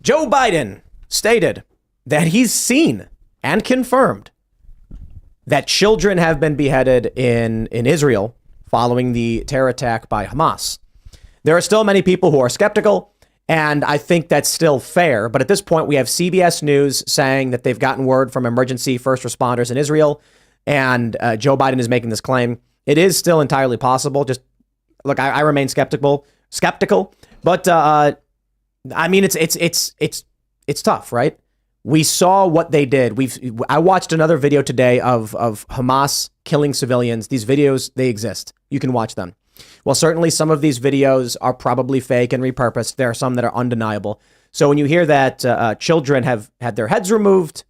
Joe Biden stated that he's seen and confirmed that children have been beheaded in Israel following the terror attack by Hamas. There are still many people who are skeptical, and I think that's still fair. But at this point, we have CBS News saying that they've gotten word from emergency first responders in Israel, and Joe Biden is making this claim. It is still entirely possible. Just look, I remain skeptical, but I mean, it's tough, right? We saw what they did. I watched another video today of Hamas killing civilians. These videos, they exist. You can watch them. Well, certainly some of these videos are probably fake and repurposed. There are some that are undeniable. So when you hear that children have had their heads removed,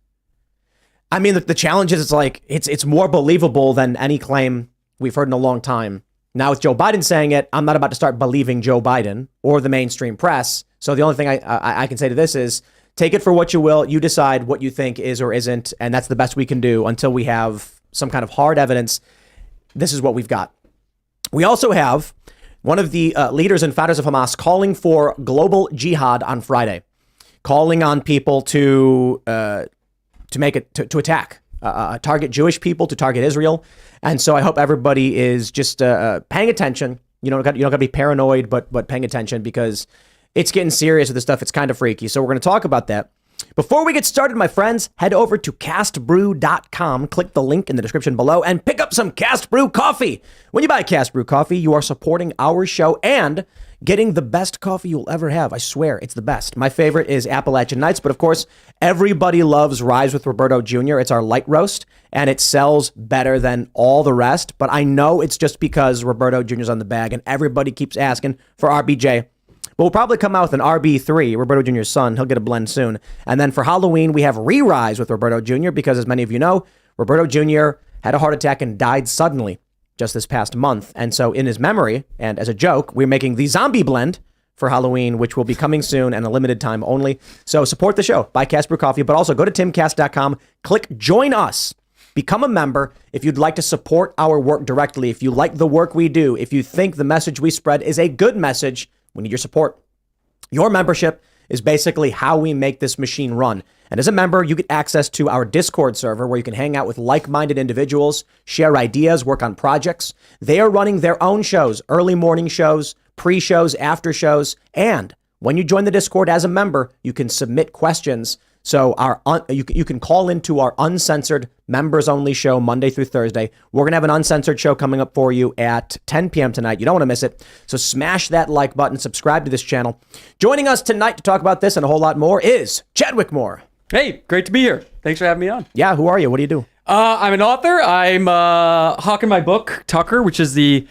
I mean, the challenge is it's more believable than any claim we've heard in a long time. Now, with Joe Biden saying it, I'm not about to start believing Joe Biden or the mainstream press. So the only thing I can say to this is take it for what you will. You decide what you think is or isn't. And that's the best we can do until we have some kind of hard evidence. This is what we've got. We also have one of the leaders and founders of Hamas calling for global jihad on Friday, calling on people to attack, target Jewish people, to target Israel. And so I hope everybody is just paying attention. You don't got to be paranoid, but paying attention, because it's getting serious with this stuff. It's kind of freaky. So we're going to talk about that. Before we get started, my friends, head over to castbrew.com, click the link in the description below, and pick up some Cast Brew coffee. When you buy Cast Brew coffee, you are supporting our show and getting the best coffee you'll ever have. I swear, it's the best. My favorite is Appalachian Nights, but of course, everybody loves Rise with Roberto Jr. It's our light roast, and it sells better than all the rest. But I know it's just because Roberto Jr.'s on the bag, and everybody keeps asking for RBJ. But we'll probably come out with an RB3, Roberto Jr.'s son. He'll get a blend soon. And then for Halloween, we have Re-Rise with Roberto Jr. because, as many of you know, Roberto Jr. had a heart attack and died suddenly just this past month. And so in his memory, and as a joke, we're making the Zombie Blend for Halloween, which will be coming soon and a limited time only. So support the show. Buy Cast Brew Coffee, but also go to timcast.com, click Join Us. Become a member if you'd like to support our work directly. If you like the work we do, if you think the message we spread is a good message, we need your support. Your membership is basically how we make this machine run. And as a member, you get access to our Discord server where you can hang out with like-minded individuals, share ideas, work on projects. They are running their own shows, early morning shows, pre-shows, after shows. And when you join the Discord as a member, you can submit questions. So you can call into our uncensored members only show Monday through Thursday. We're going to have an uncensored show coming up for you at 10 p.m. tonight. You don't want to miss it. So smash that like button, subscribe to this channel. Joining us tonight to talk about this and a whole lot more is Chadwick Moore. Hey, great to be here. Thanks for having me on. Yeah, who are you? What do you do? I'm an author. I'm hawking my book, Tucker, which is the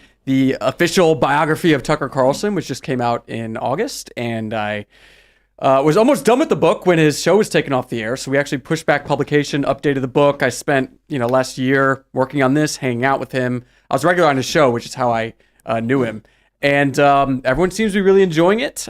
official biography of Tucker Carlson, which just came out in August. And I was almost done with the book when his show was taken off the air. So we actually pushed back publication, updated the book. I spent, last year working on this, hanging out with him. I was regular on his show, which is how I knew him. And everyone seems to be really enjoying it.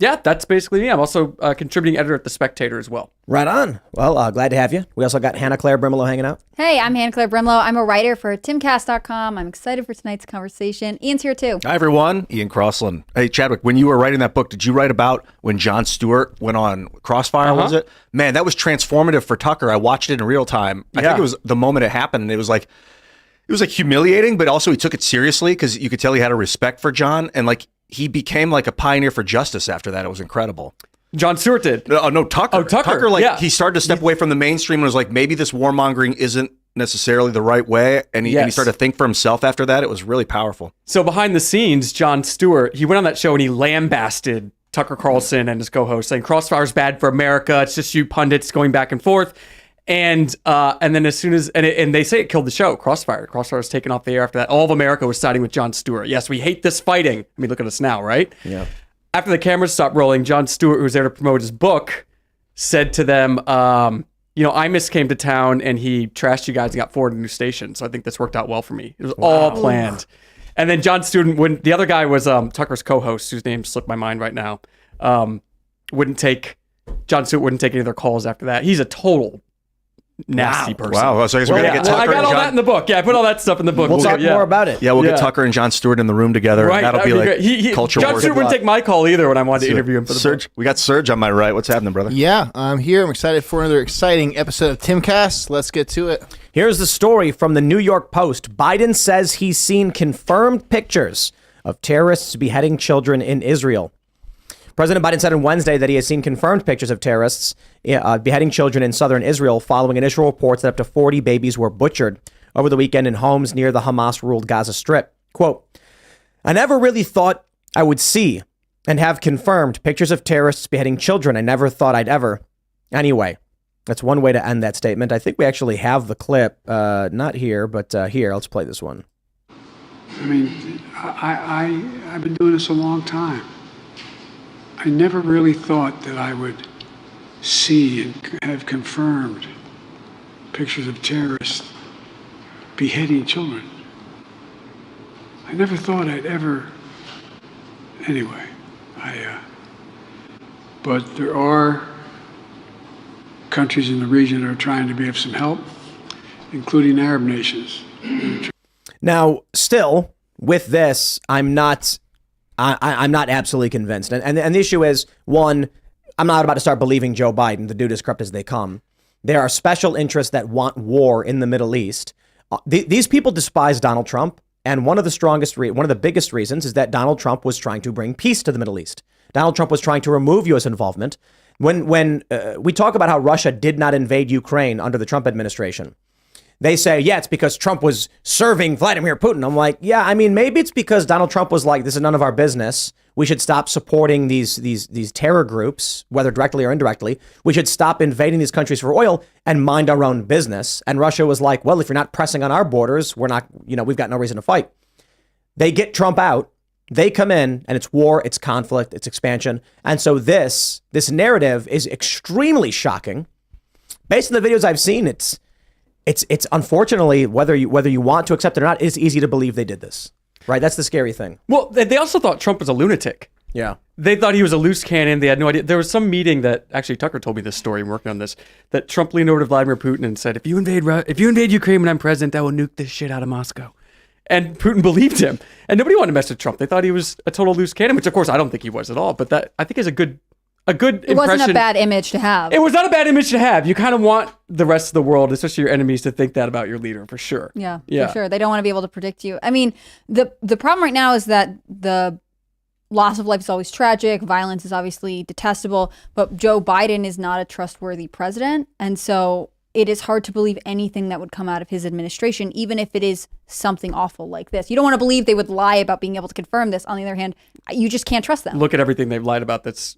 Yeah, that's basically me. I'm also a contributing editor at The Spectator as well. Right on. Well, glad to have you. We also got Hannah Claire Brimelow hanging out. Hey, I'm Hannah Claire Brimelow. I'm a writer for Timcast.com. I'm excited for tonight's conversation. Ian's here too. Hi, everyone. Ian Carlson. Hey, Chadwick, when you were writing that book, did you write about when Jon Stewart went on Crossfire, was it? Man, that was transformative for Tucker. I watched it in real time. I think it was the moment it happened, and it was like humiliating, but also he took it seriously because you could tell he had a respect for Jon, and he became like a pioneer for justice after that. It was incredible. Jon Stewart did. No, Tucker. Oh, Tucker. He started to step away from the mainstream and was like, maybe this warmongering isn't necessarily the right way. And he started to think for himself after that. It was really powerful. So behind the scenes, Jon Stewart, he went on that show and he lambasted Tucker Carlson and his co-host, saying Crossfire's bad for America. It's just you pundits going back and forth. And then as soon as, and they say it killed the show, Crossfire was taken off the air after that. All of America was siding with Jon Stewart. Yes, we hate this fighting. I mean, look at us now, right? Yeah. After the cameras stopped rolling, Jon Stewart, who was there to promote his book, said to them, Imus came to town and he trashed you guys and got forwarded to a new station. So I think this worked out well for me. It was all planned. And then Jon Stewart, the other guy was Tucker's co-host, whose name slipped my mind right now, Jon Stewart wouldn't take any of their calls after that. He's a total nasty person. Wow. So I guess we're going to get Tucker I got and all John. that in the book. Yeah, I put all that stuff in the book. We'll talk more about it. Yeah, we'll Yeah. get Tucker and Jon Stewart in the room together. Right, And that'll be like great. culture Jon wars. Stewart wouldn't take my call either when I wanted to interview him for the book. Serge, we got Serge on my right. What's happening, brother? Yeah, I'm here. I'm excited for another exciting episode of Timcast. Let's get to it. Here's the story from the New York Post. Biden says he's seen confirmed pictures of terrorists beheading children in Israel. President Biden said on Wednesday that he has seen confirmed pictures of terrorists beheading children in southern Israel following initial reports that up to 40 babies were butchered over the weekend in homes near the Hamas-ruled Gaza Strip. Quote, I never really thought I would see and have confirmed pictures of terrorists beheading children. I never thought I'd ever. Anyway, that's one way to end that statement. I think we actually have the clip, not here, but here. Let's play this one. I mean, I've been doing this a long time. I never really thought that I would see and have confirmed pictures of terrorists beheading children. I never thought I'd ever. Anyway, but there are countries in the region that are trying to be of some help, including Arab nations. Now, still, with this, I'm not absolutely convinced. And the issue is, one, I'm not about to start believing Joe Biden. The dude is corrupt as they come. There are special interests that want war in the Middle East. These people despise Donald Trump. And one of the biggest reasons is that Donald Trump was trying to bring peace to the Middle East. Donald Trump was trying to remove U.S. involvement. When we talk about how Russia did not invade Ukraine under the Trump administration, they say, yeah, it's because Trump was serving Vladimir Putin. I'm like, yeah, I mean, maybe it's because Donald Trump was like, this is none of our business. We should stop supporting these terror groups, whether directly or indirectly. We should stop invading these countries for oil and mind our own business. And Russia was like, well, if you're not pressing on our borders, we're not, we've got no reason to fight. They get Trump out. They come in and it's war, it's conflict, it's expansion. And so this narrative is extremely shocking. Based on the videos I've seen, it's unfortunately, whether you want to accept it or not, it's easy to believe they did this. Right? That's the scary thing. Well, they also thought Trump was a lunatic. Yeah. They thought he was a loose cannon. They had no idea. There was some meeting that actually Tucker told me this story. I'm working on this. That Trump leaned over to Vladimir Putin and said, "If you invade Ukraine when I'm president, I will nuke the shit out of Moscow." And Putin believed him. And nobody wanted to mess with Trump. They thought he was a total loose cannon, which of course I don't think he was at all. But that I think is a good impression. It wasn't a bad image to have. It was not a bad image to have. You kind of want the rest of the world, especially your enemies, to think that about your leader, for sure. Yeah, for sure. They don't want to be able to predict you. I mean, the problem right now is that the loss of life is always tragic. Violence is obviously detestable. But Joe Biden is not a trustworthy president. And so it is hard to believe anything that would come out of his administration, even if it is something awful like this. You don't want to believe they would lie about being able to confirm this. On the other hand, you just can't trust them. Look at everything they've lied about that's...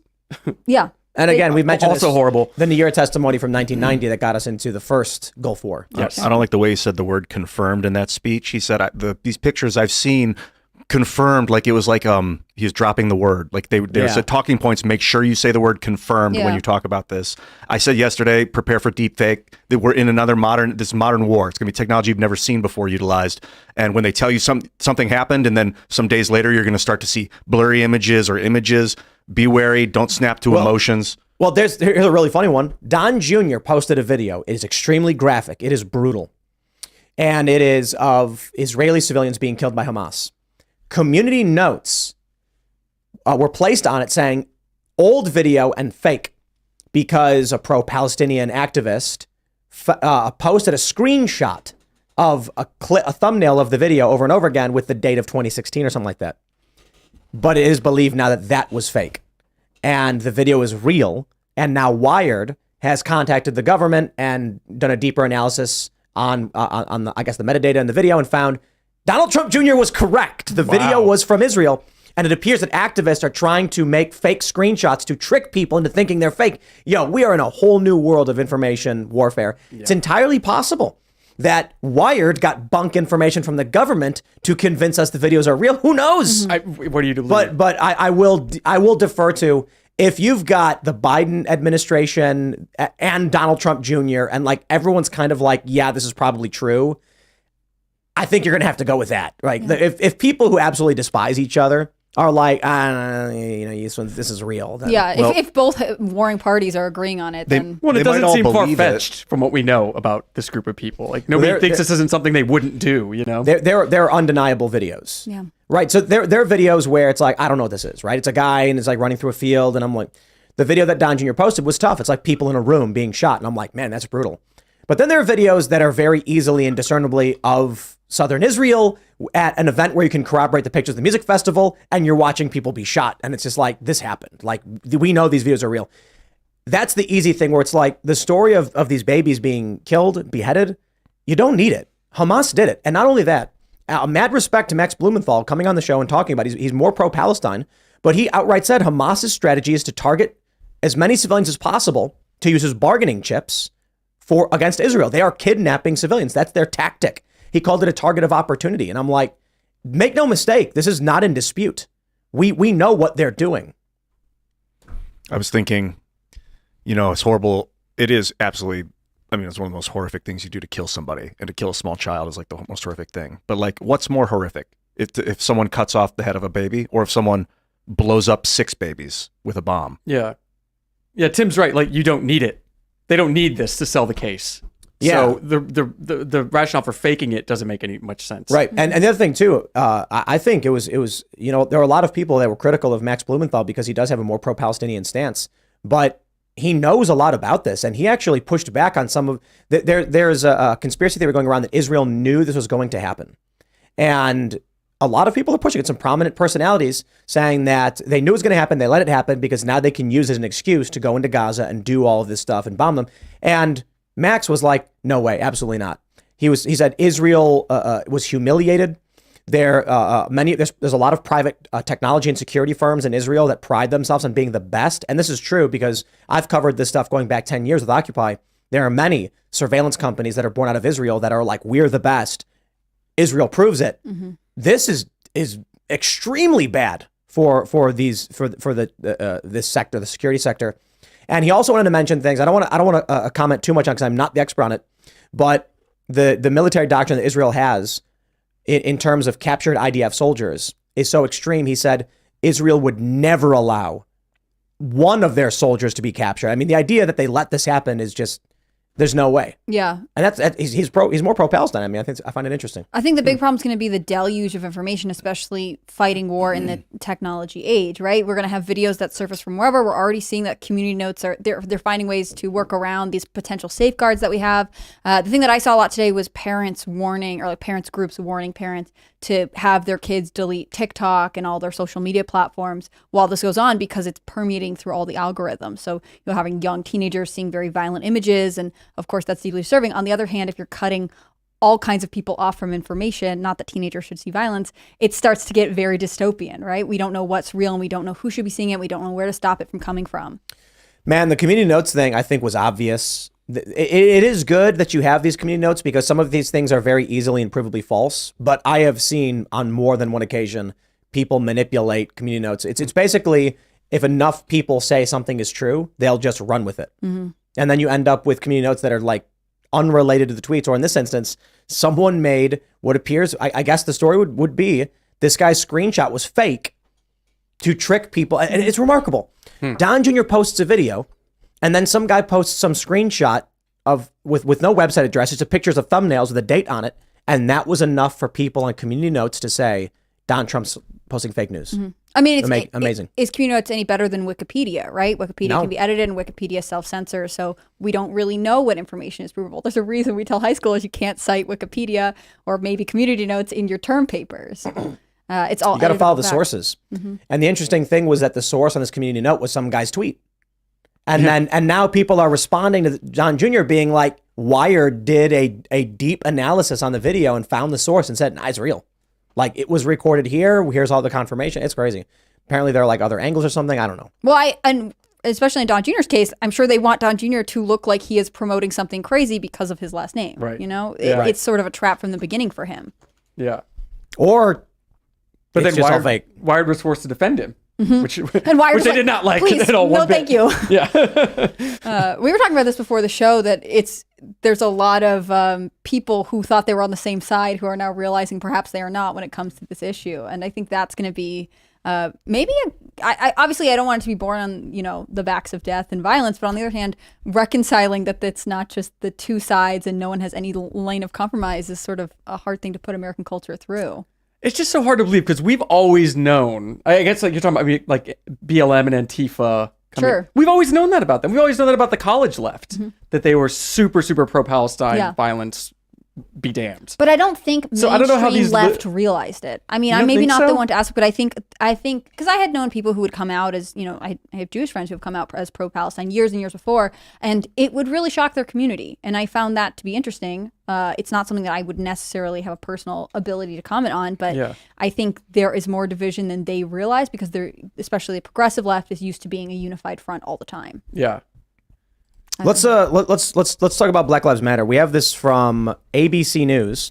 Yeah. And again, we've mentioned also this, horrible. The New York testimony from 1990 that got us into the first Gulf War. Yes. I don't like the way he said the word confirmed in that speech. He said, these pictures I've seen confirmed, like it was like he was dropping the word. Like they said talking points, make sure you say the word confirmed when you talk about this. I said yesterday, prepare for deep fake, that we're in another modern war. It's going to be technology you've never seen before utilized. And when they tell you something happened and then some days later you're going to start to see blurry images or images, be wary, don't snap to emotions. Well, here's a really funny one. Don Jr. posted a video. It is extremely graphic. It is brutal. And it is of Israeli civilians being killed by Hamas. Community notes were placed on it saying old video and fake, because a pro-Palestinian activist posted a screenshot of a thumbnail of the video over and over again with the date of 2016 or something like that. But it is believed now that was fake, and the video is real. And now Wired has contacted the government and done a deeper analysis on the, I guess, the metadata in the video, and found Donald Trump Jr. was correct. The video was from Israel, and it appears that activists are trying to make fake screenshots to trick people into thinking they're fake. We are in a whole new world of information warfare. Yeah. It's entirely possible that Wired got bunk information from the government to convince us the videos are real. Who knows? What do you believe? But I will defer to, if you've got the Biden administration and Donald Trump Jr. and like everyone's kind of like, yeah, this is probably true, I think you're going to have to go with that, right? Yeah. If people who absolutely despise each other are like, this is real. Then, Yeah, if both warring parties are agreeing on it, then Well, it They might doesn't all seem believe far-fetched from what we know about this group of people. Like, nobody thinks this isn't something they wouldn't do, you know? They're undeniable videos. Yeah. Right. So there are videos where it's like, I don't know what this is, right? It's a guy and it's like running through a field. And I'm like, the video that Don Jr. posted was tough. It's like people in a room being shot. And I'm like, man, that's brutal. But then there are videos that are very easily and discernibly of southern Israel at an event where you can corroborate the pictures of the music festival and you're watching people be shot. And it's just like, this happened. Like, we know these videos are real. That's the easy thing where it's like the story of these babies being killed, beheaded. You don't need it. Hamas did it. And not only that, mad respect to Max Blumenthal coming on the show and talking about he's more pro-Palestine, but he outright said Hamas's strategy is to target as many civilians as possible to use as bargaining chips against Israel. They are kidnapping civilians. That's their tactic. He called it a target of opportunity. And I'm like, make no mistake, this is not in dispute. We know what they're doing. I was thinking, it's horrible. It is absolutely, it's one of the most horrific things you do to kill somebody, and to kill a small child is like the most horrific thing. But like, what's more horrific? If someone cuts off the head of a baby, or if someone blows up 6 babies with a bomb? Yeah. Yeah, Tim's right. Like, you don't need it. They don't need this to sell the case. Yeah. So the rationale for faking it doesn't make any much sense. Right. And the other thing too, I think it was, there were a lot of people that were critical of Max Blumenthal because he does have a more pro-Palestinian stance, but he knows a lot about this. And he actually pushed back on some of, there's a conspiracy theory going around that Israel knew this was going to happen. And a lot of people are pushing it. Some prominent personalities saying that they knew it was going to happen. They let it happen because now they can use it as an excuse to go into Gaza and do all of this stuff and bomb them. And Max was like, no way, absolutely not. He said Israel was humiliated. There's a lot of private technology and security firms in Israel that pride themselves on being the best. And this is true because I've covered this stuff going back 10 years with Occupy. There are many surveillance companies that are born out of Israel that are like, we're the best. Israel proves it. Mm-hmm. This is extremely bad for this sector, the security sector. And he also wanted to mention things I don't want to comment too much on because I'm not the expert on it, but the military doctrine that Israel has in terms of captured IDF soldiers is so extreme. He said Israel would never allow one of their soldiers to be captured. I mean, the idea that they let this happen is just, there's no way. Yeah. And he's more pro-Palestine. I mean, I find it interesting. I think the big problem is going to be the deluge of information, especially fighting war in the technology age, right? We're going to have videos that surface from wherever. We're already seeing that community notes they're finding ways to work around these potential safeguards that we have. The thing that I saw a lot today was parents warning, or like parents groups warning parents to have their kids delete TikTok and all their social media platforms while this goes on, because it's permeating through all the algorithms. So you're having young teenagers seeing very violent images, and of course that's deeply disturbing. On the other hand, if you're cutting all kinds of people off from information, not that teenagers should see violence, it starts to get very dystopian, right? We don't know what's real and we don't know who should be seeing it. We don't know where to stop it from coming from. Man, the community notes thing I think was obvious. It is good that you have these community notes because some of these things are very easily and provably false. But I have seen on more than one occasion people manipulate community notes. It's basically if enough people say something is true, they'll just run with it. Mm-hmm. And then you end up with community notes that are like unrelated to the tweets. Or in this instance, someone made what appears, I guess the story would be this guy's screenshot was fake to trick people. And it's remarkable. Don Jr. posts a video. And then some guy posts some screenshot with no website address. It's pictures of thumbnails with a date on it. And that was enough for people on community notes to say, Don Trump's posting fake news. Mm-hmm. I mean, it's amazing. Is community notes any better than Wikipedia, right? Wikipedia can be edited and Wikipedia self-censors. So we don't really know what information is provable. There's a reason we tell high schoolers you can't cite Wikipedia or maybe community notes in your term papers. It's all, you got to follow the sources. Mm-hmm. And the interesting thing was that the source on this community note was some guy's tweet. And now people are responding to John Jr. being like, Wired did a deep analysis on the video and found the source and said, nah, it's real. Like, it was recorded here. Here's all the confirmation. It's crazy. Apparently there are like other angles or something. I don't know. Well, and especially in Don Jr.'s case, I'm sure they want Don Jr. to look like he is promoting something crazy because of his last name. Right. You know, Yeah. It's sort of a trap from the beginning for him. Yeah. Or, but it's then just all fake. Wired was forced to defend him. Mm-hmm. Which they did not like please, at all. No, thank you. Yeah. We were talking about this before the show, that there's a lot of people who thought they were on the same side who are now realizing perhaps they are not when it comes to this issue. And I think that's going to be Maybe I obviously I don't want it to be born on the backs of death and violence, but on the other hand, reconciling that it's not just the two sides and no one has any lane of compromise is sort of a hard thing to put American culture through. It's just so hard to believe because we've always known. I guess like you're talking about like BLM and Antifa. Sure. We've always known that about them. We've always known that about the college left, that they were super, super pro-Palestine, violence be damned. But I don't think I don't know how these left realized it. I mean, You I'm don't maybe think not so? the one to ask, but I think because I had known people who would come out as, I have Jewish friends who have come out as pro-Palestine years and years before, and it would really shock their community. And I found that to be interesting. It's not something that I would necessarily have a personal ability to comment on, but I think there is more division than they realize because especially the progressive left is used to being a unified front all the time. Yeah. Let's talk about Black Lives Matter. We have this from ABC News.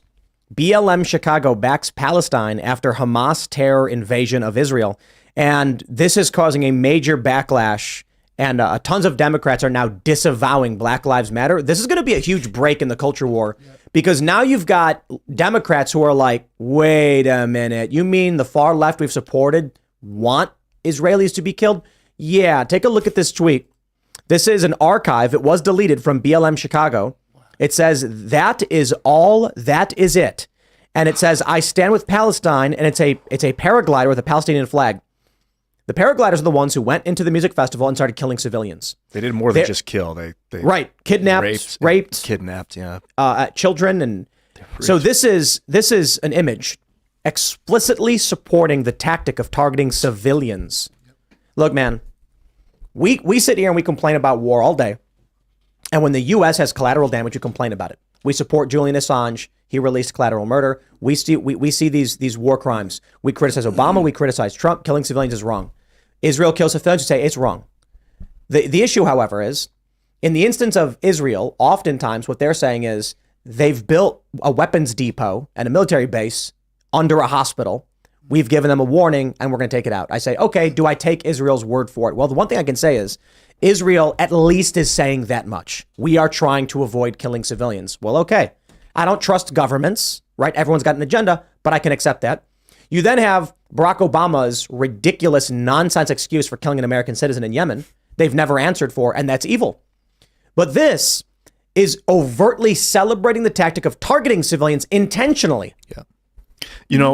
BLM Chicago backs Palestine after Hamas terror invasion of Israel. And this is causing a major backlash. And tons of Democrats are now disavowing Black Lives Matter. This is going to be a huge break in the culture war because now you've got Democrats who are like, wait a minute, you mean the far left we've supported want Israelis to be killed? Yeah, take a look at this tweet. This is an archive. It was deleted from BLM Chicago. It says, that is all, that is it. And it says, I stand with Palestine, and it's a paraglider with a Palestinian flag. The paragliders are the ones who went into the music festival and started killing civilians. They did more than just kill. They Kidnapped, raped, kidnapped, children, and so this is an image explicitly supporting the tactic of targeting civilians. Look, man, we sit here and we complain about war all day, and when the U.S. has collateral damage, we complain about it. We support Julian Assange. He released collateral murder. We see these war crimes. We criticize Obama. We criticize Trump. Killing civilians is wrong. Israel kills civilians. We say it's wrong. The issue, however, is in the instance of Israel, oftentimes what they're saying is they've built a weapons depot and a military base under a hospital. We've given them a warning and we're going to take it out. I say, okay, do I take Israel's word for it? Well, the one thing I can say is Israel at least is saying that much. We are trying to avoid killing civilians. Well, okay. I don't trust governments, right? Everyone's got an agenda, but I can accept that. You then have Barack Obama's ridiculous nonsense excuse for killing an American citizen in Yemen. They've never answered for, and that's evil. But this is overtly celebrating the tactic of targeting civilians intentionally. Yeah.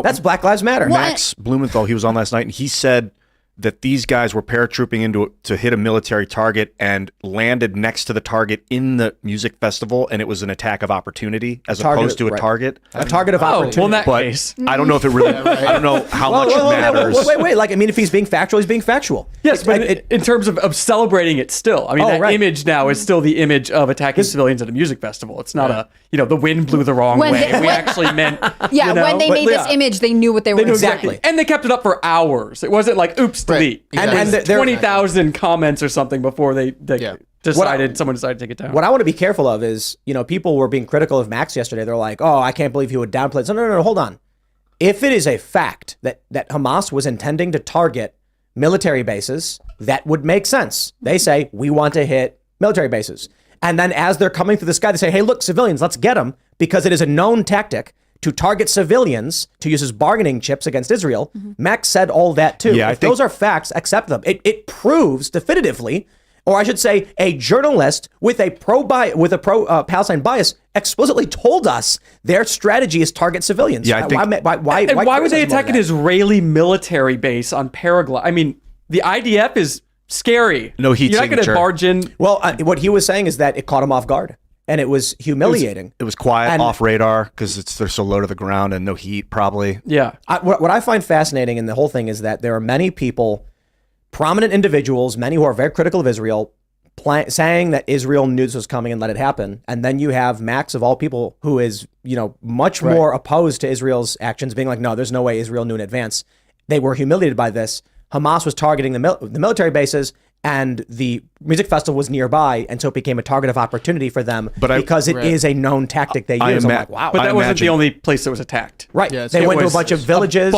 That's Black Lives Matter. Max Blumenthal, he was on last night, and he said that these guys were paratrooping to hit a military target and landed next to the target in the music festival, and it was an attack of opportunity as opposed to a target. A target of opportunity. Well, in that But case. I don't know if it really, I don't know how much it matters. Wait. Like, I mean, if he's being factual, he's being factual. Yes, but in terms of celebrating it still. I mean, that image now is still the image of attacking civilians at a music festival. It's not the wind blew the wrong way. We actually meant... Yeah, when they made this image, they knew what they were doing. Exactly. And they kept it up for hours. It wasn't like, oops, delete. And And 20,000 comments or something before they someone decided to take it down. What I want to be careful of is, people were being critical of Max yesterday. They're like, oh, I can't believe he would downplay it. No, hold on. If it is a fact that Hamas was intending to target military bases, that would make sense. They say, we want to hit military bases. And then as they're coming through the sky, they say, hey, look, civilians, let's get them, because it is a known tactic to target civilians to use as bargaining chips against Israel. Max said all that too. Yeah, if those are facts, accept them. It proves definitively, or I should say, a journalist with a pro Palestine bias explicitly told us their strategy is target civilians. Yeah, I think, why would they attack an Israeli military base on paraglide? I mean, the IDF is scary. No heat You're not going to signature. barge in. Well, what he was saying is that it caught him off guard. And it was humiliating. It was quiet, And- off radar, because they're so low to the ground and no heat, probably. Yeah. What I find fascinating in the whole thing is that there are many people, prominent individuals, many who are very critical of Israel, saying that Israel knew this was coming and let it happen. And then you have Max, of all people, who is, much more opposed to Israel's actions, being like, no, there's no way Israel knew in advance. They were humiliated by this. Hamas was targeting the military bases, and the music festival was nearby, and so it became a target of opportunity for them because it is a known tactic they use. I'm like, wow. But that wasn't the only place that was attacked. Right. Yeah, they went to a bunch of villages.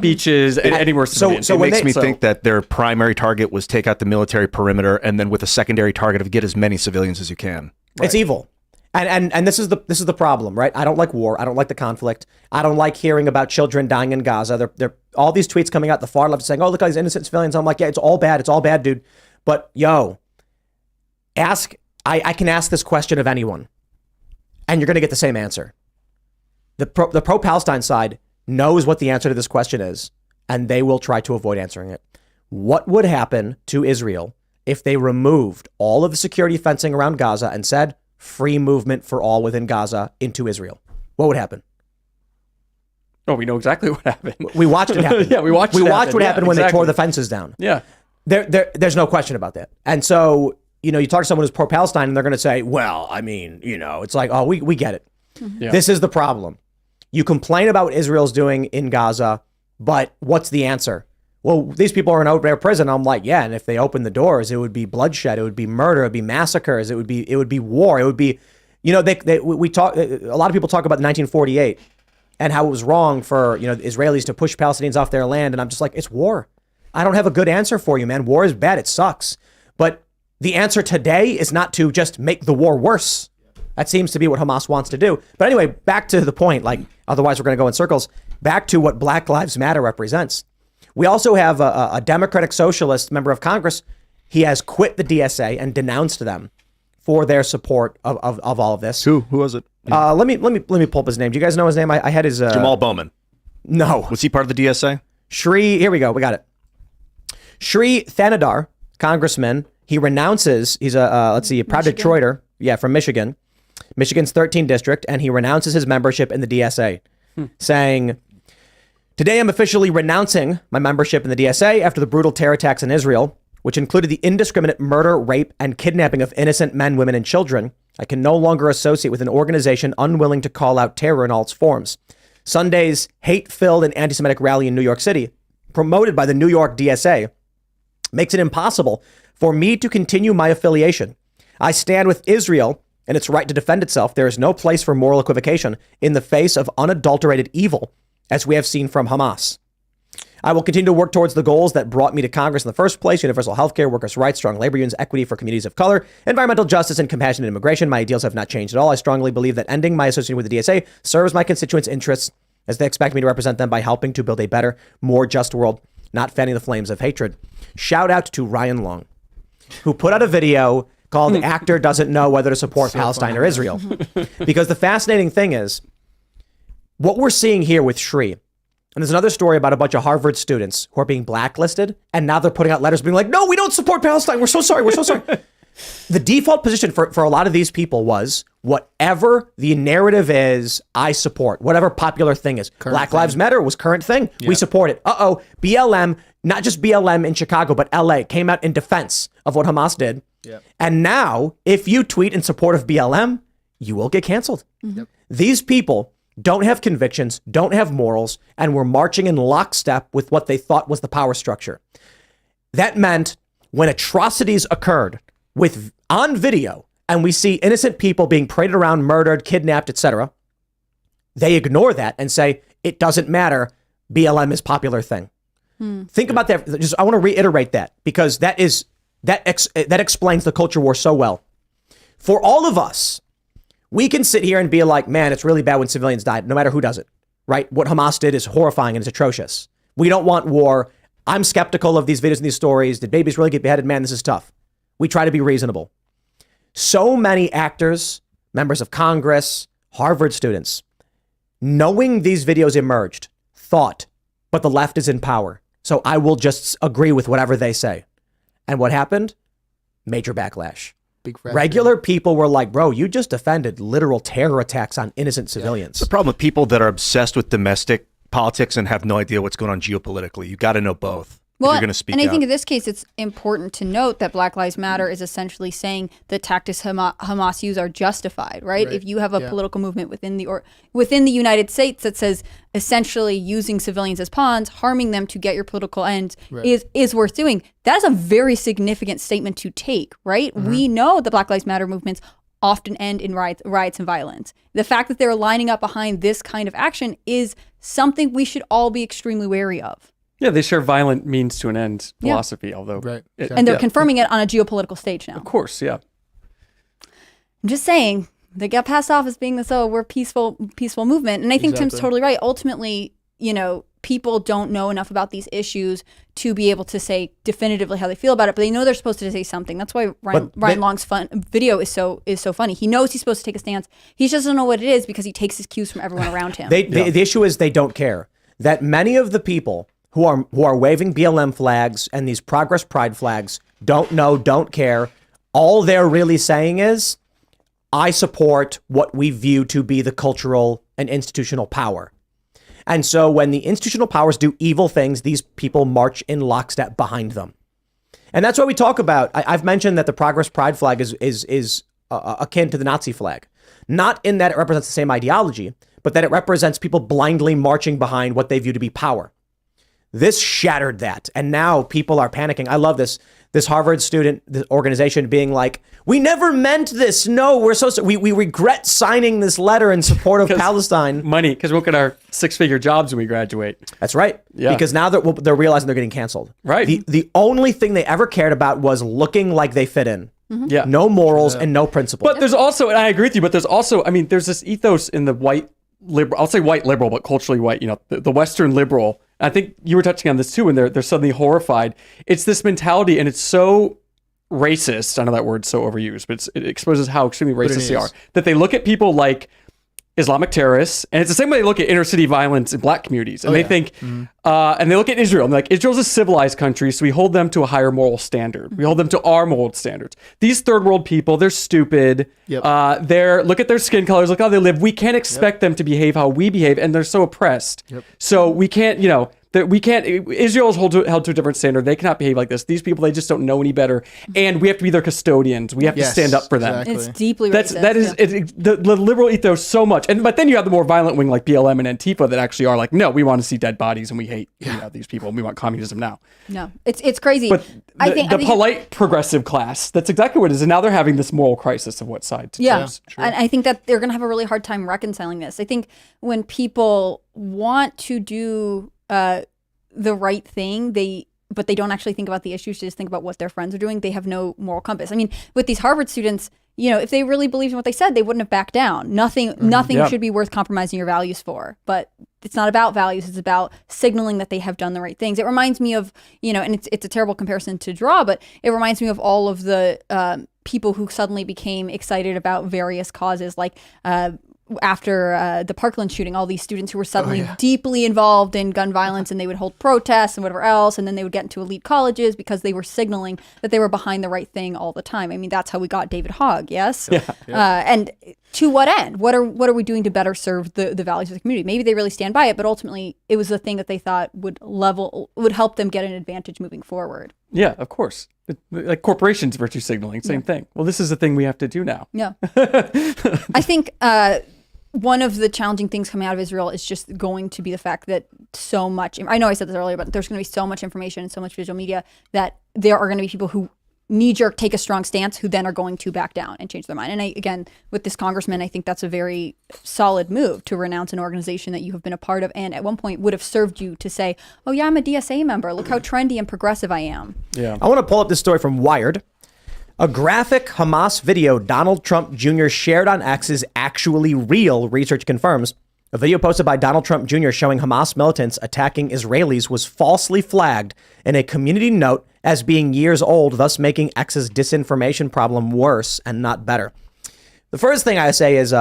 Beaches, and anywhere civilian. So It when makes me so- think that their primary target was take out the military perimeter, and then with a secondary target of get as many civilians as you can. It's evil. And this is the problem, right? I don't like war. I don't like the conflict. I don't like hearing about children dying in Gaza. They're all these tweets coming out the far left saying, "Oh, look at these innocent civilians." I'm like, yeah, it's all bad. It's all bad, dude. But yo, I can ask this question of anyone, and you're going to get the same answer. The pro-Palestine side knows what the answer to this question is, and they will try to avoid answering it. What would happen to Israel if they removed all of the security fencing around Gaza and said free movement for all within Gaza into Israel? What would happen? Oh, we know exactly what happened. We watched it happen. Yeah, we watched what happened when they exactly. tore the fences down. Yeah. There's no question about that. And so, you talk to someone who's pro-Palestine and they're going to say, well, I mean, it's like, oh, we get it. Yeah. This is the problem. You complain about what Israel's doing in Gaza, but what's the answer? Well, these people are in open air prison. I'm like, yeah, and if they open the doors, it would be bloodshed, it would be murder, it would be massacres, it would be war, it would be, we talk. A lot of people talk about 1948 and how it was wrong for Israelis to push Palestinians off their land, and I'm just like, it's war. I don't have a good answer for you, man. War is bad. It sucks. But the answer today is not to just make the war worse. That seems to be what Hamas wants to do. But anyway, back to the point. Like, otherwise we're going to go in circles. Back to what Black Lives Matter represents. We also have a Democratic Socialist member of Congress. He has quit the DSA and denounced them for their support of all of this. Who was it? Let me pull up his name. Do you guys know his name? I had his Jamal Bowman. No. Was he part of the DSA? Shri. Here we go. We got it. Shri Thanadar, congressman. He renounces. He's a proud Detroiter. Yeah, from Michigan. Michigan's 13th district, and he renounces his membership in the DSA, saying, "Today I'm officially renouncing my membership in the DSA after the brutal terror attacks in Israel, which included the indiscriminate murder, rape, and kidnapping of innocent men, women, and children. I can no longer associate with an organization unwilling to call out terror in all its forms. Sunday's hate-filled and anti-Semitic rally in New York City, promoted by the New York DSA, makes it impossible for me to continue my affiliation. I stand with Israel and its right to defend itself. There is no place for moral equivocation in the face of unadulterated evil, as we have seen from Hamas. I will continue to work towards the goals that brought me to Congress in the first place: universal health care, workers' rights, strong labor unions, equity for communities of color, environmental justice, and compassionate immigration. My ideals have not changed at all. I strongly believe that ending my association with the DSA serves my constituents' interests, as they expect me to represent them by helping to build a better, more just world, not fanning the flames of hatred." Shout out to Ryan Long, who put out a video called "The Actor Doesn't Know Whether to Support Palestine or Israel." Because the fascinating thing is, what we're seeing here with Shri, and there's another story about a bunch of Harvard students who are being blacklisted, and now they're putting out letters being like, "No, we don't support Palestine. We're so sorry. We're so sorry." The default position for a lot of these people was, whatever the narrative is, I support. Whatever popular thing is. Black Lives Matter was current thing. We support it. BLM, not just BLM in Chicago, but LA came out in defense of what Hamas did. Yep. And now, if you tweet in support of BLM, you will get canceled. Yep. These people don't have convictions, don't have morals, and were marching in lockstep with what they thought was the power structure. That meant when atrocities occurred on video, and we see innocent people being paraded around, murdered, kidnapped, etc., they ignore that and say, it doesn't matter, BLM is popular thing. Think about that. I want to reiterate that, because that explains the culture war so well. For all of us, we can sit here and be like, man, it's really bad when civilians died, no matter who does it, right? What Hamas did is horrifying and it's atrocious. We don't want war. I'm skeptical of these videos and these stories. Did babies really get beheaded? Man, this is tough. We try to be reasonable. So many actors, members of Congress, Harvard students, knowing these videos emerged, thought, but the left is in power, so I will just agree with whatever they say. And what happened? Major backlash. Regular people were like, bro, you just defended literal terror attacks on innocent civilians. The problem with people that are obsessed with domestic politics and have no idea what's going on geopolitically, you got to know both. Well, if you're going to speak and I out. think in this case, it's important to note that Black Lives Matter is essentially saying the tactics Hamas use are justified, right? If you have a political movement within the United States that says essentially using civilians as pawns, harming them to get your political ends is worth doing, that is a very significant statement to take, right? We know the Black Lives Matter movements often end in riots and violence. The fact that they're lining up behind this kind of action is something we should all be extremely wary of. Yeah, they share violent means to an end philosophy, although... And they're confirming it on a geopolitical stage now. Of course, yeah. I'm just saying, they get passed off as being this, we're peaceful movement. And I think Tim's totally right. Ultimately, people don't know enough about these issues to be able to say definitively how they feel about it, but they know they're supposed to say something. That's why Ryan Long's video is so funny. He knows he's supposed to take a stance. He just doesn't know what it is because he takes his cues from everyone around him. The issue is they don't care. That many of the people who are waving BLM flags and these Progress Pride flags don't know, don't care. All they're really saying is, I support what we view to be the cultural and institutional power. And so when the institutional powers do evil things, these people march in lockstep behind them. And that's what we talk about. I've mentioned that the Progress Pride flag is akin to the Nazi flag. Not in that it represents the same ideology, but that it represents people blindly marching behind what they view to be power. This shattered that. And now people are panicking. I love this. This Harvard student organization being like, we never meant this. No, we regret signing this letter in support of Palestine. Money, because we'll get our 6-figure jobs when we graduate. That's right. Yeah. Because now they're realizing they're getting canceled. Right. The only thing they ever cared about was looking like they fit in. Mm-hmm. Yeah. No morals and no principles. But there's also, and I agree with you, but there's also, there's this ethos in the white liberal, I'll say white liberal, but culturally white, the Western liberal. I think you were touching on this too, when they're suddenly horrified. It's this mentality, and it's so racist. I know that word's so overused, but it exposes how extremely racist they are. That they look at people like Islamic terrorists, and it's the same way they look at inner city violence in black communities. And they think, and they look at Israel, and they're like, Israel's a civilized country, so we hold them to a higher moral standard. We hold them to our moral standards. These third world people, they're stupid. Look at their skin colors, look how they live. We can't expect them to behave how we behave, and they're so oppressed. So we can't, Israel is held to a different standard. They cannot behave like this. These people, they just don't know any better. And we have to be their custodians. We have to stand up for them. Exactly. It's deeply racist. That is the liberal ethos so much. But then you have the more violent wing like BLM and Antifa that actually are like, no, we want to see dead bodies and we hate these people and we want communism now. No, it's crazy. But the polite progressive class, that's exactly what it is. And now they're having this moral crisis of what side to choose. And I think that they're going to have a really hard time reconciling this. I think when people want to do the right thing, but they don't actually think about the issues, just think about what their friends are doing, they have no moral compass. With these Harvard students, if they really believed in what they said, they wouldn't have backed down. Nothing should be worth compromising your values for. But it's not about values, it's about signaling that they have done the right things. It reminds me of, and it's a terrible comparison to draw, but it reminds me of all of the people who suddenly became excited about various causes, like after the Parkland shooting, all these students who were suddenly deeply involved in gun violence, and they would hold protests and whatever else, and then they would get into elite colleges because they were signaling that they were behind the right thing all the time. That's how we got David Hogg, yes? And to what end? What are we doing to better serve the values of the community? Maybe they really stand by it, but ultimately it was the thing that they thought would help them get an advantage moving forward. Yeah, of course. Like corporations virtue signaling, same thing. Well, this is the thing we have to do now. Yeah. I think one of the challenging things coming out of Israel is just going to be the fact that so much, I know I said this earlier, but there's going to be so much information and so much visual media that there are going to be people who knee-jerk take a strong stance who then are going to back down and change their mind. And again, with this congressman, I think that's a very solid move to renounce an organization that you have been a part of and at one point would have served you to say, oh yeah, I'm a DSA member. Look how trendy and progressive I am. Yeah. I want to pull up this story from Wired. A graphic Hamas video Donald Trump Jr. shared on X is actually real, research confirms. A video posted by Donald Trump Jr. showing Hamas militants attacking Israelis was falsely flagged in a community note as being years old, thus making X's disinformation problem worse and not better. The first thing I say is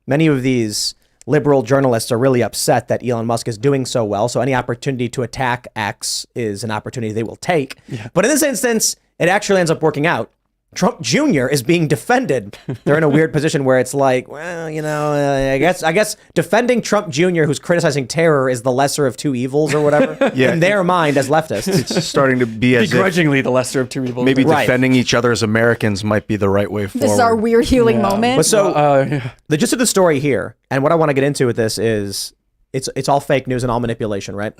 many of these liberal journalists are really upset that Elon Musk is doing so well, so any opportunity to attack X is an opportunity they will take. Yeah. But in this instance, it actually ends up working out. Trump Jr. is being defended. They're in a weird position where it's like, well, I guess defending Trump Jr., who's criticizing terror, is the lesser of two evils or whatever. In their mind as leftists. It's starting to be as begrudgingly the lesser of two evils. Maybe defending each other as Americans might be the right way forward. This is our weird healing moment. But so the gist of the story here, and what I want to get into with this is, it's all fake news and all manipulation, right?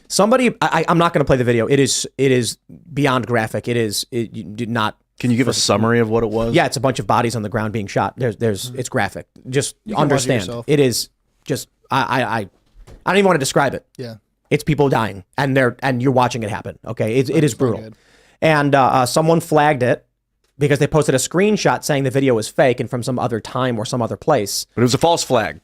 Somebody, I'm not going to play the video. It is beyond graphic. You did not. Can you give a summary of what it was? Yeah, it's a bunch of bodies on the ground being shot. It's graphic. Just understand. It is just I don't even want to describe it. Yeah, it's people dying, and you're watching it happen. Okay, it is brutal. And someone flagged it because they posted a screenshot saying the video was fake and from some other time or some other place. But it was a false flag.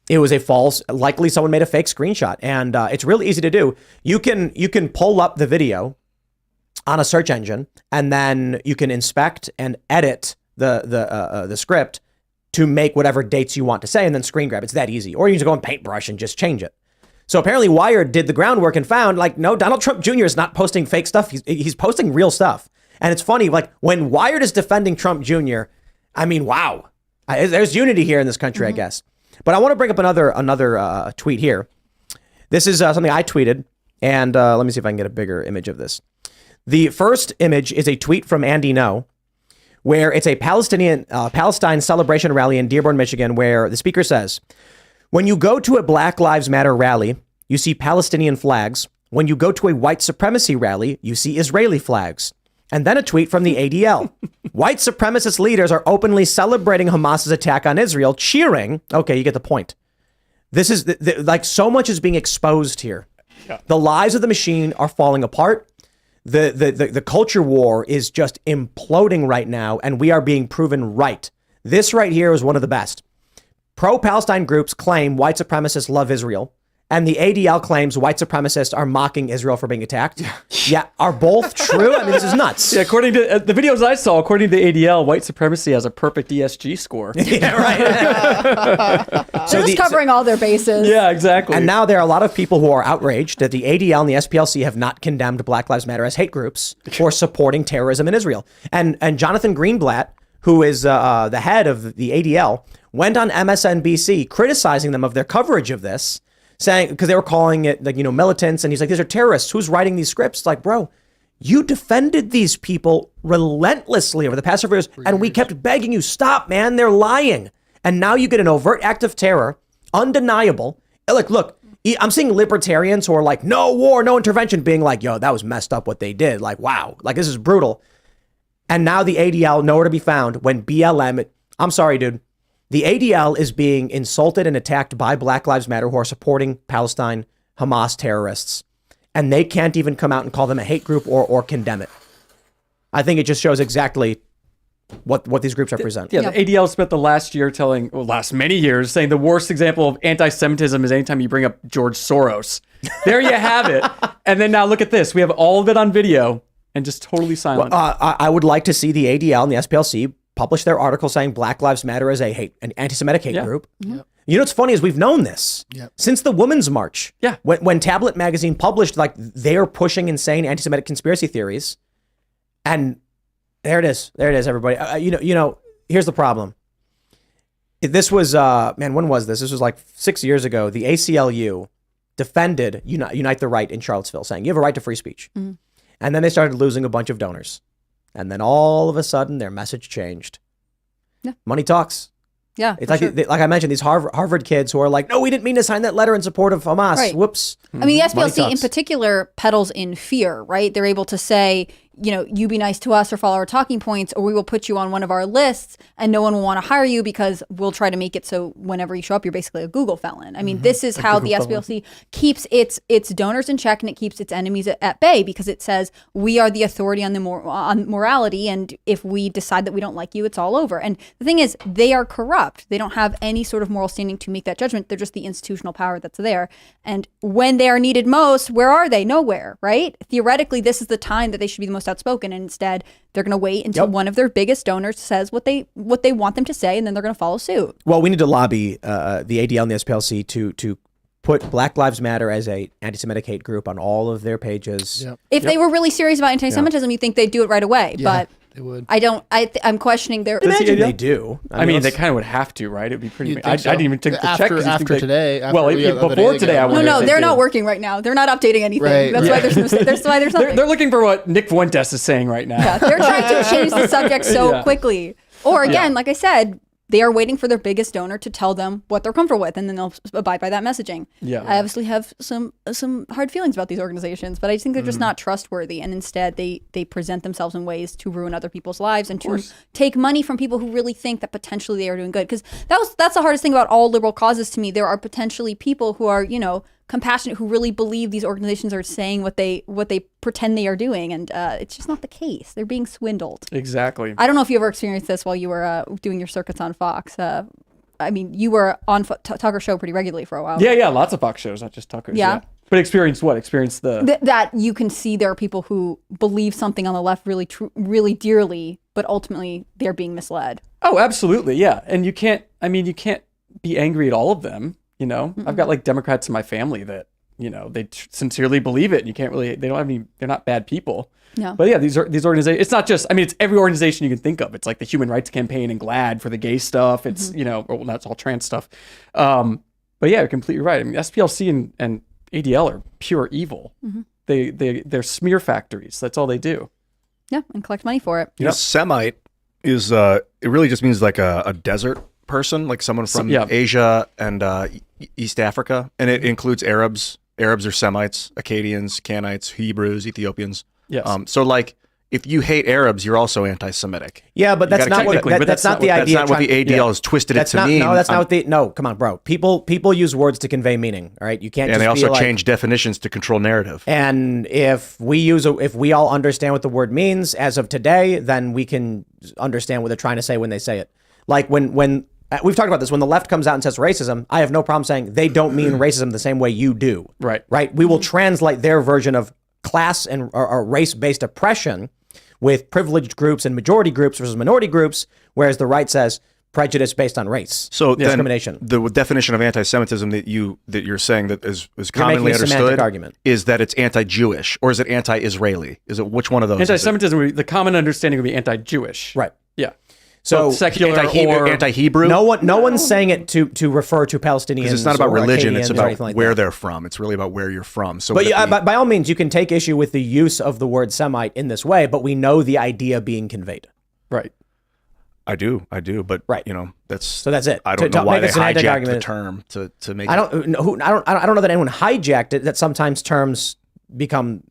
It was a false, likely someone made a fake screenshot. And it's really easy to do. You can pull up the video on a search engine, and then you can inspect and edit the script to make whatever dates you want to say and then screen grab. It's that easy. Or you can just go on Paintbrush and just change it. So apparently Wired did the groundwork and found like, no, Donald Trump Jr. is not posting fake stuff. He's posting real stuff. And it's funny, like when Wired is defending Trump Jr., I mean, wow, there's unity here in this country, I guess. But I want to bring up another tweet here. This is something I tweeted, and let me see if I can get a bigger image of this. The first image is a tweet from Andy No, where it's a Palestine celebration rally in Dearborn, Michigan, where the speaker says, when you go to a Black Lives Matter rally, you see Palestinian flags. When you go to a white supremacy rally, you see Israeli flags. And then a tweet from the ADL. White supremacist leaders are openly celebrating Hamas's attack on Israel, cheering. Okay, you get the point. This is like so much is being exposed here. Yeah. The lies of the machine are falling apart. The culture war is just imploding right now, and we are being proven right. This right here is one of the best. Pro-Palestine groups claim white supremacists love Israel, and the ADL claims white supremacists are mocking Israel for being attacked. Yeah, are both true? I mean, this is nuts. Yeah, according to the videos I saw, according to the ADL, white supremacy has a perfect ESG score. Yeah, right. So just covering all their bases. Yeah, exactly. And now there are a lot of people who are outraged that the ADL and the SPLC have not condemned Black Lives Matter as hate groups for supporting terrorism in Israel. And Jonathan Greenblatt, who is the head of the ADL, went on MSNBC criticizing them of their coverage of this, saying, because they were calling it like, militants. And he's like, these are terrorists. Who's writing these scripts? Like, bro, you defended these people relentlessly over the past several years. And we kept begging you, stop, man. They're lying. And now you get an overt act of terror, undeniable. Like, look, I'm seeing libertarians who are like, no war, no intervention, being like, yo, that was messed up what they did. Like, wow, like this is brutal. And now the ADL nowhere to be found when BLM, I'm sorry, dude. The ADL is being insulted and attacked by Black Lives Matter who are supporting Palestine Hamas terrorists. And they can't even come out and call them a hate group or condemn it. I think it just shows exactly what these groups represent. Yeah, the ADL spent the last many years saying the worst example of anti-Semitism is anytime you bring up George Soros. There you have it. And then now look at this. We have all of it on video and just totally silent. Well, I would like to see the ADL and the SPLC publish their article saying Black Lives Matter is an anti-Semitic hate group. Yep. You know what's funny is we've known this since the Women's March. Yeah. When Tablet Magazine published like they're pushing insane anti-Semitic conspiracy theories, and there it is, everybody. Here's the problem. This was when was this? This was like 6 years ago. The ACLU defended Unite the Right in Charlottesville, saying you have a right to free speech, and then they started losing a bunch of donors. And then all of a sudden, their message changed. Yeah. Money talks. Yeah. It's like, like I mentioned, these Harvard kids who are like, no, we didn't mean to sign that letter in support of Hamas. Right. Whoops. I mean, the SPLC in particular peddles in fear, right? They're able to say, you be nice to us or follow our talking points, or we will put you on one of our lists and no one will want to hire you because we'll try to make it so whenever you show up, you're basically a Google felon. I mean, this is how the SPLC keeps its donors in check and it keeps its enemies at bay because it says we are the authority on on morality, and if we decide that we don't like you, it's all over. And the thing is, they are corrupt. They don't have any sort of moral standing to make that judgment. They're just the institutional power that's there. And when they are needed most, where are they? Nowhere, right? Theoretically, this is the time that they should be the most outspoken, and instead they're going to wait until one of their biggest donors says what they want them to say, and then they're going to follow suit. Well, we need to lobby the ADL and the SPLC to put Black Lives Matter as a anti-Semitic hate group on all of their pages. If they were really serious about anti-Semitism, you'd think they'd do it right away, but they would. I'm questioning their. Imagine they do. I mean, they kind of would have to, right? It'd be pretty. I didn't even take the check after today. Before today, I would. No, they're not working right now. They're not updating anything. Right. That's why there's nothing. They're looking for what Nick Fuentes is saying right now. Yeah, they're trying to change the subject so quickly. Or again, like I said, they are waiting for their biggest donor to tell them what they're comfortable with, and then they'll abide by that messaging. Yeah, I obviously have some hard feelings about these organizations, but I think they're just not trustworthy, and instead they present themselves in ways to ruin other people's lives and to take money from people who really think that potentially they are doing good. Because that's the hardest thing about all liberal causes to me. There are potentially people who are, compassionate, who really believe these organizations are saying what they pretend they are doing, and it's just not the case. They're being swindled. Exactly. I don't know if you ever experienced this while you were doing your circuits on Fox. I mean, you were on Tucker's show pretty regularly for a while. Yeah, lots of Fox shows, not just Tucker's. Yeah. But experience what? Experience that you can see there are people who believe something on the left really dearly, but ultimately they're being misled. Oh, absolutely, yeah. And you can't be angry at all of them. You know, I've got like Democrats in my family that, you know, they sincerely believe it. And you can't really, they're not bad people. No. But yeah, these organizations, it's not just, I mean, it's every organization you can think of. It's like the Human Rights Campaign and GLAAD for the gay stuff. It's, you know, well, that's all trans stuff. But yeah, you're completely right. I mean, SPLC and ADL are pure evil. They're smear factories. That's all they do. Yeah, and collect money for it. You know, Semite is, it really just means like a desert person, like someone from Asia and East Africa. And it includes Arabs. Arabs are Semites, Akkadians, Canaanites, Hebrews, Ethiopians. Yes. So like, if you hate Arabs, you're also anti-Semitic. Yeah, but that's not what that's not the idea. That's not what the ADL has twisted it to mean. No, that's not what the. No, come on, bro. People use words to convey meaning. All right, you can't. And just they also be change definitions to control narrative. And if we all understand what the word means as of today, then we can understand what they're trying to say when they say it. Like when we've talked about this, when the left comes out and says racism, I have no problem saying they don't mean racism the same way you do. Right. Right. We will translate their version of class and or race-based oppression with privileged groups and majority groups versus minority groups, whereas the right says prejudice based on race. So discrimination. Then the definition of anti-Semitism that you're saying that is commonly understood argument. Is that it's anti-Jewish or is it anti-Israeli? Is it which one of those? Anti-Semitism, the common understanding would be anti-Jewish. Right. Yeah. So secular anti-Hebrew. No one's saying it to refer to Palestinians. It's not about religion. It's about like where that. they're from. It's really about where you're from. So, but by all means, you can take issue with the use of the word Semite in this way. But we know the idea being conveyed. Right. I do. But you know, that's it. I don't know why they hijacked the term to make. I don't know that anyone hijacked it. That sometimes terms become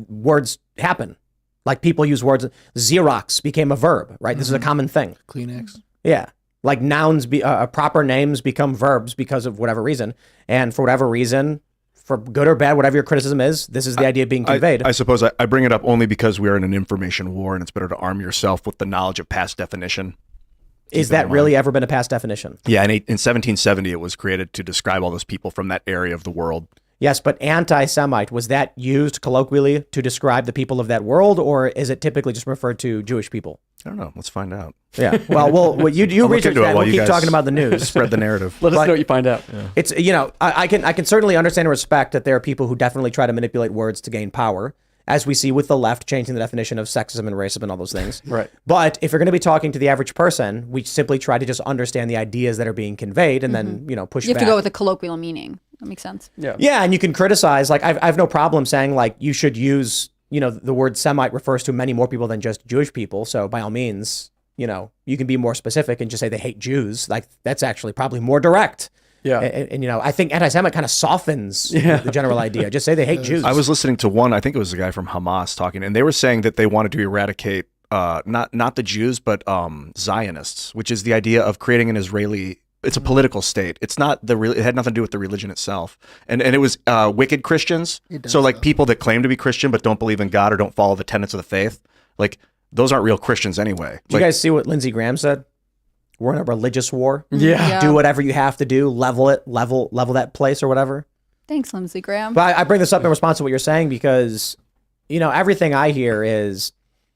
words happen. Like people use words. Xerox became a verb, right? This is a common thing. Kleenex. Yeah. Like nouns, proper names become verbs because of whatever reason. And for whatever reason, for good or bad, whatever your criticism is, this is the idea being conveyed. I suppose I bring it up only because we are in an information war and it's better to arm yourself with the knowledge of past definition. Is that really ever been a past definition? Yeah. In 1770, it was created to describe all those people from that area of the world. Yes, but anti-Semite, was that used colloquially to describe the people of that world, or is it typically just referred to Jewish people? I don't know. Let's find out. Yeah. Well, you research that. We'll keep talking about the news. Spread the narrative. Let us know what you find out. Yeah. It's, you know, I can certainly understand and respect that there are people who definitely try to manipulate words to gain power, as we see with the left changing the definition of sexism and racism and all those things. Right. But if you're going to be talking to the average person, we simply try to just understand the ideas that are being conveyed and then, you know, push back. You have to go with the colloquial meaning. That makes sense. Yeah. Yeah, and you can criticize. Like, I have no problem saying, like, you should use, you know, the word Semite refers to many more people than just Jewish people. So by all means, you know, you can be more specific and just say they hate Jews. Like, that's actually probably more direct. Yeah. And you know, I think anti-Semite kind of softens the general idea. Just say they hate Jews. I was listening to one, I think it was a guy from Hamas talking, and they were saying that they wanted to eradicate not the Jews, but Zionists, which is the idea of creating an Israeli. It's a political state. It's not it had nothing to do with the religion itself. And it was wicked Christians. So like people that claim to be Christian but don't believe in God or don't follow the tenets of the faith, like those aren't real Christians anyway. Did you guys see what Lindsey Graham said? We're in a religious war. Yeah. Do whatever you have to do. Level that place or whatever. Thanks, Lindsey Graham. But I bring this up in response to what you're saying because, you know, everything I hear is,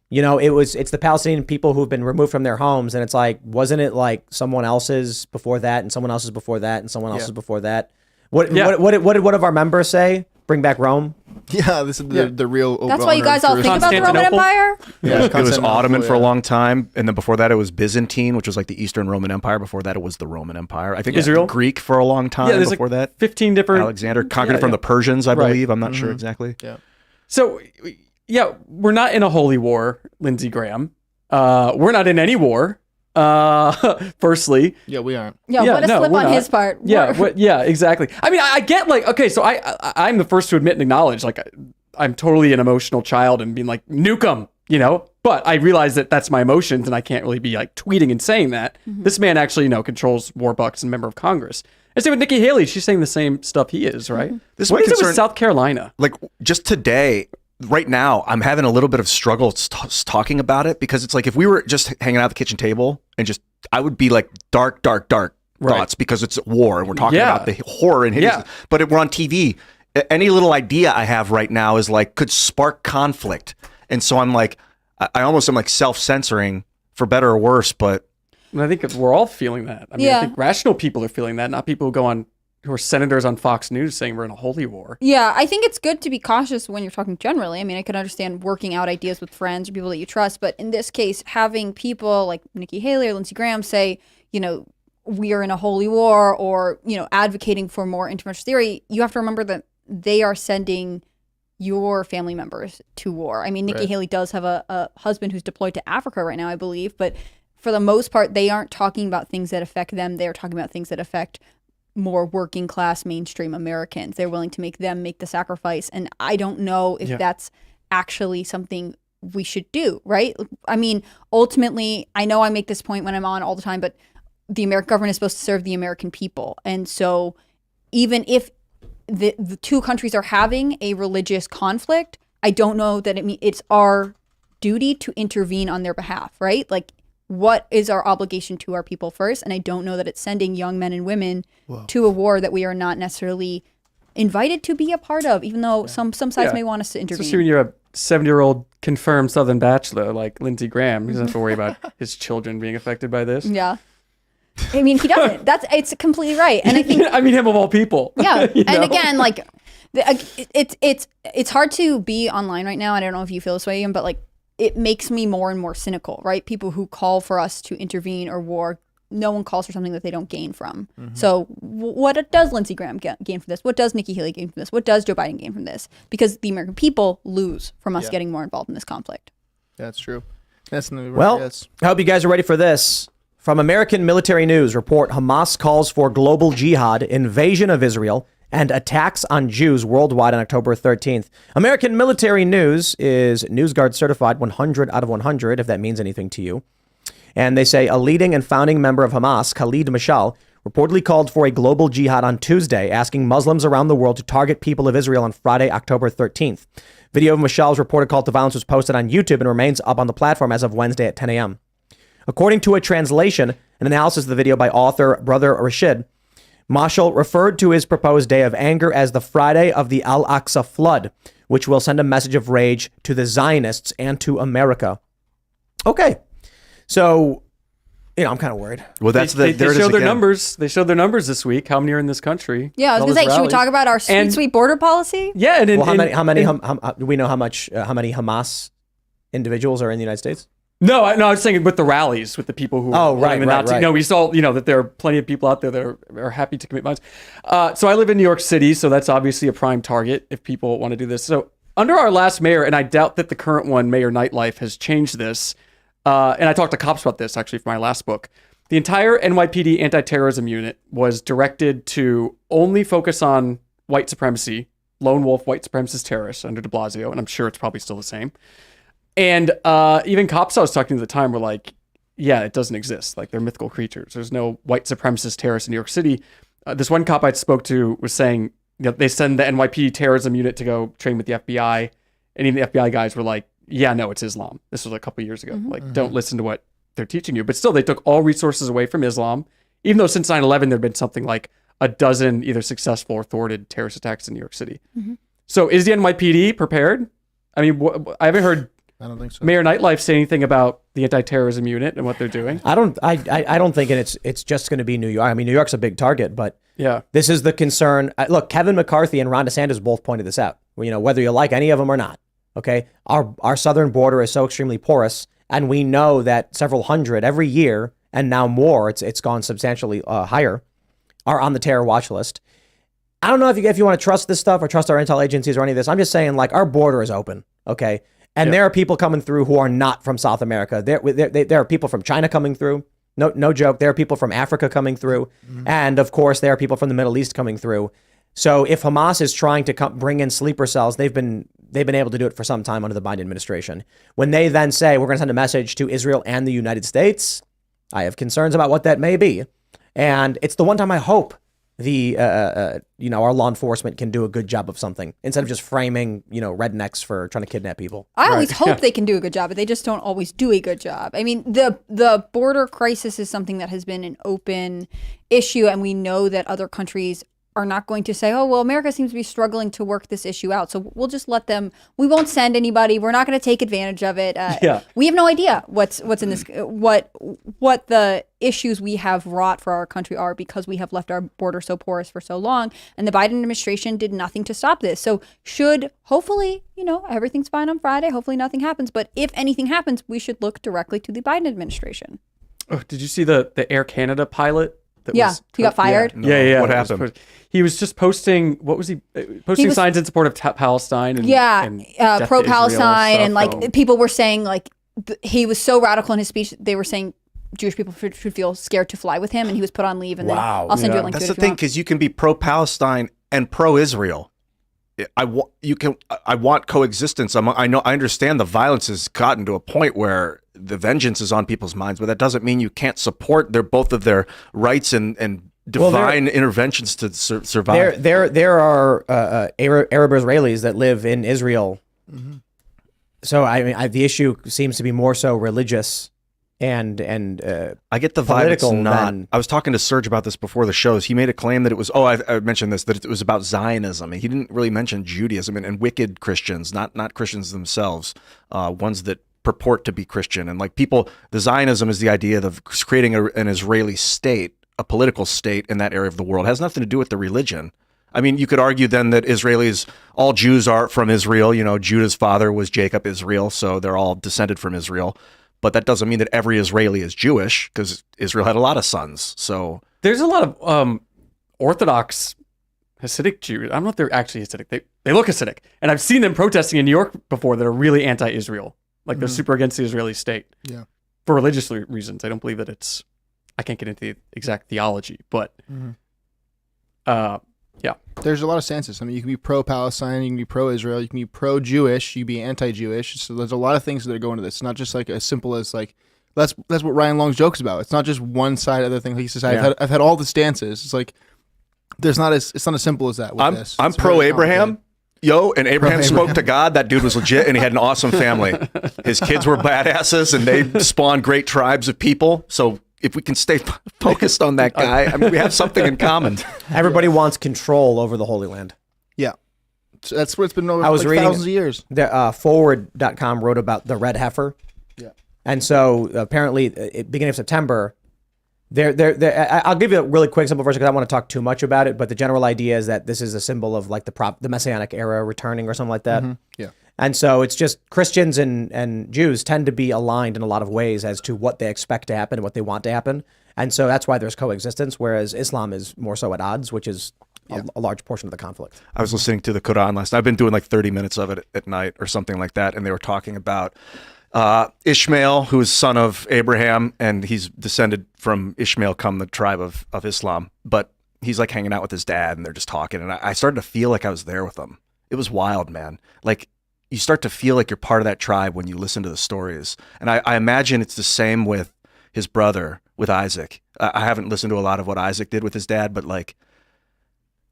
you know, it's the Palestinian people who've been removed from their homes, and it's like, wasn't it like someone else's before that, and someone else's before that, and someone else's before that? What did one of our members say? Bring back Rome. Yeah, this is the real. That's why you guys all think about the Roman Empire. Yeah, it was Ottoman for a long time, and then before that it was Byzantine, which was like the Eastern Roman Empire. Before that it was the Roman Empire. I think Israel? It was Greek for a long time. Yeah, there's before like that 15 different. Alexander conquered it from the Persians, I believe. I'm not sure exactly. Yeah. So, yeah, we're not in a holy war, Lindsey Graham. We're not in any war. Firstly, Yeah, we aren't. Yeah, what a slip we're on not. his part. Yeah, exactly. I mean, I get like, okay, so I'm the first to admit and acknowledge, like, I'm totally an emotional child and being like, nuke 'em, you know? But I realize that that's my emotions and I can't really be like tweeting and saying that. This man actually, you know, controls war bucks and member of Congress. I say with Nikki Haley, she's saying the same stuff he is, right? This What is my is it with concern- South Carolina? Like just today, right now, I'm having a little bit of struggle talking about it because it's like if we were just hanging out at the kitchen table and just, I would be like dark thoughts because it's war and we're talking about the horror and hideousness. But we're on TV. Any little idea I have right now is like could spark conflict, and so I'm like, I almost am like self-censoring for better or worse, but. And I think we're all feeling that. I mean, I think rational people are feeling that, not people who are senators on Fox News saying we're in a holy war. Yeah, I think it's good to be cautious when you're talking generally. I mean, I can understand working out ideas with friends or people that you trust, but in this case, having people like Nikki Haley or Lindsey Graham say, we are in a holy war or, advocating for more intervention theory, you have to remember that they are sending your family members to war. I mean, Nikki Haley does have a husband who's deployed to Africa right now, I believe, but for the most part, they aren't talking about things that affect them. They're talking about things that affect more working class mainstream Americans. They're willing to make the sacrifice. And I don't know if that's actually something we should do, right? I mean, ultimately, I know I make this point when I'm on all the time, but the American government is supposed to serve the American people. And so even if the two countries are having a religious conflict, I don't know that it's our duty to intervene on their behalf, right? Like, what is our obligation to our people first? And I don't know that it's sending young men and women to a war that we are not necessarily invited to be a part of, even though some sides may want us to intervene. Especially when you're a 70-year-old confirmed Southern bachelor like Lindsey Graham. He doesn't have to worry about his children being affected by this. Yeah. I mean, he doesn't. It's completely right. And I think him of all people. Yeah. And again, like it's hard to be online right now. I don't know if you feel this way, Ian, but like it makes me more and more cynical, right? People who call for us to intervene or war, no one calls for something that they don't gain from. So what does Lindsey Graham gain from this? What does Nikki Haley gain from this? What does Joe Biden gain from this? Because the American people lose from us getting more involved in this conflict. That's true. That's well, I hope you guys are ready for this. From American Military News report, Hamas calls for global jihad, invasion of Israel, and attacks on Jews worldwide on October 13th. American Military News is NewsGuard certified 100 out of 100, if that means anything to you. And they say a leading and founding member of Hamas, Khalid Mashal, reportedly called for a global jihad on Tuesday, asking Muslims around the world to target people of Israel on Friday, October 13th. Video of Mashal's reported call to violence was posted on YouTube and remains up on the platform as of Wednesday at 10 a.m. According to a translation and analysis of the video by author Brother Rashid, Mashal referred to his proposed day of anger as the Friday of the Al-Aqsa flood, which will send a message of rage to the Zionists and to America. Okay. So, I'm kind of worried. Well, They showed their numbers. They showed their numbers this week. How many are in this country? Yeah, I was going to say, should we talk about our sweet border policy? Yeah. And do we know how many Hamas individuals are in the United States? No, I was saying with the rallies, with the people who right. No, we saw, that there are plenty of people out there that are happy to commit violence. So I live in New York City, so that's obviously a prime target if people want to do this. So under our last mayor, and I doubt that the current one, Mayor Nightlife, has changed this, and I talked to cops about this actually for my last book, the entire NYPD anti-terrorism unit was directed to only focus on white supremacy, lone wolf white supremacist terrorists under de Blasio, and I'm sure it's probably still the same. And even cops I was talking to at the time were like, yeah, it doesn't exist. Like, they're mythical creatures. There's no white supremacist terrorists in New York City. This one cop I spoke to was saying they send the NYPD terrorism unit to go train with the FBI. And even the FBI guys were like, yeah, no, it's Islam. This was a couple of years ago. Don't listen to what they're teaching you. But still, they took all resources away from Islam, even though since 9/11, there'd been something like a dozen either successful or thwarted terrorist attacks in New York City. So is the NYPD prepared? I mean, I haven't heard I don't think so. Mayor Nightlife say anything about the anti-terrorism unit and what they're doing. I don't think it's just going to be New York. I mean, New York's a big target, but this is the concern. Look, Kevin McCarthy and Ron DeSantis both pointed this out. Whether you like any of them or not. Okay, our southern border is so extremely porous, and we know that several hundred every year, and now more. It's gone substantially higher, are on the terror watch list. I don't know if you want to trust this stuff or trust our intel agencies or any of this. I'm just saying, like, our border is open. Okay. And there are people coming through who are not from South America. There are people from China coming through. No joke. There are people from Africa coming through. And of course, there are people from the Middle East coming through. So if Hamas is trying to bring in sleeper cells, they've been able to do it for some time under the Biden administration. When they then say, we're going to send a message to Israel and the United States, I have concerns about what that may be. And it's the one time I hope the our law enforcement can do a good job of something instead of just framing rednecks for trying to kidnap people. I always hope they can do a good job, but they just don't always do a good job. I mean, the border crisis is something that has been an open issue, and we know that other countries are not going to say, oh, well, America seems to be struggling to work this issue out, so we'll just let them. We won't send anybody. We're not going to take advantage of it. We have no idea what's in this, what the issues we have wrought for our country are because we have left our border so porous for so long, and the Biden administration did nothing to stop this. So hopefully, everything's fine on Friday. Hopefully nothing happens. But if anything happens, we should look directly to the Biden administration. Oh, did you see the Air Canada pilot? He got fired. Yeah. What happened? He was just posting. What was he posting? Signs in support of Palestine. And, pro-Palestine, and people were saying he was so radical in his speech. They were saying Jewish people should feel scared to fly with him, and he was put on leave. And then I'll send you a link. That's to it the thing, because you can be pro-Palestine and pro-Israel. I want coexistence. I understand the violence has gotten to a point where the vengeance is on people's minds, but that doesn't mean you can't support both of their rights and divine interventions to survive. There are Arab Israelis that live in Israel. Mm-hmm. So the issue seems to be more so religious and I get the vibe it's not. I was talking to Serge about this before the shows. He made a claim that it was I mentioned this, that it was about Zionism, and he didn't really mention Judaism and wicked Christians, not Christians themselves, ones that purport to be Christian. And the Zionism is the idea of creating an Israeli state, a political state in that area of the world. It has nothing to do with the religion. I mean, you could argue then that all Jews are from Israel. Judah's father was Jacob Israel, so they're all descended from Israel. But that doesn't mean that every Israeli is Jewish, because Israel had a lot of sons. So there's a lot of Orthodox Hasidic Jews. I don't know if they're actually Hasidic. They look Hasidic. And I've seen them protesting in New York before that are really anti-Israel. They're super against the Israeli state. Yeah. For religious reasons. I don't believe that I can't get into the exact theology, but yeah. There's a lot of stances. I mean, you can be pro-Palestine, you can be pro-Israel, you can be pro-Jewish, you can be anti-Jewish. So there's a lot of things that are going to this. It's not just as simple as that's what Ryan Long's joke's about. It's not just one side of the thing. He says, I've had all the stances. It's it's not as simple as that with this. I'm pro-Abraham. And Abraham spoke to God. That dude was legit, and he had an awesome family. His kids were badasses, and they spawned great tribes of people. So if we can stay focused on that guy, we have something in common. Everybody wants control over the Holy Land. Yeah. So that's what it's been over thousands of years. The forward.com wrote about the red heifer. Yeah. And so apparently, beginning of September, I'll give you a really quick simple version because I don't want to talk too much about it, but the general idea is that this is a symbol of the Messianic era returning or something like that. Mm-hmm. Yeah. And so it's just Christians and Jews tend to be aligned in a lot of ways as to what they expect to happen and what they want to happen. And so that's why there's coexistence, whereas Islam is more so at odds, which is a large portion of the conflict. I was listening to the Quran last night. I've been doing 30 minutes of it at night or something like that, and they were talking about Ishmael, who is son of Abraham, and he's descended from Ishmael come the tribe of Islam. But he's hanging out with his dad, and they're just talking. And I started to feel like I was there with them. It was wild, man. You start to feel like you're part of that tribe when you listen to the stories. And I imagine it's the same with his brother, with Isaac. I haven't listened to a lot of what Isaac did with his dad, but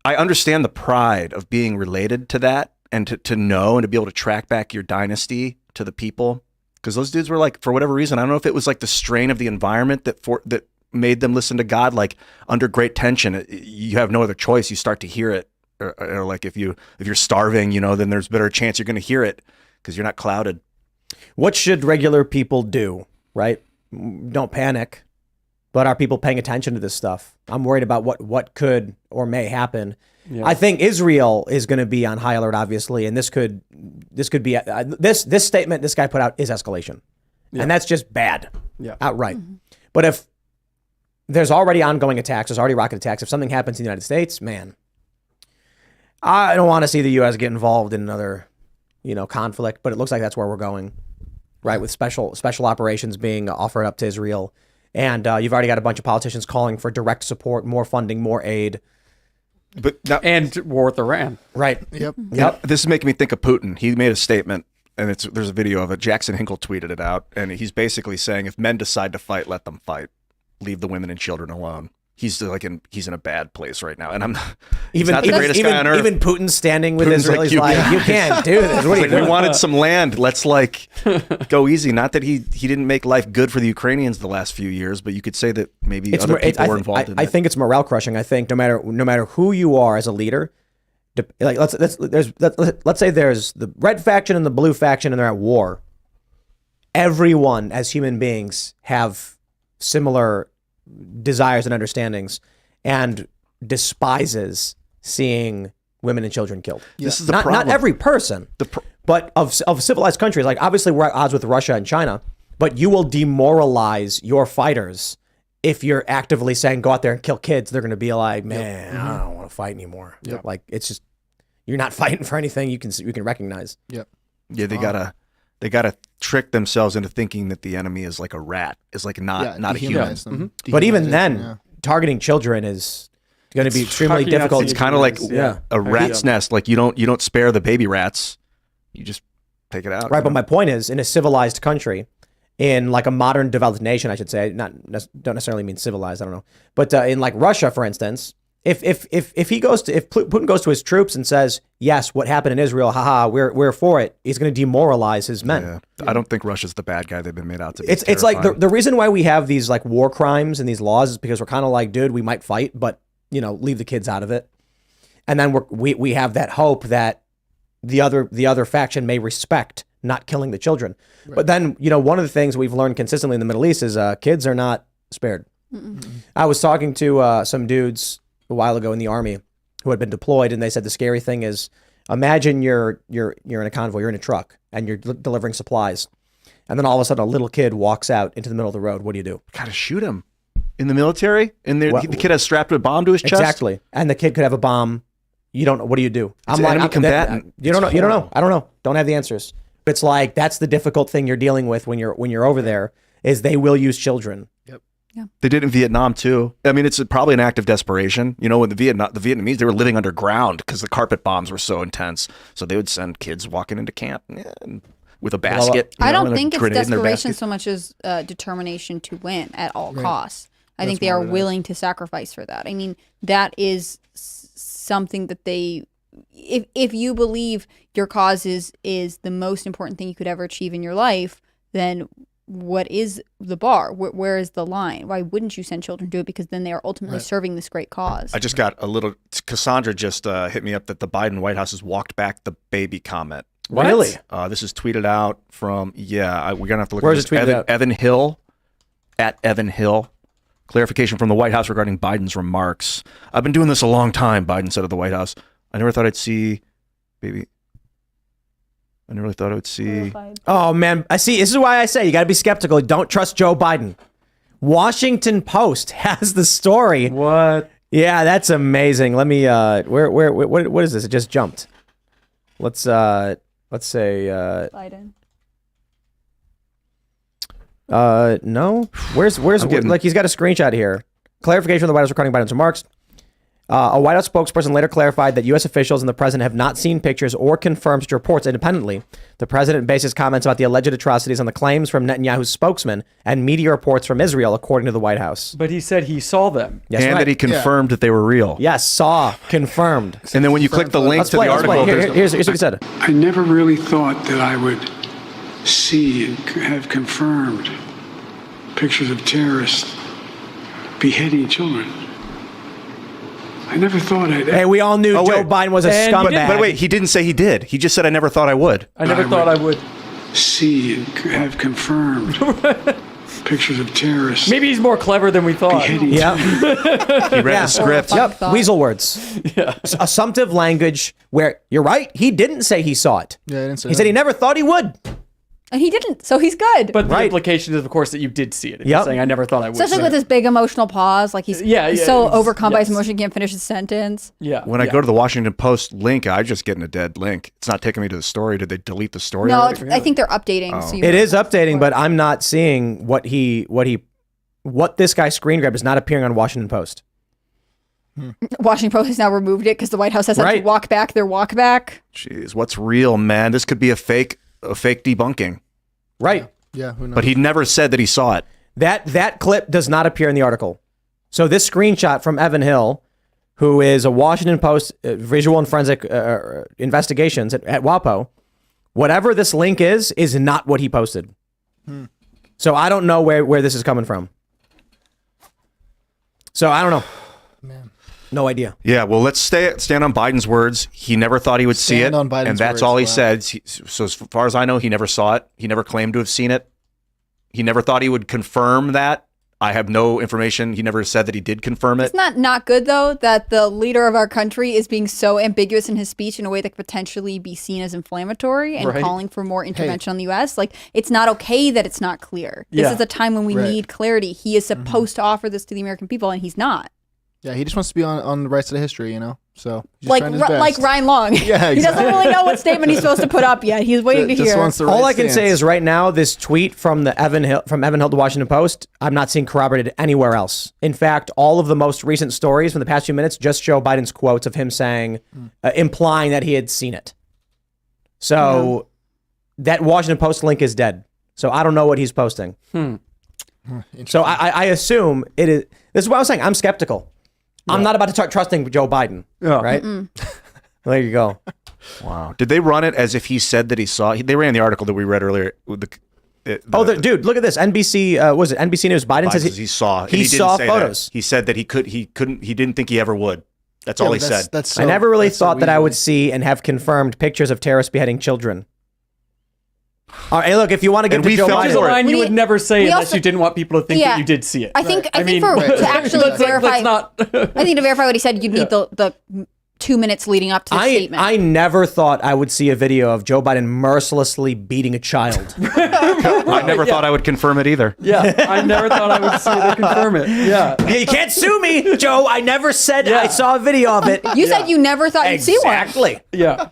I understand the pride of being related to that and to know and to be able to track back your dynasty to the people. Because those dudes were for whatever reason, I don't know if it was the strain of the environment that made them listen to God, under great tension. You have no other choice. You start to hear it, or if you're starving, then there's a better chance you're going to hear it because you're not clouded. What should regular people do? Right? Don't panic. But are people paying attention to this stuff? I'm worried about what could or may happen. Yeah. I think Israel is going to be on high alert, obviously, and this could be this statement this guy put out is escalation, and that's just bad, outright. Mm-hmm. But if there's already ongoing attacks, there's already rocket attacks. If something happens in the United States, man, I don't want to see the U.S. get involved in another, conflict. But it looks like that's where we're going, right? With special operations being offered up to Israel. And you've already got a bunch of politicians calling for direct support, more funding, more aid. But now, and war with Iran. Right. Yep. This is making me think of Putin. He made a statement, and there's a video of it. Jackson Hinkle tweeted it out, and he's basically saying, if men decide to fight, let them fight. Leave the women and children alone. he's in a bad place right now, and I'm Even not the greatest guy on earth. Even Putin standing with Putin's Israel, like, he's like, you can't do this. What are you we doing? wanted some land. Let's go easy. Not that he didn't make life good for the Ukrainians the last few years, but you could say that maybe other people were involved in it. I think it's morale crushing. I think no matter who you are as a leader, like let's say there's the red faction and the blue faction and they're at war. Everyone as human beings have similar desires and understandings, and despises seeing women and children killed. This is the not problem. Not every person, but of civilized countries. Like obviously we're at odds with Russia and China, but you will demoralize your fighters if you're actively saying go out there and kill kids. They're going to be like, man, I don't want to fight anymore. Yep. Like it's just you're not fighting for anything you can recognize. Yep. Yeah, they gotta trick themselves into thinking that the enemy is like a rat, is like not a human. dehumanize them. But even Dehumanize then, them, yeah. targeting children is going to be extremely fucking difficult. It's kind of like Yeah. a rat's nest. Like you don't spare the baby rats, you just take it out. Right, but my point is, in a civilized country, in like a modern developed nation, I should say, don't necessarily mean civilized, I don't know, but in like Russia, for instance, if Putin goes to his troops and says, yes, what happened in Israel, haha, we're for it, he's going to demoralize his men. Yeah. I don't think Russia's the bad guy they've been made out to be. It's like the reason why we have these like war crimes and these laws is because we're kind of like, dude, we might fight, but leave the kids out of it, and then we have that hope that the other faction may respect not killing the children. Right. But then, one of the things we've learned consistently in the Middle East is kids are not spared. I was talking to some dudes a while ago in the army who had been deployed, and they said the scary thing is, imagine you're in a convoy, you're in a truck, and you're delivering supplies, and then all of a sudden a little kid walks out into the middle of the road. What do you do? Gotta shoot him. In the military, and the kid has strapped a bomb to his chest. Exactly, and the kid could have a bomb. You don't know. What do you do? I'm like, enemy combatant. You don't know. You don't know. I don't know. Don't have the answers. It's like that's the difficult thing you're dealing with when you're over there. Is they will use children. Yep. Yeah. They did in Vietnam too. I mean, it's probably an act of desperation. When the Vietnamese, they were living underground because the carpet bombs were so intense. So they would send kids walking into camp with a basket. I don't think and it's a grenade in their desperation basket. so much as determination to win at all costs. I think That's they are more what it willing to sacrifice for that. I mean, that is something that they, if you believe your cause is the most important thing you could ever achieve in your life, then what is the bar? Where is the line? Why wouldn't you send children to it? Because then they are ultimately serving this great cause. I just got a little. Cassandra just hit me up that the Biden White House has walked back the baby comment. What? Really? This is tweeted out from we're gonna have to look. Where at is this. it tweeted out? Evan Hill, at Evan Hill. Clarification from the White House regarding Biden's remarks. I've been doing this a long time, Biden said of the White House. I never thought I'd see, baby. I never really thought I would see. Oh man, I see. This is why I say you got to be skeptical. Don't trust Joe Biden. Washington Post has the story. What? Yeah, that's amazing. Let me. What is this? It just jumped. Let's say. Biden. No. Where's like he's got a screenshot here. Clarification from the White House regarding Biden's remarks. A White House spokesperson later clarified that U.S. officials and the president have not seen pictures or confirmed such reports independently. The president based his comments about the alleged atrocities on the claims from Netanyahu's spokesman and media reports from Israel, according to the White House. But he said he saw them. Yes, and right. that he confirmed that they were real. Yes, saw, confirmed. And then when you click the link Let's to play. the Let's article, play. Here's what he said. I never really thought that I would see and have confirmed pictures of terrorists beheading children. I never thought I'd. Hey, we all knew Joe wait. Biden was a And he scumbag. But wait, he didn't say he did. He just said, I never thought I would. I never thought I would. see and have confirmed pictures of terrorists. Maybe he's more clever than we thought. beheading Yeah. He read the script. Fun Yep. thought. Weasel words. Yeah. Assumptive language where you're right. He didn't say he saw it. Yeah, I didn't say He that. said he never thought he would. And he didn't, so he's good. But the Right. implication is, of course, that you did see it. If Yep. you're saying, I never thought I would. especially with this big emotional pause, like he's so overcome by his yes. emotion, he can't finish his sentence. Yeah. When I go to the Washington Post link, I just get a dead link. It's not taking me to the story. Did they delete the story No, already? I think they're updating. So you It is updating, but I'm not seeing what this guy screen grabbed is not appearing on Washington Post. Washington Post has now removed it because the White House has had to Right. walk back their walk back. Jeez, what's real, man? This could be a fake debunking. Right. Yeah, who knows? But he never said that he saw it. That clip does not appear in the article. So this screenshot from Evan Hill, who is a Washington Post visual and forensic investigations at WAPO, whatever this link is not what he posted. So I don't know where this is coming from. So I don't know. Man. No idea. Yeah, well, let's stand on Biden's words. He never thought he would see it, on Biden's and that's words, all he wow. said. So as far as I know, he never saw it. He never claimed to have seen it. He never thought he would confirm that. I have no information. He never said that he did confirm it. It's not good, though, that the leader of our country is being so ambiguous in his speech in a way that could potentially be seen as inflammatory and calling for more intervention on the U.S. Like, it's not okay that it's not clear. This is a time when we need clarity. He is supposed to offer this to the American people, and he's not. Yeah, he just wants to be on the right side of history, you know? So, he's just Like trying his best. like Ryan Long. Yeah, He doesn't really know what statement he's supposed to put up yet. He's waiting to Just hear. wants the All right I can say stance. is right now, this tweet from Evan Hill to Washington Post, I'm not seeing corroborated anywhere else. In fact, all of the most recent stories from the past few minutes just show Biden's quotes of him saying, implying that he had seen it. So that Washington Post link is dead. So I don't know what he's posting. So I assume it is. This is what I was saying. I'm skeptical. I'm not about to start trusting Joe Biden. Right? There you go. Wow. Did they run it as if he said that he saw? They ran the article that we read earlier. With Dude, look at this. NBC was it NBC News? Biden says he saw. And He didn't saw say photos. That. He said that he couldn't. He didn't think he ever would. That's all he said. That's I never really that's so thought that I weird. would see and have confirmed pictures of terrorists beheading children. All right, hey, look, if you want to get And to we Joe felt Which is a Biden, for it. line you would never say we unless also- you didn't want people to think that you did see it. I think mean, to actually verify, let's not. I think to verify what he said, you'd need the 2 minutes leading up to the statement. I never thought I would see a video of Joe Biden mercilessly beating a child. I never thought I would confirm it either. Yeah, I never thought I would see it or confirm it. Yeah. You can't sue me, Joe. I never said I saw a video of it. You said you never thought you'd see one. Exactly. Yeah.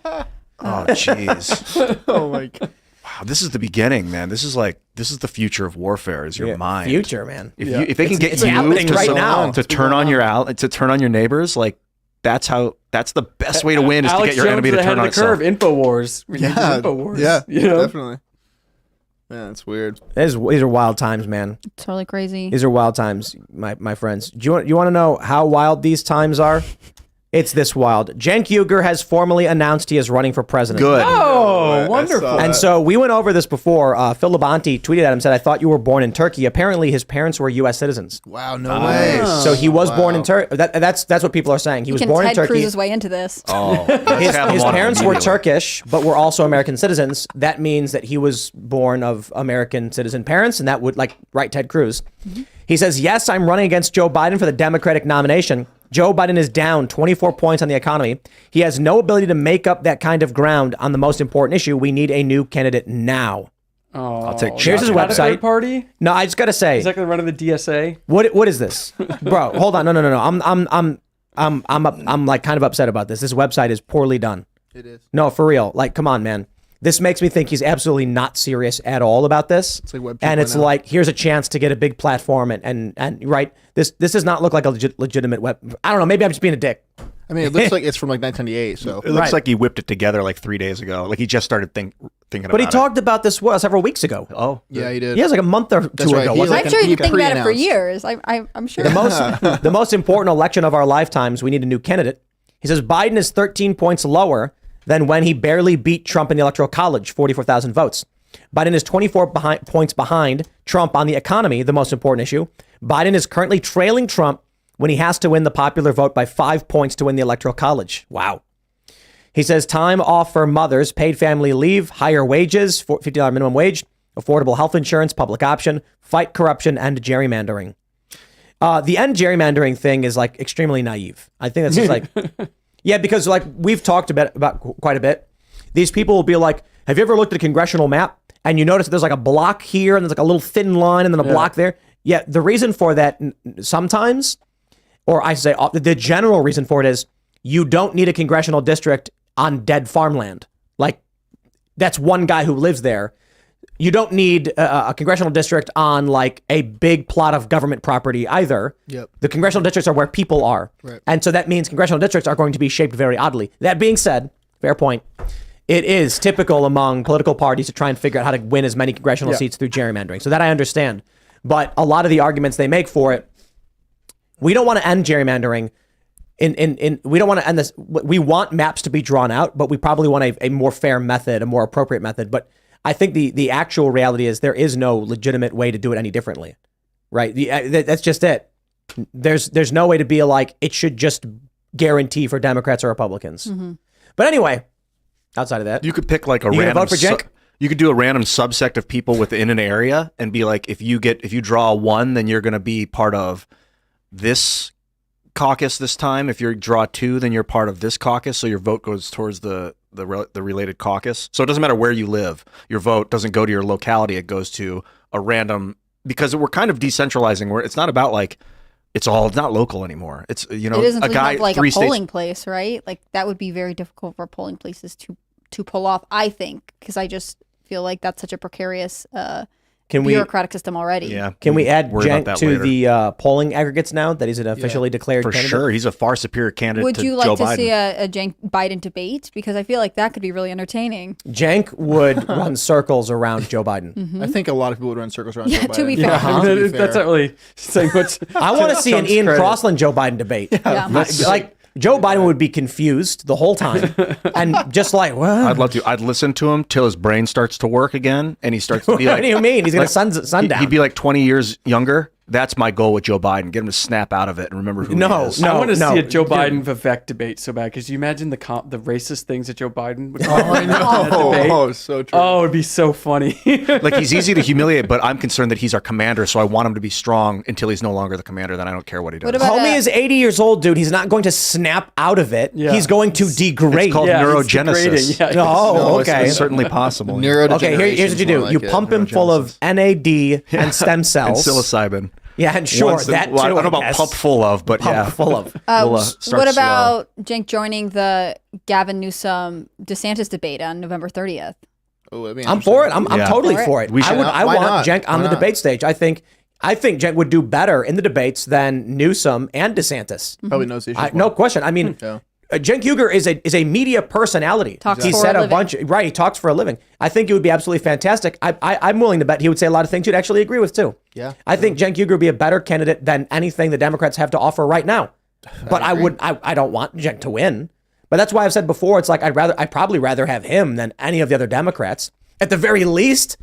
Oh, jeez. Oh, my God. Wow, this is the beginning, man. This is the future of warfare. Is your mind Future, man. If they can get it's you happening to right now. to turn on your neighbors, like that's the best way to win is to Alex get your Jones enemy is to ahead turn of on the curve. itself. Infowars. We need Infowars. Yeah, You know? definitely. Yeah, it's weird. These are wild times, man. Totally crazy. These are wild times, my friends. You want to know how wild these times are? It's this wild. Cenk Uygur has formally announced he is running for president. Good. Oh, I wonderful. saw And that. so we went over this before. Phil Labonte tweeted at him, said, "I thought you were born in Turkey." Apparently, his parents were U.S. citizens. Wow, no way. So he was born in Turkey. That's what people are saying. He was Can born in Ted Turkey. Cruz his way into this? Oh, let's His have him on parents were immediately. Turkish, but were also American citizens. That means that he was born of American citizen parents, and that would, Ted Cruz. He says, "Yes, I'm running against Joe Biden for the Democratic nomination. Joe Biden is down 24 points on the economy. He has no ability to make up that kind of ground on the most important issue. We need a new candidate now." I'll take Here's his Is that a website. third party? No, I just got to say, Is that going to run in the DSA? what is this, bro? Hold on, no. I'm like kind of upset about this. This website is poorly done. It is. No, for real. Like, come on, man. This makes me think he's absolutely not serious at all about this. It's like Web and it's 2.0. like, here's a chance to get a big platform and right. This does not look like a legitimate web. I don't know. Maybe I'm just being a dick. I mean, it looks like it's from 1998, so. It looks Right. like he whipped it together like 3 days ago. Like he just started thinking about it. But he talked about this several weeks ago. Oh, Yeah, he did. Yeah, it was like a month or two right. ago. He wasn't like- I'm it? sure he you've been thinking about it for pre-announced. years. I'm sure. The most important election of our lifetimes. We need a new candidate. He says Biden is 13 points lower than when he barely beat Trump in the Electoral College, 44,000 votes. Biden is 24 points behind Trump on the economy, the most important issue. Biden is currently trailing Trump when he has to win the popular vote by 5 points to win the Electoral College. Wow. He says time off for mothers, paid family leave, higher wages, $50 minimum wage, affordable health insurance, public option, fight corruption, and gerrymandering. The end gerrymandering thing is like extremely naive. I think that's just like, yeah, because like we've talked about quite a bit. These people will be like, have you ever looked at a congressional map and you notice there's like a block here and there's like a little thin line and then a block there? Yeah, the reason for that sometimes, or I say the general reason for it is you don't need a congressional district on dead farmland. Like that's one guy who lives there. You don't need a congressional district on like a big plot of government property either. Yep. The congressional districts are where people are. Right. And so that means congressional districts are going to be shaped very oddly. That being said, fair point. It is typical among political parties to try and figure out how to win as many congressional seats through gerrymandering. So that I understand. But a lot of the arguments they make for it, We don't want to end gerrymandering. We don't want to end this. We want maps to be drawn out, but we probably want a more fair method, a more appropriate method. But I think the actual reality is there is no legitimate way to do it any differently, right? That's just it. There's no way to be like, it should just guarantee for Democrats or Republicans. But anyway, outside of that, You could pick like a You gonna random. vote for Cenk? You could do a random subsect of people within an area and be like, if you draw a 1, then you're going to be part of this caucus this time. If you draw 2, then you're part of this caucus. So your vote goes towards the related caucus. So it doesn't matter where you live. Your vote doesn't go to your locality. It goes to a random, because we're kind of decentralizing where it's not about like, it's not local anymore. It's, It isn't a guy, like a 3 polling states. place, right? Like that would be very difficult for polling places to pull off, I think, because I just feel like that's such a precarious bureaucratic system already. Yeah. can we add worry about Cenk that to later. the polling aggregates now that he's an officially declared For candidate? sure. He's a far superior candidate Would to you Joe like to Biden. see a Cenk Biden debate? Because I feel like that could be really entertaining. Cenk would run circles around Joe Biden. I think a lot of people would run circles around. Yeah, Joe to be Biden. fair. To be That's fair. not really saying much. I want to see an Trump's Ian credit. Crossland Joe Biden debate. Yeah. Like Joe Biden would be confused the whole time and just like, what? I'd love to. I'd listen to him till his brain starts to work again, and he starts to be What like, do you mean? He's going to sundown. he'd be like 20 years younger. That's my goal with Joe Biden. Get him to snap out of it and remember who he is. I want to no. see a Joe Biden Vivek debate so bad. Because you imagine the racist things that Joe Biden would I know. Oh, so true. Oh, it'd be so funny. Like, he's easy to humiliate, but I'm concerned that he's our commander, so I want him to be strong until he's no longer the commander. Then I don't care what he does. What about Homie is 80 years old, dude. He's not going to snap out of it. Yeah. He's going to degrade. It's called Yeah, he's neurogenesis. degrading. Yeah, Oh, No, it's- okay. it's certainly possible. Okay, here's what you do. You pump him full of NAD and stem And cells. psilocybin. Yeah, and sure, Once the- that too. well, I don't know about guess. pump full of, but Pump yeah. full of. We'll, start What slow. about Cenk joining the Gavin Newsom DeSantis debate on November 30th? Oh, that'd be I'm for it. I'm Yeah. totally For it. for it. We should- I Why want not? Cenk on Why the not? debate stage. I think Cenk would do better in the debates than Newsom and DeSantis. Probably knows the issues. No question. I mean, Yeah. Cenk Uygur is a media personality. Talks He for said a a living. bunch. Right, he talks for a living. I think it would be absolutely fantastic. I'm willing to bet he would say a lot of things you'd actually agree with too. Yeah. I think Cenk Uygur would be a better candidate than anything the Democrats have to offer right now. But I don't want Cenk to win. But that's why I've said before, it's like I'd probably rather have him than any of the other Democrats. At the very least,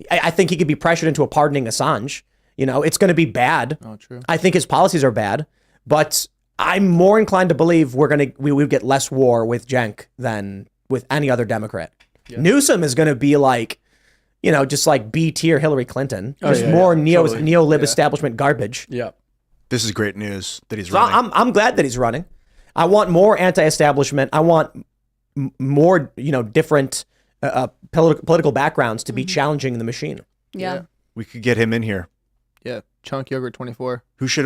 I think he could be pressured into a pardoning Assange. It's going to be bad. Oh, true. I think his policies are bad, but I'm more inclined to believe we would get less war with Cenk than with any other Democrat. Newsom is going to be like, just like B tier Hillary Clinton, just more neo-lib establishment garbage. Yeah. This is great news that he's So running. I'm glad that he's running. I want more anti-establishment. I want more, different political backgrounds to be challenging the machine. Yeah. We could get him in here. Yeah. Chunk Yogurt 24. Who should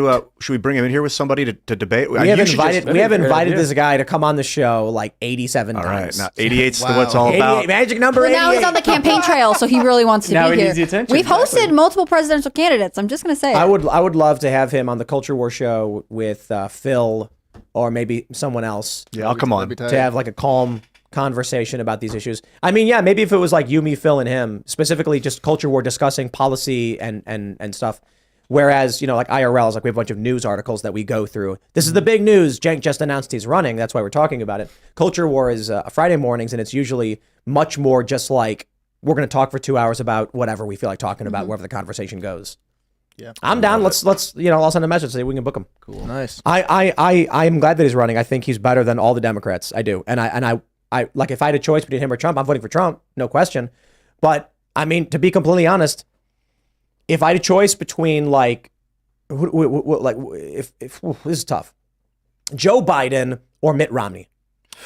we bring him in here with somebody to debate? We have invited idea. this guy to come on the show like 87 All right, times. now 88's Wow. what it's all 88, about. magic number Well, 88. now he's on the campaign trail, so he really wants to Now be he here. needs the attention, We've hosted exactly. multiple presidential candidates. I'm just going to say it. I would love to have him on the Culture War show with Phil or maybe someone else Yeah, I'll come on. That'd be tight. to have like a calm conversation about these issues. I mean, yeah, maybe if it was like you, me, Phil, and him, specifically just Culture War discussing policy and stuff. Whereas, like IRL is like we have a bunch of news articles that we go through. This is the big news. Cenk just announced he's running. That's why we're talking about it. Culture War is Friday mornings, and it's usually much more just like we're going to talk for 2 hours about whatever we feel like talking about, wherever the conversation goes. Yeah. I'm down. Let's I'll send a message so we can book him. Cool. Nice. I am glad that he's running. I think he's better than all the Democrats. I do. And I like if I had a choice between him or Trump, I'm voting for Trump, no question. But I mean, to be completely honest, if I had a choice between if this is tough, Joe Biden or Mitt Romney,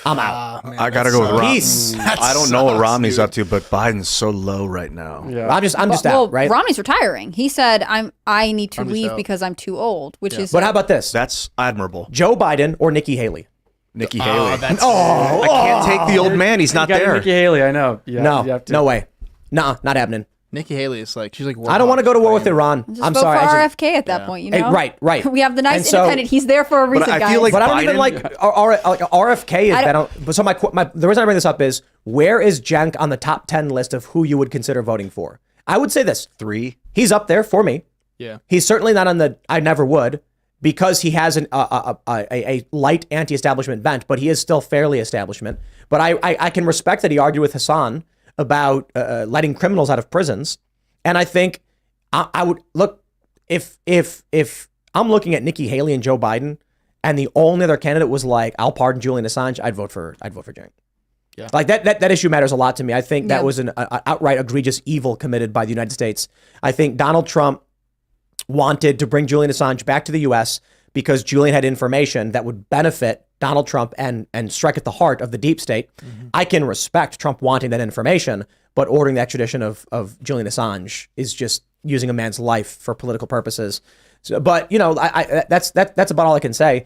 I'm out. Man, I gotta that go with sucks. Romney. Peace. I don't know what sucks, Romney's dude. up to, but Biden's so low right now. Yeah. I'm just well, out, right? Romney's retiring. He said, I need to Romney's leave out. because I'm too old, which is But how about this? That's admirable. Joe Biden or Nikki Haley? Nikki Haley. Oh, I can't take the old man. He's not You got there. Nikki Haley, I know. Yeah, you no, have to. no way. Nah, not happening. Nikki Haley is like, she's like, I don't want to go to war with Iran. just I'm vote sorry. for I just- RFK at that point, you Hey, know? right. We have the nice And so- independent. He's there for a reason, I guys. feel like But I don't even Biden- like RFK is I that. don't- But so my the reason I bring this up is where is Cenk on the top 10 list of who you would consider voting for? I would say this: 3. he's up there for me. Yeah. He's certainly not on the I never would. because he has a light anti-establishment bent, but he is still fairly establishment. But I can respect that he argued with Hassan about letting criminals out of prisons. And I think I would look, if I'm looking at Nikki Haley and Joe Biden, and the only other candidate was like, I'll pardon Julian Assange, I'd vote for Cenk. Yeah. Like that issue matters a lot to me. I think that was an outright egregious evil committed by the United States. I think Donald Trump wanted to bring Julian Assange back to the U.S. because Julian had information that would benefit Donald Trump and strike at the heart of the deep state. Mm-hmm. I can respect Trump wanting that information, but ordering the extradition of Julian Assange is just using a man's life for political purposes. So, but that's about all I can say.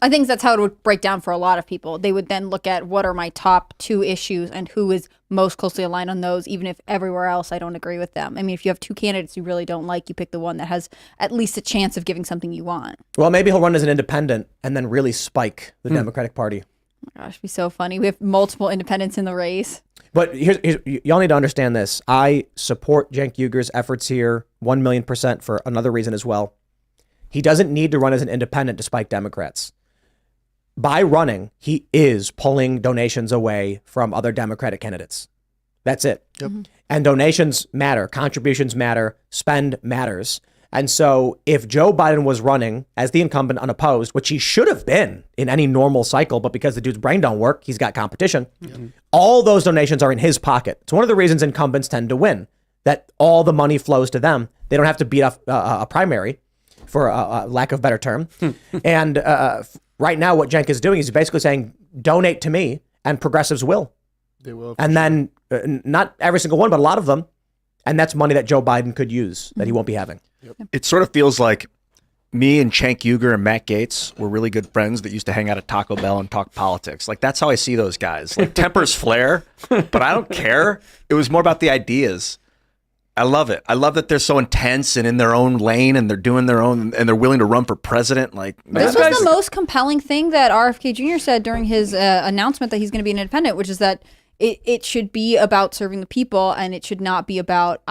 I think that's how it would break down for a lot of people. They would then look at what are my top 2 issues and who is most closely aligned on those, even if everywhere else I don't agree with them. I mean, if you have 2 candidates you really don't like, you pick the one that has at least a chance of giving something you want. Well, maybe he'll run as an independent and then really spike the Democratic Party. Oh my gosh, it'd be so funny. We have multiple independents in the race. But here's y'all need to understand this. I support Cenk Uygur's efforts here 1,000,000% for another reason as well. He doesn't need to run as an independent to spike Democrats. By running, he is pulling donations away from other Democratic candidates. That's it. Yep. Mm-hmm. And donations matter. Contributions matter. Spend matters. And so if Joe Biden was running as the incumbent unopposed, which he should have been in any normal cycle, but because the dude's brain don't work, he's got competition. Mm-hmm. All those donations are in his pocket. It's one of the reasons incumbents tend to win, that all the money flows to them. They don't have to beat off a primary, for a lack of better term. And right now, what Cenk is doing is basically saying, donate to me, and progressives will. They will. And then, not every single one, but a lot of them. And that's money that Joe Biden could use that he won't be having. Yep. It sort of feels like me and Cenk Uygur and Matt Gaetz were really good friends that used to hang out at Taco Bell and talk politics. Like, that's how I see those guys. Like, tempers flare, but I don't care. It was more about the ideas. I love it. I love that they're so intense and in their own lane, and they're doing their own, and they're willing to run for president. Like, this was the most compelling thing that RFK Jr. said during his announcement that he's going to be an independent, which is that it should be about serving the people, and it should not be about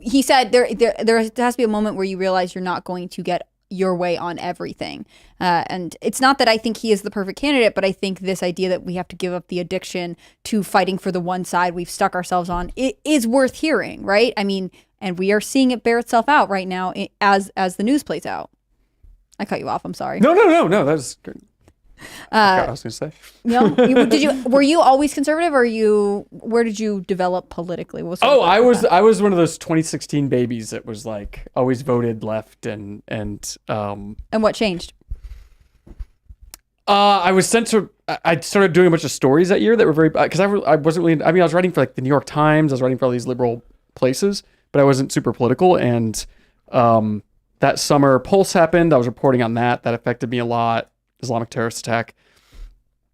he said there has to be a moment where you realize you're not going to get your way on everything. And it's not that I think he is the perfect candidate, but I think this idea that we have to give up the addiction to fighting for the one side we've stuck ourselves on, it is worth hearing, right? I mean, and we are seeing it bear itself out right now as the news plays out. I cut you off. I'm sorry. No. That was good. I was going to say. No, were you always conservative, or where did you develop politically? I was one of those 2016 babies that was like always voted left and what changed? I was sent to. I started doing a bunch of stories that year that were very, because I wasn't really. I mean, I was writing for like the New York Times. I was writing for all these liberal places, but I wasn't super political. And that summer, Pulse happened. I was reporting on that. That affected me a lot. Islamic terrorist attack.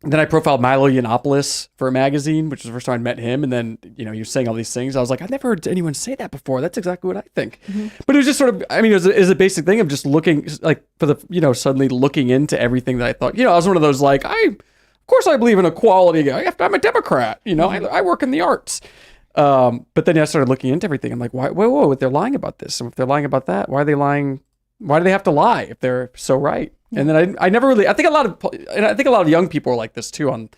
And then I profiled Milo Yiannopoulos for a magazine, which was the first time I met him. And then, he was saying all these things. I was like, I've never heard anyone say that before. That's exactly what I think. Mm-hmm. But it was just sort of, I mean, it was a basic thing of just looking, like, for the, suddenly looking into everything that I thought, I was one of those, like, of course I believe in equality. I'm a Democrat. I work in the arts. But then I started looking into everything. I'm like, whoa, they're lying about this. And if they're lying about that, why are they lying? Why do they have to lie if they're so right? And then I never really, I think a lot of young people are like this too on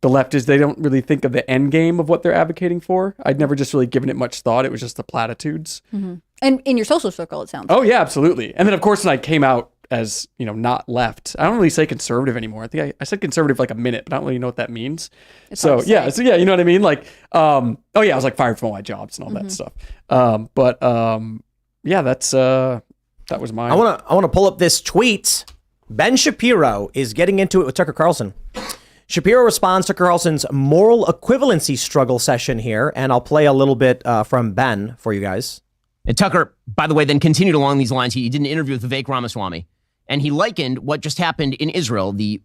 the left, is they don't really think of the end game of what they're advocating for. I'd never just really given it much thought. It was just the platitudes. Mm-hmm. And in your social circle, it sounds like. Yeah, absolutely. And then of course, when I came out as, not left, I don't really say conservative anymore. I think I said conservative like a minute, but I don't really know what that means. So yeah, you know what I mean? Like, I was like fired from all my jobs and all that stuff. That was mine. I want to pull up this tweet. Ben Shapiro is getting into it with Tucker Carlson. Shapiro responds to Carlson's moral equivalency struggle session here, and I'll play a little bit from Ben for you guys. And Tucker, by the way, then continued along these lines. He did an interview with Vivek Ramaswamy, and he likened what just happened in Israel, the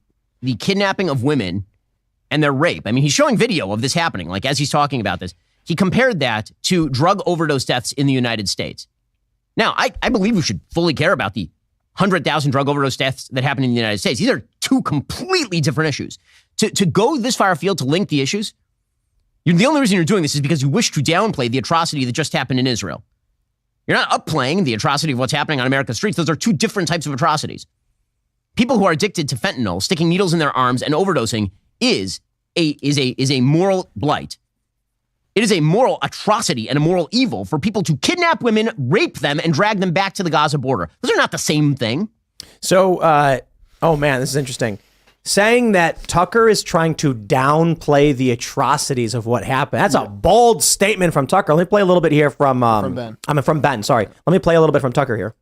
kidnapping of women and their rape. I mean, he's showing video of this happening, like as he's talking about this. He compared that to drug overdose deaths in the United States. Now, I believe we should fully care about the 100,000 drug overdose deaths that happen in the United States. These are two completely different issues. To go this far afield to link the issues, the only reason you're doing this is because you wish to downplay the atrocity that just happened in Israel. You're not upplaying the atrocity of what's happening on America's streets. Those are two different types of atrocities. People who are addicted to fentanyl, sticking needles in their arms and overdosing is a moral blight. It is a moral atrocity and a moral evil for people to kidnap women, rape them, and drag them back to the Gaza border. Those are not the same thing. So, oh man, this is interesting. Saying that Tucker is trying to downplay the atrocities of what happened. That's a bold statement from Tucker. Let me play a little bit here from Ben. From Ben, sorry. Let me play a little bit from Tucker here.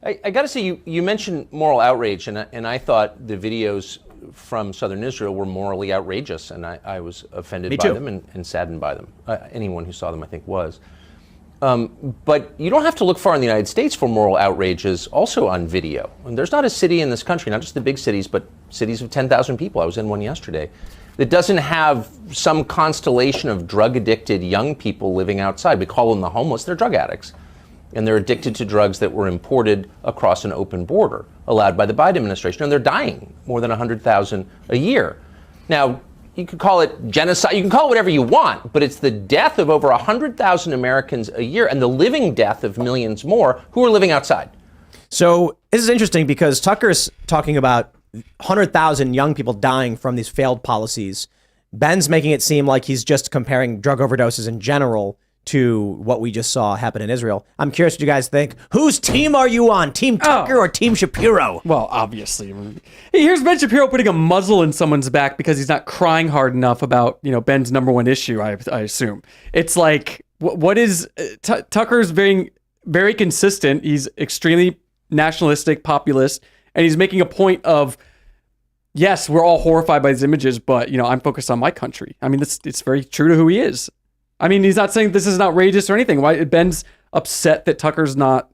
I got to say, you mentioned moral outrage, and I thought the videos from southern Israel were morally outrageous, and I was offended by them and saddened by them. Anyone who saw them, I think, was. But you don't have to look far in the United States for moral outrages also on video. And there's not a city in this country, not just the big cities, but cities of 10,000 people. I was in one yesterday that doesn't have some constellation of drug-addicted young people living outside. We call them the homeless. They're drug addicts. And they're addicted to drugs that were imported across an open border, allowed by the Biden administration. And they're dying, more than 100,000 a year. Now, you could call it genocide. You can call it whatever you want, but it's the death of over 100,000 Americans a year and the living death of millions more who are living outside. So this is interesting because Tucker's talking about 100,000 young people dying from these failed policies. Ben's making it seem like he's just comparing drug overdoses in general to what we just saw happen in Israel. I'm curious what you guys think. Whose team are you on? Team Tucker or Team Shapiro? Well, obviously. Hey, here's Ben Shapiro putting a muzzle in someone's back because he's not crying hard enough about, Ben's number one issue, I assume. It's like, what is... Tucker's being very consistent. He's extremely nationalistic, populist, and he's making a point of, yes, we're all horrified by these images, but, I'm focused on my country. I mean, it's very true to who he is. I mean, he's not saying this is outrageous or anything. Why Ben's upset that Tucker's not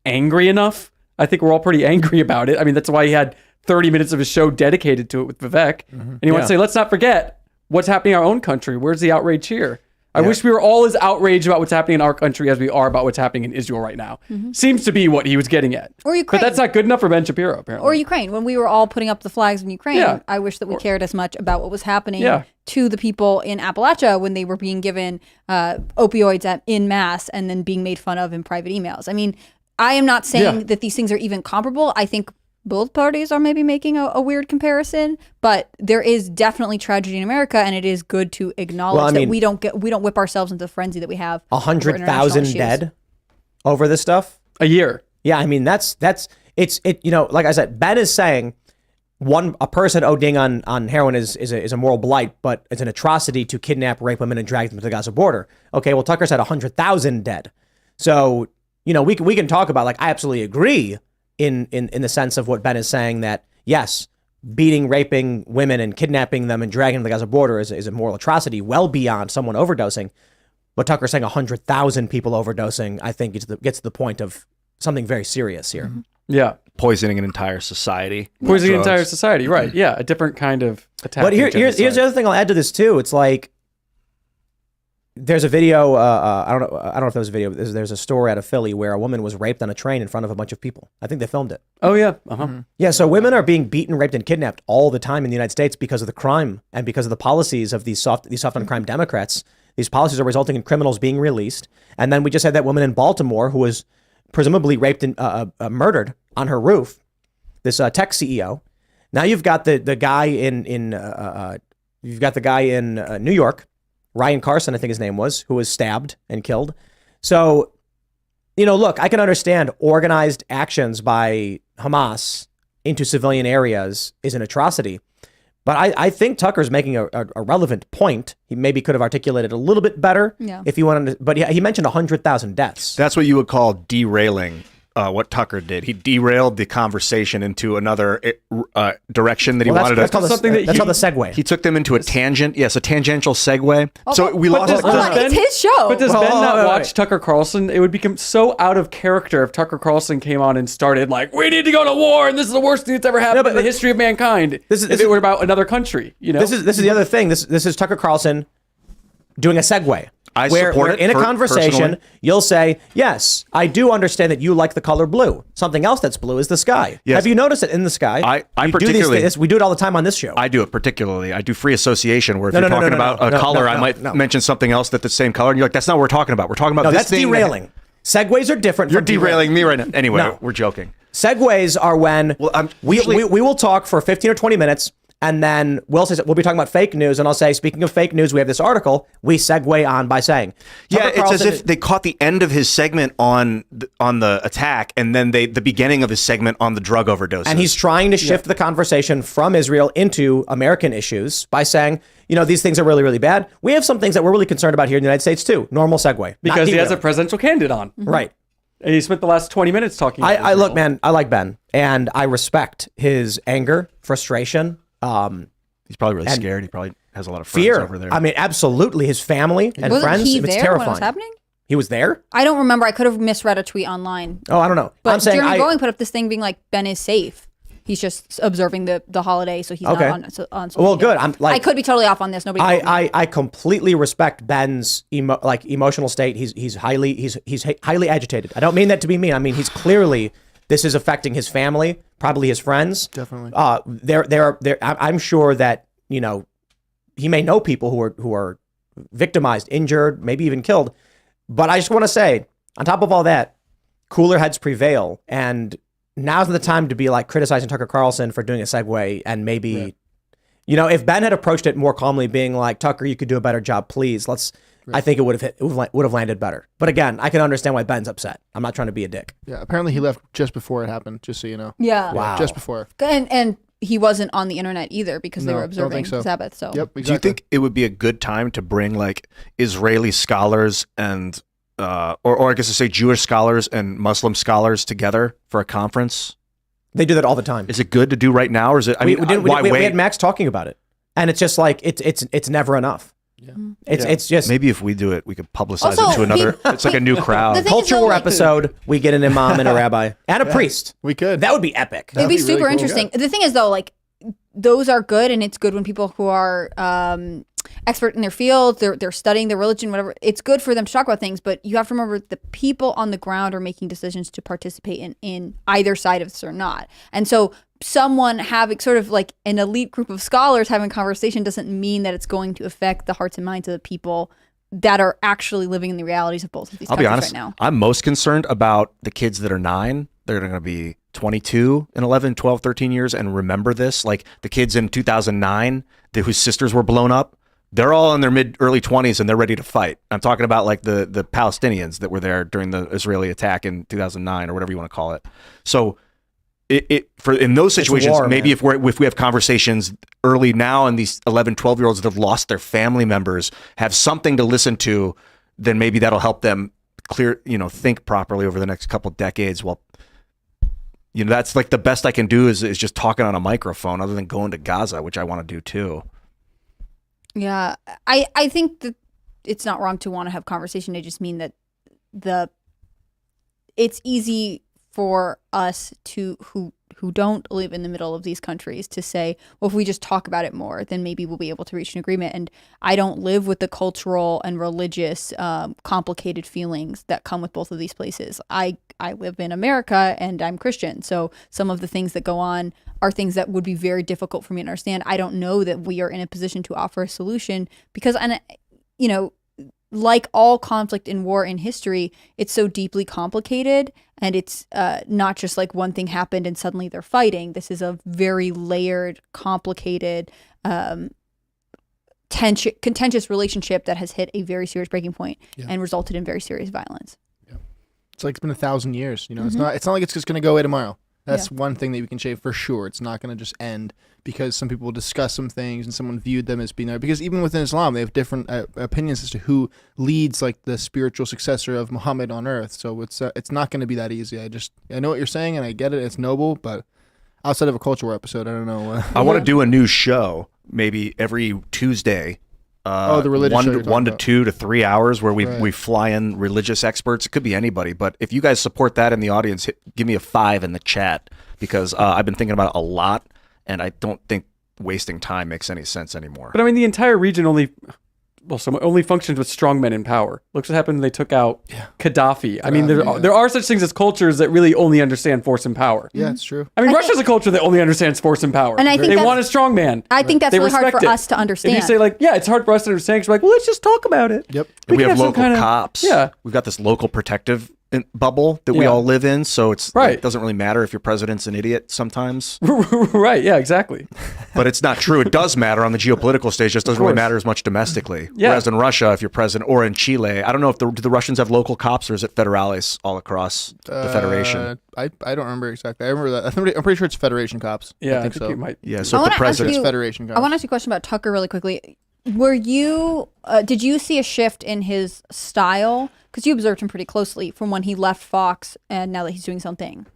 angry enough? I think we're all pretty angry about it. I mean, that's why he had 30 minutes of his show dedicated to it with Vivek. And he wants to say, let's not forget what's happening in our own country. Where's the outrage here? I wish we were all as outraged about what's happening in our country as we are about what's happening in Israel right now. Seems to be what he was getting at. Or Ukraine. But that's not good enough for Ben Shapiro, apparently. Or Ukraine. When we were all putting up the flags in Ukraine, I wish that we cared as much about what was happening to the people in Appalachia when they were being given opioids in mass and then being made fun of in private emails. I mean, I am not saying that these things are even comparable. I think both parties are maybe making a weird comparison, but there is definitely tragedy in America, and it is good to acknowledge that we don't whip ourselves into the frenzy that we have. 100,000 dead over this stuff a year. Yeah, I mean that's like I said, Ben is saying a person ODing on heroin is a moral blight, but it's an atrocity to kidnap, rape women, and drag them to the Gaza border. Okay, well Tucker said 100,000 dead, so we can talk about, like, I absolutely agree in the sense of what Ben is saying, that yes, beating, raping women and kidnapping them and dragging them to the Gaza border is a moral atrocity well beyond someone overdosing. But Tucker saying 100,000 people overdosing, I think gets to the point of something very serious here. Yeah. Poisoning an entire society. Poisoning an entire society, right. Yeah, a different kind of attack. But here's the other thing I'll add to this too. It's like, there's a video, I don't know if there was a video, but there's a story out of Philly where a woman was raped on a train in front of a bunch of people. I think they filmed it. Oh, yeah. Yeah, so women are being beaten, raped, and kidnapped all the time in the United States because of the crime and because of the policies of these soft on crime Democrats. These policies are resulting in criminals being released. And then we just had that woman in Baltimore who was presumably raped and murdered on her roof, this tech CEO. Now you've got the guy in New York, Ryan Carlson, I think his name was, who was stabbed and killed. So, look, I can understand organized actions by Hamas into civilian areas is an atrocity. But I think Tucker's making a relevant point. He maybe could have articulated a little bit better if he wanted to. But he mentioned 100,000 deaths. That's what you would call derailing. What Tucker did. He derailed the conversation into another direction that he wanted to. That's called the segue. He took them into a tangent. Yes, a tangential segue. So we lost. It's his show. But does Ben not watch Tucker Carlson? It would become so out of character if Tucker Carlson came on and started like, we need to go to war, and this is the worst thing that's ever happened in the history of mankind. If it were about another country, This is the other thing. This is Tucker Carlson doing a segue. Where in a conversation, personally, you'll say, yes, I do understand that you like the color blue. Something else that's blue is the sky. Yes. Have you noticed it in the sky? I particularly... we do it all the time on this show. I do it particularly. I do free association where if you're talking about a color, I might mention something else that's the same color. And you're like, that's not what we're talking about. We're talking about this that's thing. Derailing. Segues are different. You're from derailing me right now. Anyway, No. we're joking. Segues are when we usually- will talk for 15 or 20 minutes, and then we'll be talking about fake news, and I'll say, speaking of fake news, we have this article. We segue on by saying, Yeah, Tucker it's as Carlson if they caught the end of his segment on the attack, and then the beginning of his segment on the drug overdoses. and he's trying to shift the conversation from Israel into American issues by saying, these things are really, really bad. We have some things that we're really concerned about here in the United States too. Normal segue. Because he has a derail. presidential candidate on. Right. And he spent the last 20 minutes talking about I Israel. look, man, I like Ben, and I respect his anger, frustration, He's probably really and scared. He probably has a lot of friends fear. over there. I mean, absolutely. His family and Wasn't friends. he It's there terrifying. when it was happening? He was there? I don't remember. I could have misread a tweet online. Oh, I don't know. But I'm saying Jeremy Boeing put up this thing being like, Ben is safe. He's just observing the holiday, so he's Okay. not on social Well, media. good. I'm like, I could be totally off on this. Nobody told me. I completely respect Ben's emotional state. He's highly agitated. I don't mean that to be mean. I mean he's clearly, this is affecting his family, probably his friends. Definitely. I'm sure that he may know people who are victimized, injured, maybe even killed. But I just want to say, on top of all that, cooler heads prevail, and now's the time to be like criticizing Tucker Carlson for doing a segue, and maybe, if Ben had approached it more calmly, being like, Tucker, you could do a better job, please. I think it would have landed better. But again, I can understand why Ben's upset. I'm not trying to be a dick. Yeah, apparently he left just before it happened, just so you know. Yeah. Wow. Just before. And he wasn't on the internet either because they No, were don't observing think so. Sabbath. So Yep, exactly. Do you think it would be a good time to bring like Israeli scholars and or I guess to say Jewish scholars and Muslim scholars together for a conference? They do that all the time. Is it good to do right now, or is it? We Why wait? had Max talking about it, and it's just like it's never enough. Yeah. It's just Maybe if we do it, we could publicize Also, it to another. It's like a new The crowd. thing is, culture though, war like- episode. We get an imam and a rabbi and a priest. We could. That would be epic. it'd be That'd be really super cool. interesting. The thing is, though, like those are good, and it's good when people who are expert in their field, they're studying their religion, whatever. It's good for them to talk about things, but you have to remember the people on the ground are making decisions to participate in either side of this or not. And so someone having sort of like an elite group of scholars having a conversation doesn't mean that it's going to affect the hearts and minds of the people that are actually living in the realities of both of these I'll be countries honest. right now. I'm most concerned about the kids that are 9. They're going to be 22 in 11, 12, 13 years and remember this. Like the kids in 2009 whose sisters were blown up. They're all in their early 20s and they're ready to fight. I'm talking about like the Palestinians that were there during the Israeli attack in 2009 or whatever you want to call it. So in those situations, war, maybe man. if we have conversations early now and these 11, 12-year-olds that have lost their family members have something to listen to, then maybe that'll help them think properly over the next couple decades. Well, that's like the best I can do is just talking on a microphone other than going to Gaza, which I want to do too. Yeah, I think that it's not wrong to want to have conversation. I just mean that it's easy for us who don't live in the middle of these countries to say, well, if we just talk about it more, then maybe we'll be able to reach an agreement. And I don't live with the cultural and religious complicated feelings that come with both of these places. I live in America and I'm Christian. So some of the things that go on are things that would be very difficult for me to understand. I don't know that we are in a position to offer a solution because, like all conflict and war in history, it's so deeply complicated and it's not just like one thing happened and suddenly they're fighting. This is a very layered, complicated, contentious relationship that has hit a very serious breaking point and resulted in very serious violence. Yeah. It's like it's been 1,000 years. It's not like it's just going to go away tomorrow. That's one thing that we can say for sure. It's not going to just end because some people discuss some things and someone viewed them as being there. Because even within Islam, they have different opinions as to who leads like the spiritual successor of Muhammad on earth. So it's not going to be that easy. I know what you're saying and I get it. It's noble, but outside of a culture war episode, I don't know. I want to do a new show maybe every Tuesday. The religious show you're talking 1 to about. 2 to 3 hours where we fly in religious experts. It could be anybody, but if you guys support that in the audience, give me a 5 in the chat because I've been thinking about it a lot, and I don't think wasting time makes any sense anymore. But I mean, the entire region only functions with strong men in power. Look what happened when they took out Gaddafi. I mean, there are such things as cultures that really only understand force and power. Yeah, it's true. I mean, Russia's a culture that only understands force and power. And I think they that's- want a strong man. I think that's They really hard respect for it. us to understand. If you say like, yeah, it's hard for us to understand, 'cause we're like, well, let's just talk about it. Yep. And we can have have some local kinda- cops. Yeah. We've got this local protective bubble that we Yeah. all live in. So it Right. doesn't really matter if your president's an idiot sometimes. Right. Yeah, exactly. But it's not true. It does matter on the geopolitical stage. It just doesn't really course. matter as much domestically. Yeah. Whereas in Russia, if you're president, or in Chile, I don't know if do the Russians have local cops or is it federales all across the federation? I don't remember exactly. I remember that. I'm pretty sure it's Federation cops. Yeah, I think so. you might. Yeah. I So if wanna the ask president, you- It's Federation cops. I want to ask you a question about Tucker really quickly. Were you, did you see a shift in his style? Because you observed him pretty closely from when he left Fox and now that he's doing his own thing.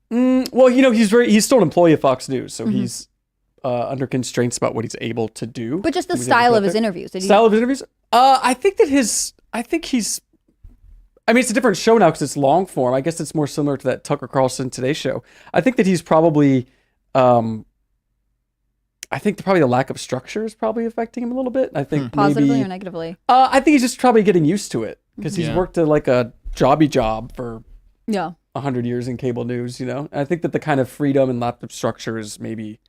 Well, he's still an employee of Fox News, so he's under constraints about what he's able to do. But just the He was able to style go of his there. interviews. Did you, Style of his interviews? I think he's. I mean, it's a different show now because it's long form. I guess it's more similar to that Tucker Carlson Today Show. I think that he's probably. I think probably the lack of structure is probably affecting him a little bit. I think positively maybe, or negatively? I think he's just probably getting used to it because he's Yeah. worked at like a jobby job for Yeah. 100 years in cable news. And I think that the kind of freedom and lack of structure is maybe.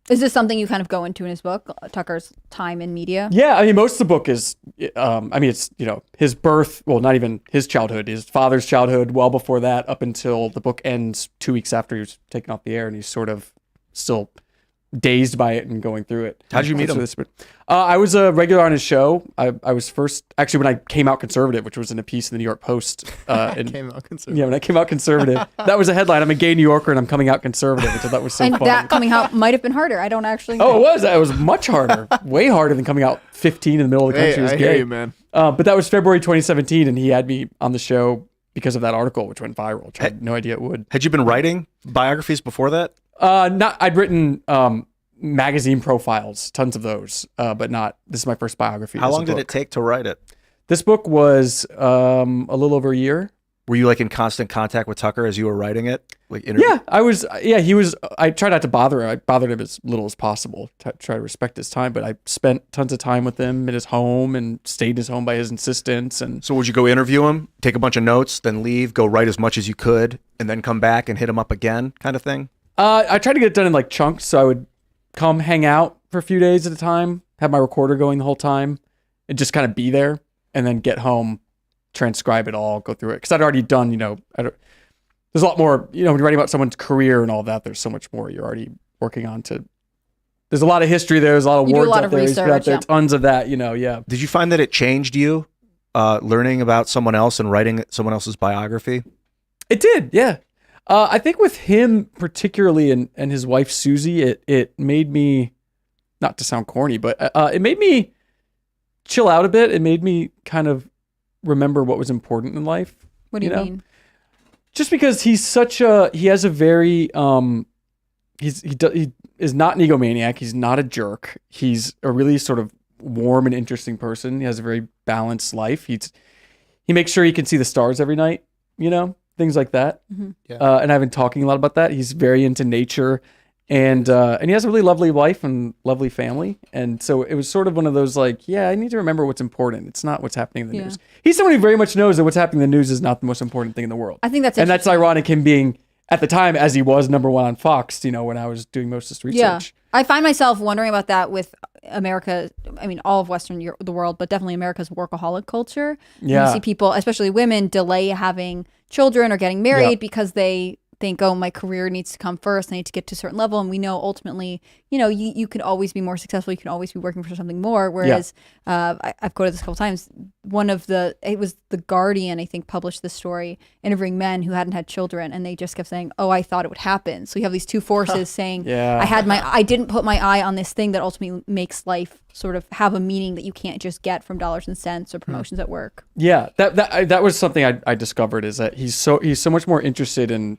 Is this something you kind of go into in his book, Tucker's time in media? Yeah, I mean, most of the book is, it's, his birth, well, not even his childhood, his father's childhood, well before that, up until the book ends 2 weeks after he was taken off the air, and he's sort of still dazed by it and going through it. How'd you meet him? I was a regular on his show. I was first, actually, when I came out conservative, which was in a piece in the New York Post. Came out conservative. Yeah, when I came out conservative, that was a headline. I'm a gay New Yorker and I'm coming out conservative, which I thought was so And funny. that coming out might have been harder. I don't actually know. Oh, it was. It was much harder, way harder than coming out 15 in the middle of the country as I gay. hear you, man. But that was February 2017, and he had me on the show because of that article, which went viral, which I had no idea it would. had you been writing biographies before that? I'd written magazine profiles, tons of those, but not. This is my first biography. How as a long did book. it take to write it? This book was a little over a year. Were you like in constant contact with Tucker as you were writing it? Like interview? Yeah, I was. Yeah, he was. I tried not to bother him. I bothered him as little as possible. Try to respect his time, but I spent tons of time with him at his home and stayed in his home by his insistence. And So would you go interview him, take a bunch of notes, then leave, go write as much as you could, and then come back and hit him up again, kind of thing? I tried to get it done in like chunks, so I would come hang out for a few days at a time, have my recorder going the whole time, and just kind of be there, and then get home, transcribe it all, go through it. Because I'd already done, there's a lot more, when you're writing about someone's career and all that, there's so much more you're already working on to. There's a lot of history there. There's a lot of You do a words lot out of there. He's put out research, there, yeah. tons of that, yeah. Did you find that it changed you, learning about someone else and writing someone else's biography? It did, yeah. I think with him particularly and his wife Susie, it made me, not to sound corny, but it made me chill out a bit. It made me kind of remember what was important in life. What do you mean? Just because he has a very he is not an egomaniac. He's not a jerk. He's a really sort of warm and interesting person. He has a very balanced life. He makes sure he can see the stars every night, things like that. Yeah. And I've been talking a lot about that. He's very into nature, and he has a really lovely wife and lovely family. And so it was sort of one of those I need to remember what's important. It's not what's happening in the news. He's someone who very much knows that what's happening in the news is not the most important thing in the world. I think that's and that's ironic, him being at the time, as he was number one on Fox, when I was doing most of this research. Yeah. I find myself wondering about that with America. I mean, all of Western Europe, the world, but definitely America's workaholic culture. Yeah. You see people, especially women, delay having children or getting married because they think, oh, my career needs to come first. I need to get to a certain level. And we know ultimately, you can always be more successful. You can always be working for something more. Whereas I've quoted this a couple times. It was The Guardian, I think, published this story interviewing men who hadn't had children. And they just kept saying, oh, I thought it would happen. So you have these two forces saying, I didn't put my eye on this thing that ultimately makes life sort of have a meaning that you can't just get from dollars and cents or promotions at work. Yeah, that was something I discovered, is that he's so much more interested in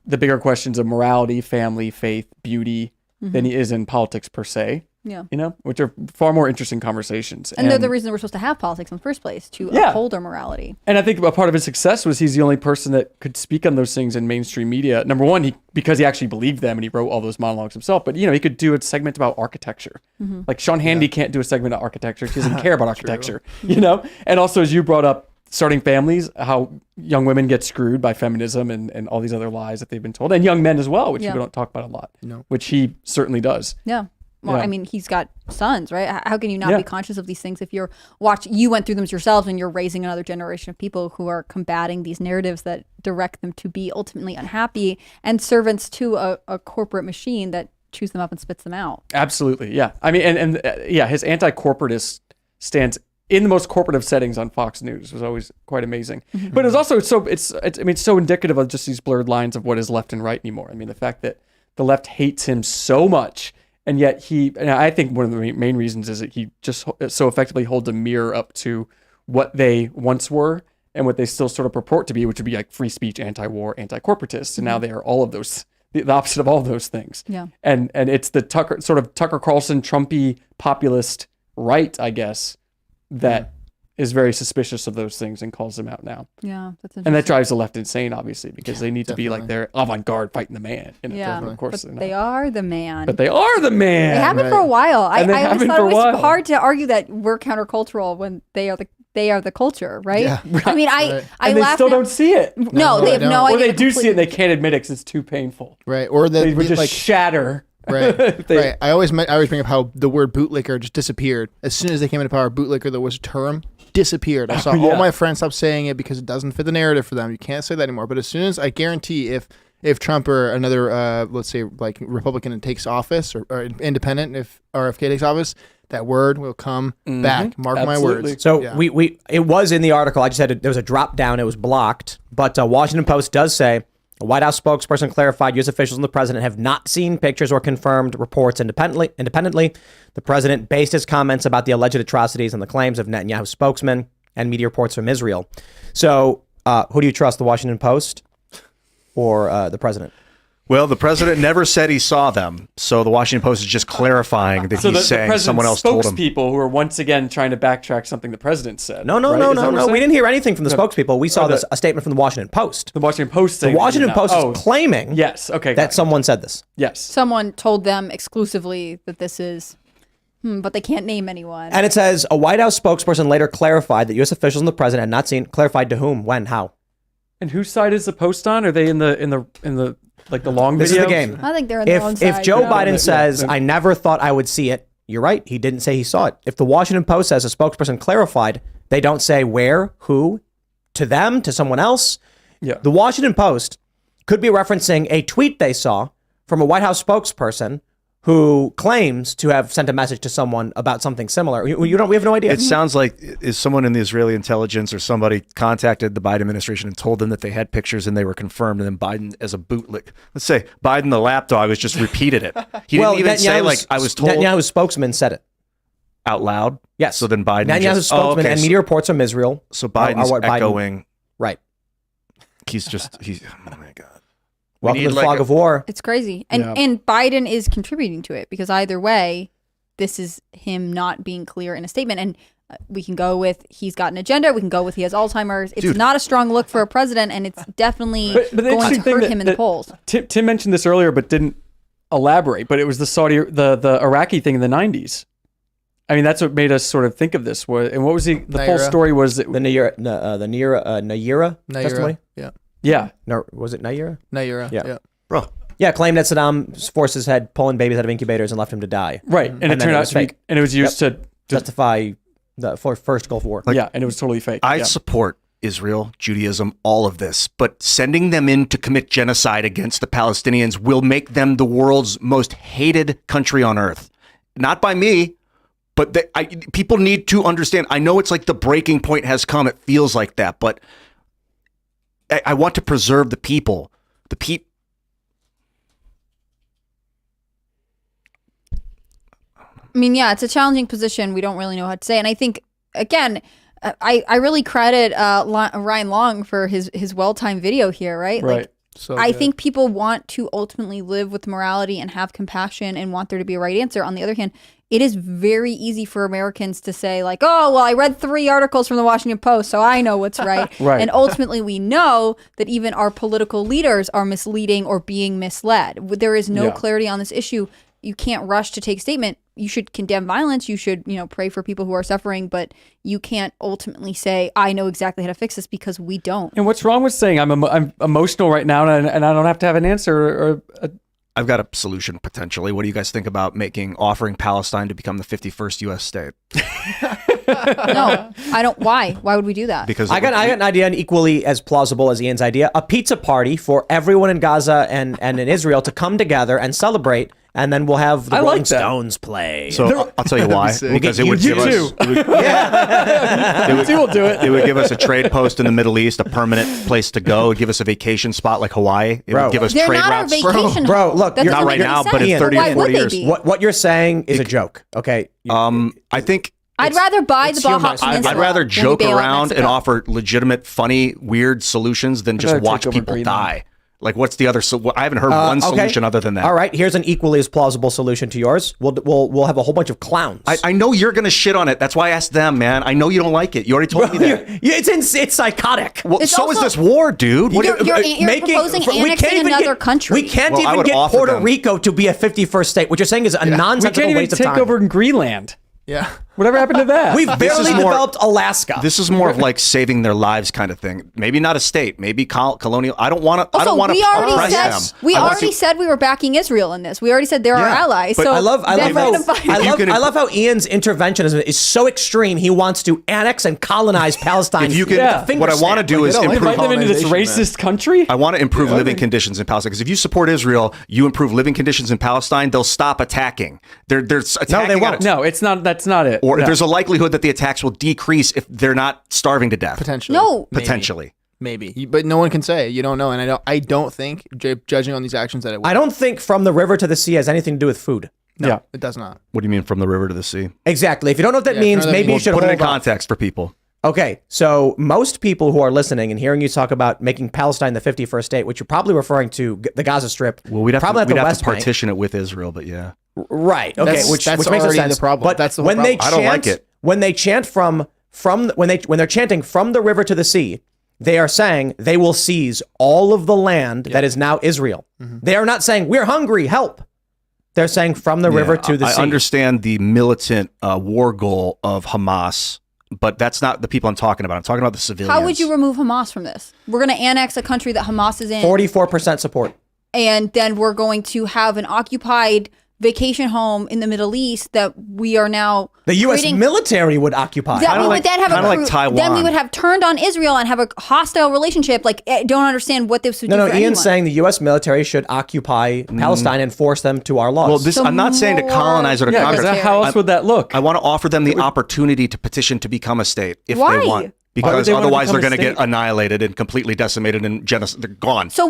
the bigger questions of morality, family, faith, beauty than he is in politics per se. Yeah. Which are far more interesting conversations. And they're the reason we're supposed to have politics in the first place, to uphold our morality. And I think a part of his success was he's the only person that could speak on those things in mainstream media. Number one, because he actually believed them and he wrote all those monologues himself. But, he could do a segment about architecture. Like Sean Hannity can't do a segment about architecture. He doesn't care about architecture, And also, as you brought up, starting families, how young women get screwed by feminism and all these other lies that they've been told. And young men as well, which people don't talk about a lot, which he certainly does. Yeah. Well, Yeah. I mean, he's got sons, right? How can you not Yeah. be conscious of these things if you went through them yourselves and you're raising another generation of people who are combating these narratives that direct them to be ultimately unhappy and servants to a corporate machine that chews them up and spits them out. Absolutely, yeah. I mean, and yeah, his anti-corporatist stance in the most corporative settings on Fox News was always quite amazing. But it's also it's so indicative of just these blurred lines of what is left and right anymore. I mean, the fact that the left hates him so much, and yet and I think one of the main reasons is that he just so effectively holds a mirror up to what they once were and what they still sort of purport to be, which would be like free speech, anti-war, anti-corporatists, and now they are all of those, the opposite of all of those things. Yeah. And it's the Tucker Carlson, Trumpy, populist right, I guess, that is very suspicious of those things and calls them out now. Yeah, that's interesting. And that drives the left insane, obviously, because they need to be like they're avant-garde fighting the man. You know, Yeah, of course but they're they not. are the man. But they are the man. They have been for a while. I And they always have been thought for it a was while. hard to argue that we're countercultural when they are the culture, right? Yeah. I mean, I And they laugh still now. don't see it. No, they have don't. no Or idea. they do see it and they can't admit it because it's too painful. Right. Or They would the just like shatter. right. They- right. I always bring up how the word bootlicker just disappeared. As soon as they came into power, bootlicker, there was a term, disappeared. I saw Yeah. all my friends stop saying it because it doesn't fit the narrative for them. You can't say that anymore. But as soon as I guarantee if Trump or another let's say like Republican takes office or independent, if RFK takes office, that word will come back. Mark my Absolutely. words. So Yeah. we it was in the article. I just had there was a drop down. It was blocked. But Washington Post does say a White House spokesperson clarified U.S. officials and the president have not seen pictures or confirmed reports independently. The president based his comments about the alleged atrocities on the claims of Netanyahu's spokesman and media reports from Israel. So who do you trust, the Washington Post or the president? Well, the president never said he saw them, so the Washington Post is just clarifying that So he's saying someone else told him. spokespeople who are once again trying to backtrack something the president said. No. right? Is that what we're We saying? didn't hear anything from the spokespeople. We saw Oh, a statement from the Washington Post. The Washington Post saying The Washington that, Post oh, is claiming yes, okay, got that it. someone said this. Yes. Someone told them exclusively that this is, but they can't name anyone. And it says a White House spokesperson later clarified that U.S. officials and the president had not seen. Clarified to whom, when, how. And whose side is the Post on? Are they in the like the long This video? is the game. I think they're on their own side. If Joe yeah. Biden says, I never thought I would see it, you're right. He didn't say he saw it. If the Washington Post says a spokesperson clarified, they don't say where, who, to them, to someone else. Yeah. The Washington Post could be referencing a tweet they saw from a White House spokesperson who claims to have sent a message to someone about something similar. We have no idea. It sounds like is someone in the Israeli intelligence or somebody contacted the Biden administration and told them that they had pictures and they were confirmed, and then Biden, as a bootlick, let's say Biden the lapdog, has just repeated it. He didn't even say like I was told Netanyahu's spokesman said it. out loud. Yes. So then Biden Netanyahu's spokesman and media reports from Israel. So Biden's what Biden- echoing. Right. He's oh my god. Welcome need to the like fog of war. It's crazy. And Yeah. and Biden is contributing to it because either way, this is him not being clear in a statement. And we can go with he's got an agenda. We can go with he has Alzheimer's. It's not a strong look for a president, and it's definitely But the going interesting to thing hurt that- him in the that polls. Tim mentioned this earlier, but didn't elaborate. But it was the Iraqi thing in the 90s. I mean, that's what made us sort of think of this. And what was the full Naira. story was that, The Nayira testimony? Yeah. yeah. No, was it Nayira? Naira. Yeah. Yeah. Bro, Yeah, claimed that Saddam's forces had pulling babies out of incubators and left him to die. Right. And it then turned it out was to be, fake. and it was used to Justify the first Gulf War. yeah, and it was totally fake. I yeah. support Israel, Judaism, all of this, but sending them in to commit genocide against the Palestinians will make them the world's most hated country on earth. Not by me, but people need to understand. I know it's like the breaking point has come. It feels like that, but I want to preserve the people. I mean, yeah, it's a challenging position. We don't really know how to say. And I think, again, I really credit Ryan Long for his well-timed video here, right? Right. Like, So I good. think people want to ultimately live with morality and have compassion and want there to be a right answer. On the other hand, it is very easy for Americans to say like, oh, well, I read 3 articles from the Washington Post, so I know what's right. Right. And ultimately, we know that even our political leaders are misleading or being misled. There is no Yeah. clarity on this issue. You can't rush to take a statement. You should condemn violence. You should, pray for people who are suffering, but you can't ultimately say, I know exactly how to fix this, because we don't. And what's wrong with saying I'm emotional right now and I don't have to have an answer or I've got a solution potentially. What do you guys think about offering Palestine to become the 51st U.S. state? No, I don't. Why? Why would we do that? Because I got an idea, and equally as plausible as Ian's idea: a pizza party for everyone in Gaza and in Israel to come together and celebrate, and then we'll have the I like Rolling that. Stones play. So I'll tell you why. Because it would give us. You will do it. It would give us a trade post in the Middle East, a permanent place to go. It would give us a vacation spot like Hawaii. It would give us They're trade not routes. our vacation. Bro, home. look, That you're- doesn't Not right make any now, but sense. in 30 Why or would 40 they years. be? what you're saying is a joke. Okay. I think I'd rather buy the Baja humorous. Peninsula. I'd rather than joke bail out around and Mexico. offer legitimate, funny, weird solutions than just rather watch take over people Greenland. die. Like, what's the other? I haven't heard one Okay. solution other than that. All right, here's an equally as plausible solution to yours. We'll have a whole bunch of clowns. I know you're going to shit on it. That's why I asked them, man. I know you don't like it. You already told me that. Yeah, it's psychotic. Well, It's so is also- this war, dude. What You're proposing annexing another country. We can't Well, I even would get offer Puerto them- Rico to be a 51st state. What you're saying is a We nonsensical can't even waste of take time. over Greenland. Yeah. Whatever happened to that? We've barely is more- developed Alaska. This is more of like saving their lives kind of thing. Maybe not a state. Maybe colonial. I don't want to. I Also, don't want to we already oppress said them. we I want already to- said we were backing Israel in this. We already said they're our Yeah, allies. but So I love they're gonna fight. I love how Ian's interventionism is so extreme. He wants to annex and colonize Palestine. If you can, with a Yeah. finger what I want to snap. do is they don't like improve. Invite them into this colonization, racist country? I want to improve living conditions in Palestine because if you support Israel, you improve living conditions in Palestine. They'll stop attacking. They're attacking. they won't. No, it's not. That's not it. Or No. there's a likelihood that the attacks will decrease if they're not starving to death. Potentially. No. Potentially. Maybe. But no one can say. You don't know. And I don't think, judging on these actions, that it will. I don't think from the river to the sea has anything to do with food. No, Yeah. it does not. What do you mean from the river to the sea? Exactly. If you don't know what that Yeah, means, if you don't know maybe that you means- should Put it in hold on. context for people. Okay, so most people who are listening and hearing you talk about making Palestine the 51st state, which you're probably referring to the Gaza Strip, Well, we'd have probably to, at the we'd have West to Bank. partition it with Israel, but yeah. Right. Okay. That's- Which that's makes no already sense. the problem. But That's the whole when they problem. chant, I don't like it. when they chant when they're chanting from the river to the sea, they are saying they will seize all of the land that is now Israel. They are not saying we're hungry, help. They're saying from the river to the sea. I understand the militant war goal of Hamas, but that's not the people I'm talking about. I'm talking about the civilians. How would you remove Hamas from this? We're going to annex a country that Hamas is in, 44% support. and then we're going to have an occupied vacation home in the Middle East that we are now The U.S. creating- military would occupy. that Kinda we like- would then have kinda a like then we Taiwan. would have turned on Israel and have a hostile relationship. Like, I don't understand what this would No, do no. for Ian's anyone. saying the U.S. military should occupy Palestine and force them to our laws. Well, this So I'm not saying to more- colonize or to Yeah, conquer. 'cause how else would that look? I want to offer them the opportunity to petition to become a state if Why? they want. Why would Because they wanna otherwise they're become going a to get state? annihilated and completely decimated and genocide. They're gone. So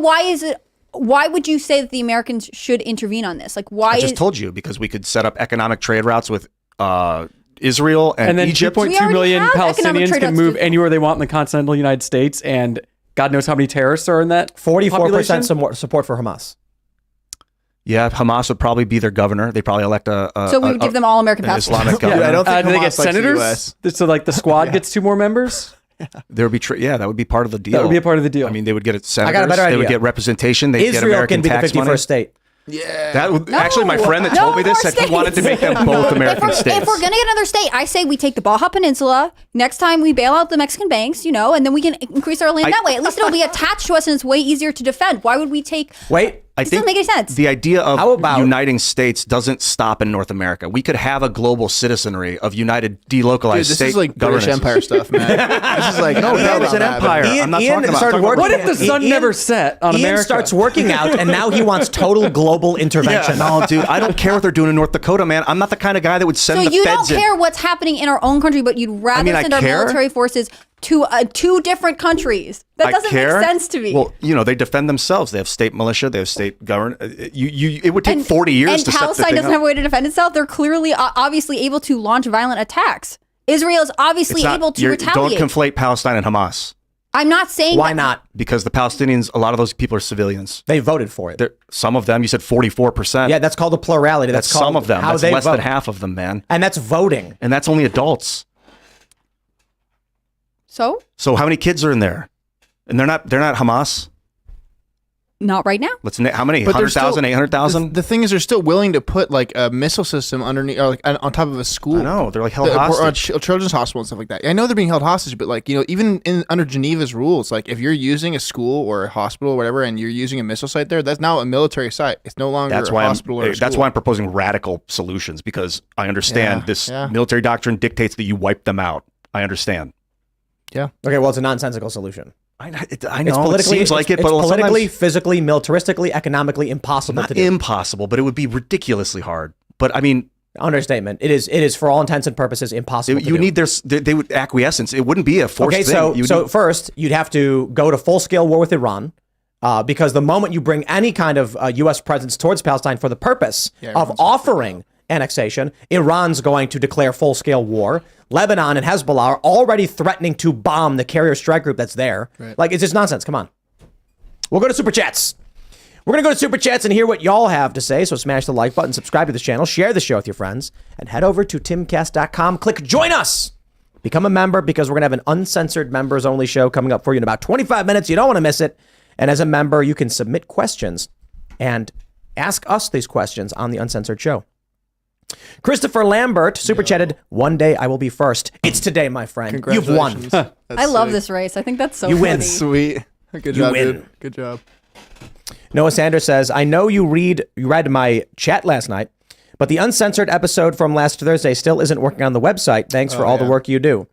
why would you say that the Americans should intervene on this? Like, why I just is told you because we could set up economic trade routes with Israel and, And then Egypt. 2.2 We already million have economic Palestinians trade can routes move to- anywhere they want in the continental United States, and God knows how many terrorists are in that 44% population. support for Hamas. Yeah, Hamas would probably be their governor. They probably elect so we would give them all American an passports. Islamic Yeah, governor. I don't think do they Hamas get likes the senators? US. So like the squad gets 2 more members. There would be that would be part of the deal. That would be a part of the deal. I mean, they would get senators. got a better They would idea. get representation. They get Israel American can be the tax 51st money. state. That would, actually, my friend that No told me this more said he wanted to make states. them both American if states. we're gonna get another state, I say we take the Baja Peninsula. Next time we bail out the Mexican banks, and then we can increase our land that way. At least it'll be attached to us and it's way easier to defend. Why would we take? Wait. This doesn't make any sense. The idea of How about- uniting states doesn't stop in North America. We could have a global citizenry of united, delocalized Dude, this state is like British governance. Empire stuff, man. This is like No, I don't know it's an about that, empire. but- I'm not Ian talking about. started I'm talking working- What if the sun Ian- never set on Ian America? starts working out, and now he wants total global intervention. Yeah, no, dude, I don't care what they're doing in North Dakota, man. I'm not the kind of guy that would send So the you don't feds in. care what's happening in our own country, but you'd rather mean, I send our care. military forces to 2 different countries. That I doesn't care. make sense to me. Well, they defend themselves. They have state militia. They have state government. It would take 40 years and to set the Palestine thing doesn't up. have a way to defend itself. They're clearly, obviously able to launch violent attacks. Israel is obviously It's not- able to don't retaliate. conflate Palestine and Hamas I'm not saying Why that- not? because the Palestinians, a lot of those people are civilians. They voted for it. Some of them, you said 44%. Yeah, that's called a plurality. that's called some of them. How That's they less vote. than half of them, man. And that's voting. And that's only adults. So So how many kids are in there? And they're not Hamas. Not right now. How many? But there's 100,000, still- 800,000? The thing is, they're still willing to put like a missile system underneath, or like on top of a school. I know, they're like held Or hostage. a children's hospital and stuff like that. I know they're being held hostage, but like, even under Geneva's rules, like if you're using a school or a hospital or whatever, and you're using a missile site there, that's now a military site. It's no longer a hospital or a school. That's why I'm proposing radical solutions, because I understand this military doctrine dictates that you wipe them out. I understand. Yeah. Okay, well, it's a nonsensical solution. I know. It's It seems like it, it's but politically, sometimes physically, militaristically, economically impossible not to do. impossible, but it would be ridiculously hard. But I mean, Understatement. It is for all intents and purposes impossible. you need they would acquiescence. It wouldn't be a forced Okay, thing. so first you'd have to go to full scale war with Iran, because the moment you bring any kind of U.S. presence towards Palestine for the purpose of offering annexation, Iran's going to declare full scale war. Lebanon and Hezbollah are already threatening to bomb the carrier strike group that's there. Right. Like, it's just nonsense. Come on. We'll go to Super Chats. We're going to go to Super Chats and hear what y'all have to say. So smash the like button, subscribe to this channel, share the show with your friends, and head over to timcast.com. Click join us. Become a member, because we're going to have an uncensored members only show coming up for you in about 25 minutes. You don't want to miss it. And as a member, you can submit questions and ask us these questions on the uncensored show. Christopher Lambert super chatted, "One day I will be first." It's today, my friend. You've won. Congratulations. I love this race. I think that's so You funny. win. Sweet. Good You job, win. dude. Good job. Noah Sanders says, "I know you read my chat last night, but the uncensored episode from last Thursday still isn't working on the website. Thanks for all the work you do."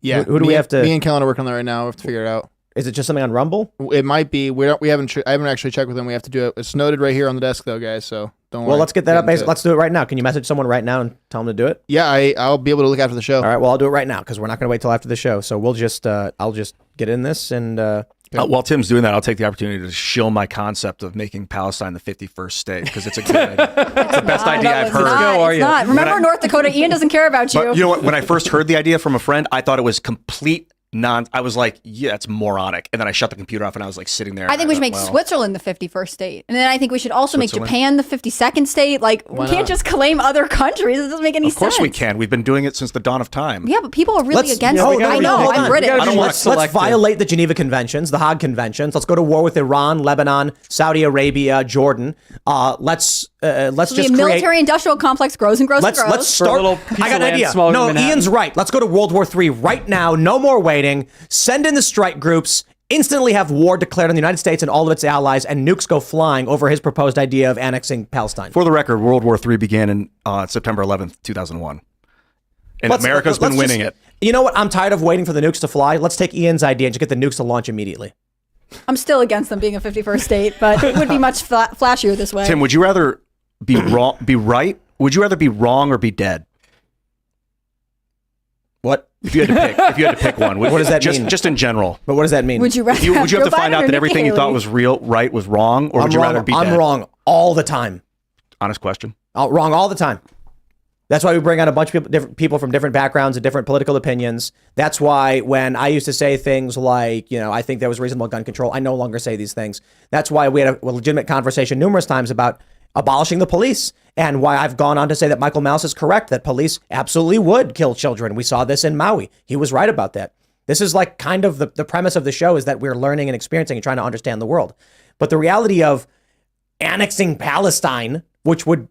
Yeah. Who do we have to? Me and Kellen are working on that right now. We have to figure it out. Is it just something on Rumble? It might be. I haven't actually checked with them. We have to do it. It's noted right here on the desk, though, guys. So don't worry. Well, let's get that up. into it. Let's do it right now. Can you message someone right now and tell them to do it? Yeah, I'll be able to look after the show. All right. Well, I'll do it right now, because we're not going to wait till after the show. So we'll just, I'll just get in this and. While Tim's doing that, I'll take the opportunity to shill my concept of making Palestine the 51st state, because it's a good idea. It's the best idea I've heard. It's not. Remember, North Dakota, Ian doesn't care about you. But you know what? When I first heard the idea from a friend, I thought it was complete I was like, yeah, it's moronic. And then I shut the computer off and I was like sitting there. I think we should make Switzerland the 51st state. And then I think we should also make Japan the 52nd state. Like, we can't just claim other countries. It doesn't make any sense. Of course we can. We've been doing it since the dawn of time. Yeah, but people are really against No, it. I know. hold I'm on. British. Let's violate the Geneva Conventions, the Hague Conventions. Let's go to war with Iran, Lebanon, Saudi Arabia, Jordan. Let's just the military-industrial complex grows and grows and grows. Let's start. I got an idea. No, Ian's right. Let's go to World War III right now. No more waiting. Send in the strike groups. Instantly have war declared on the United States and all of its allies, and nukes go flying over his proposed idea of annexing Palestine. For the record, World War III began in September 11th, 2001. And America's been winning it. You know what? I'm tired of waiting for the nukes to fly. Let's take Ian's idea and just get the nukes to launch immediately. I'm still against them being a 51st state, but it would be much flashier this way. Tim, would you rather be wrong, be right? Would you rather be wrong or be dead? What? If you had to pick one, what does that mean? Just in general. But what does that mean? Would you rather Would you have to find out that Nikki everything you Haley? thought was right was wrong, or would you rather be dead? I'm wrong all the time. Honest question. Wrong all the time. That's why we bring out a bunch of different people from different backgrounds and different political opinions. That's why when I used to say things like, I think there was reasonable gun control, I no longer say these things. That's why we had a legitimate conversation numerous times about abolishing the police, and why I've gone on to say that Michael Mouse is correct, that police absolutely would kill children. We saw this in Maui. He was right about that. This is like kind of the premise of the show, is that we're learning and experiencing and trying to understand the world. But the reality of annexing Palestine, which would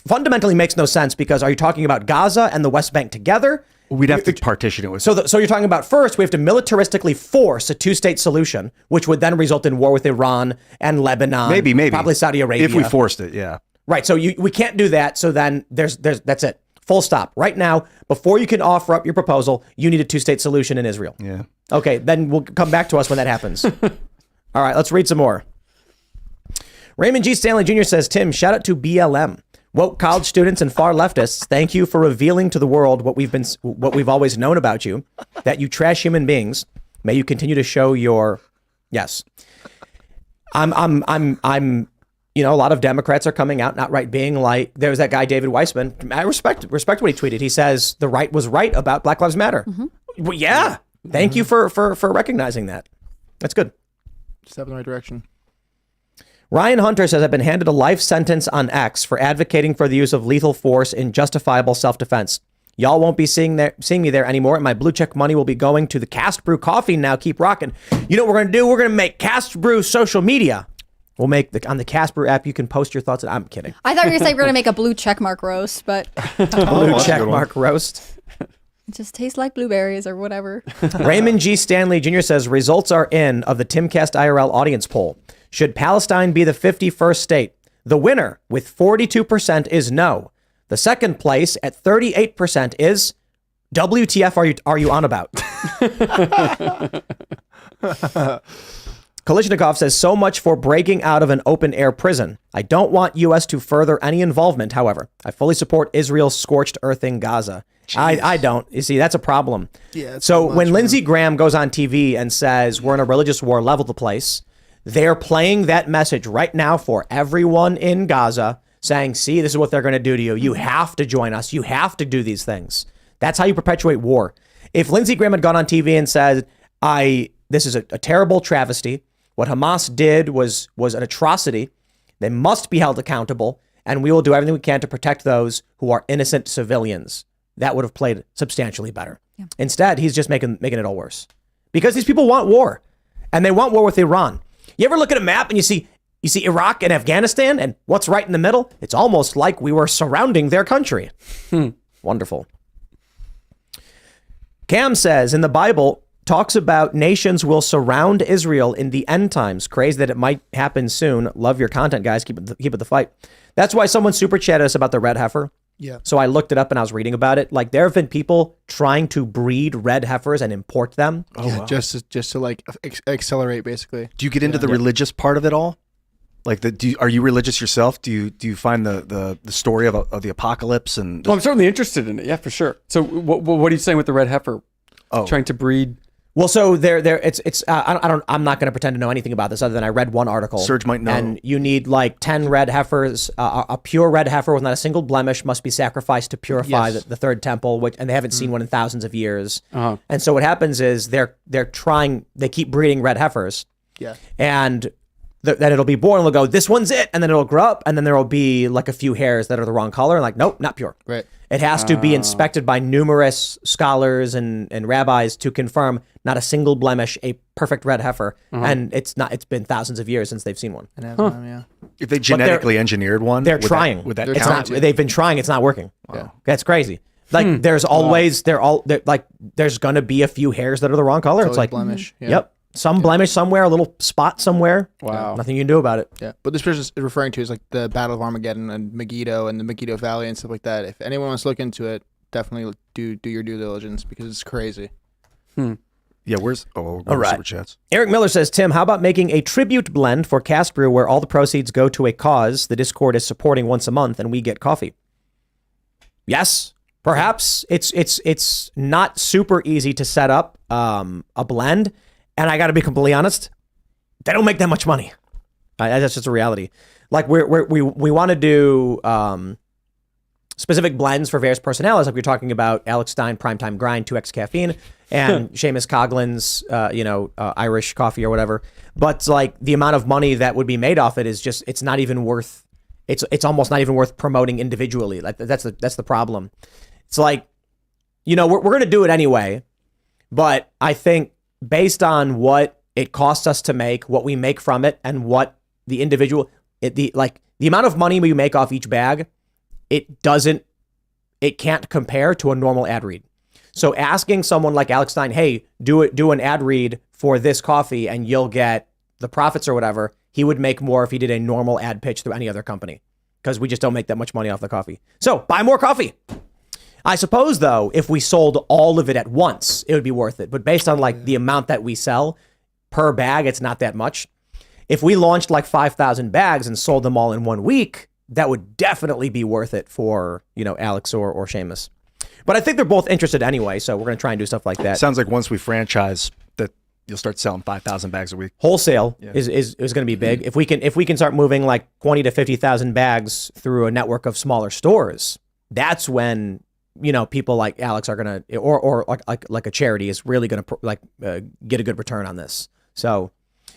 fundamentally makes no sense, because are you talking about Gaza and the West Bank together? We'd have to partition it with. So you're talking about, first, we have to militaristically force a two-state solution, which would then result in war with Iran and Lebanon. Maybe. Probably Saudi Arabia. If we forced it, yeah. Right. So we can't do that. So then that's it. Full stop. Right now, before you can offer up your proposal, you need a two-state solution in Israel. Yeah. Okay, then we'll come back to us when that happens. All right, let's read some more. Raymond G. Stanley Jr. says, Tim, shout out to BLM. Woke college students and far leftists, thank you for revealing to the world what we've always known about you, that you trash human beings. May you continue to show your yes. I'm a lot of Democrats are coming out, not right, being like, there's that guy David Weissman. I respect what he tweeted. He says the right was right about Black Lives Matter. Mm-hmm. Well, yeah. Thank you for recognizing that. That's good. Step in the right direction. Ryan Hunter says, I've been handed a life sentence on X for advocating for the use of lethal force in justifiable self-defense. Y'all won't be seeing me there anymore, and my blue check money will be going to the Cast Brew Coffee now. Keep rocking. You know what we're going to do? We're going to make Cast Brew social media We'll make on the Casper app. You can post your thoughts. I'm kidding. I thought you were going to say we're going to make a blue checkmark roast, but Blue check mark roast. it just tastes like blueberries or whatever. Raymond G. Stanley Jr. says results are in of the Timcast IRL audience poll. Should Palestine be the 51st state? The winner with 42% is no. The second place at 38% is WTF are you on about? Kalishnikov says, so much for breaking out of an open-air prison. I don't want U.S. to further any involvement, however. I fully support Israel's scorched earthing Gaza. I don't. You see, that's a problem. Yeah. So when Lindsey Graham goes on TV and says, we're in a religious war, level the place, they're playing that message right now for everyone in Gaza, saying, see, this is what they're going to do to you. You have to join us. You have to do these things. That's how you perpetuate war. If Lindsey Graham had gone on TV and said, this is a terrible travesty, what Hamas did was an atrocity. They must be held accountable, and we will do everything we can to protect those who are innocent civilians. That would have played substantially better. Yeah. Instead, he's just making it all worse. Because these people want war, and they want war with Iran. You ever look at a map and you see Iraq and Afghanistan, and what's right in the middle? It's almost like we were surrounding their country. Wonderful. Cam says, in the Bible, talks about nations will surround Israel in the end times. Crazy that it might happen soon. Love your content, guys. Keep it the fight. That's why someone super chatted us about the red heifer. Yeah. So I looked it up and I was reading about it. Like, there have been people trying to breed red heifers and import them. Oh, yeah, wow. Just to like accelerate, basically. Do you get into the religious part of it all? Like, are you religious yourself? Do you find the story of the apocalypse and? Well, I'm certainly interested in it. Yeah, for sure. So what are you saying with the red heifer? Oh, trying to breed. Well, so I'm not going to pretend to know anything about this other than I read one article. Serge might know. And you need like 10 red heifers. A pure red heifer with not a single blemish must be sacrificed to purify the third temple, and they haven't seen one in thousands of years. Uh-huh. And so what happens is they keep breeding red heifers. Yeah. And then it'll be born and they'll go, this one's it. And then it'll grow up and then there'll be like a few hairs that are the wrong color. And like, nope, not pure. Right. It has to be inspected by numerous scholars and rabbis to confirm not a single blemish, a perfect red heifer. Uh-huh. And it's been thousands of years since they've seen one. Yeah. If they genetically engineered one, they're trying. Would that It's count? not, they've been trying. It's not working. Yeah. That's crazy. Like there's always, there's going to be a few hairs that are the wrong color. It's like, blemish. Yeah. Yep. Some blemish somewhere, a little spot somewhere. Wow. Nothing you can do about it. Yeah, but this person is referring to is like the Battle of Armageddon and Megiddo and the Megiddo Valley and stuff like that. If anyone wants to look into it, definitely do your due diligence because it's crazy. Yeah, all right. Super chats. Eric Miller says, Tim, how about making a tribute blend for Cast Brew where all the proceeds go to a cause the Discord is supporting once a month and we get coffee? Yes, perhaps. It's not super easy to set up a blend. And I got to be completely honest, they don't make that much money. That's just a reality. Like we want to do specific blends for various personalities. Like we're talking about Alex Stein Primetime Grind 2X Caffeine and Seamus Coughlin's Irish coffee or whatever. But like the amount of money that would be made off it is just it's not even worth. It's almost not even worth promoting individually. Like that's the problem. It's like, we're gonna do it anyway, but I think, based on what it costs us to make, what we make from it, and what the individual, the amount of money we make off each bag, it can't compare to a normal ad read. So asking someone like Alex Stein, hey, do an ad read for this coffee and you'll get the profits or whatever, he would make more if he did a normal ad pitch through any other company because we just don't make that much money off the coffee. So buy more coffee. I suppose, though, if we sold all of it at once, it would be worth it. But based on like the amount that we sell per bag, it's not that much. If we launched like 5,000 bags and sold them all in 1 week, that would definitely be worth it for, Alex or Seamus. But I think they're both interested anyway, so we're going to try and do stuff like that. Sounds like once we franchise that you'll start selling 5,000 bags a week. Wholesale is going to be big. If we can start moving like 20 to 50,000 bags through a network of smaller stores, that's when people like Alex are gonna, or like a charity is really gonna get a good return on this. So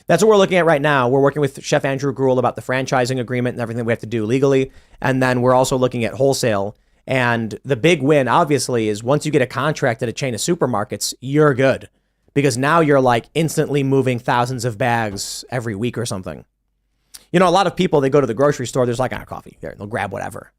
that's what we're looking at right now. We're working with Chef Andrew Gruel about the franchising agreement and everything we have to do legally, and then we're also looking at wholesale. And the big win, obviously, is once you get a contract at a chain of supermarkets, you're good because now you're like instantly moving thousands of bags every week or something. You know, a lot of people, they go to the grocery store, there's like, coffee. There, they'll grab whatever.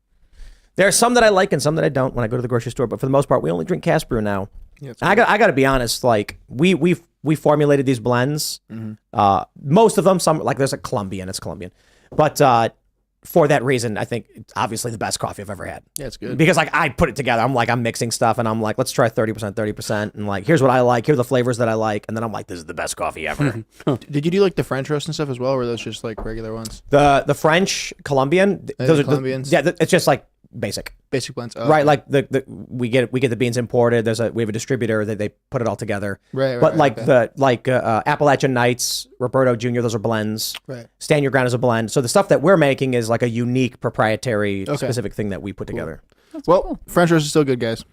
There are some that I like and some that I don't when I go to the grocery store, but for the most part, we only drink cask brew now. Yeah, I got to be honest, like, we formulated these blends. Most of them, some, like, there's a Colombian, it's Colombian. But for that reason, I think it's obviously the best coffee I've ever had. Yeah, it's good. Because, like, I put it together. I'm mixing stuff, and I'm like, let's try 30%. And, like, here's what I like. Here are the flavors that I like. And then I'm like, this is the best coffee ever. Did you do, like, the French roast and stuff as well, or were those just, like, regular ones? The French, Colombian. Those are Colombians? Yeah, it's just, like, basic blends. Oh, right, like we get the beans imported. We have a distributor that they put it all together. Right. But Appalachian Nights, Roberto Jr., those are blends. Right. Stand Your Ground is a blend. So the stuff that we're making is like a unique proprietary specific thing that we put together. Well, French roast is still good, guys.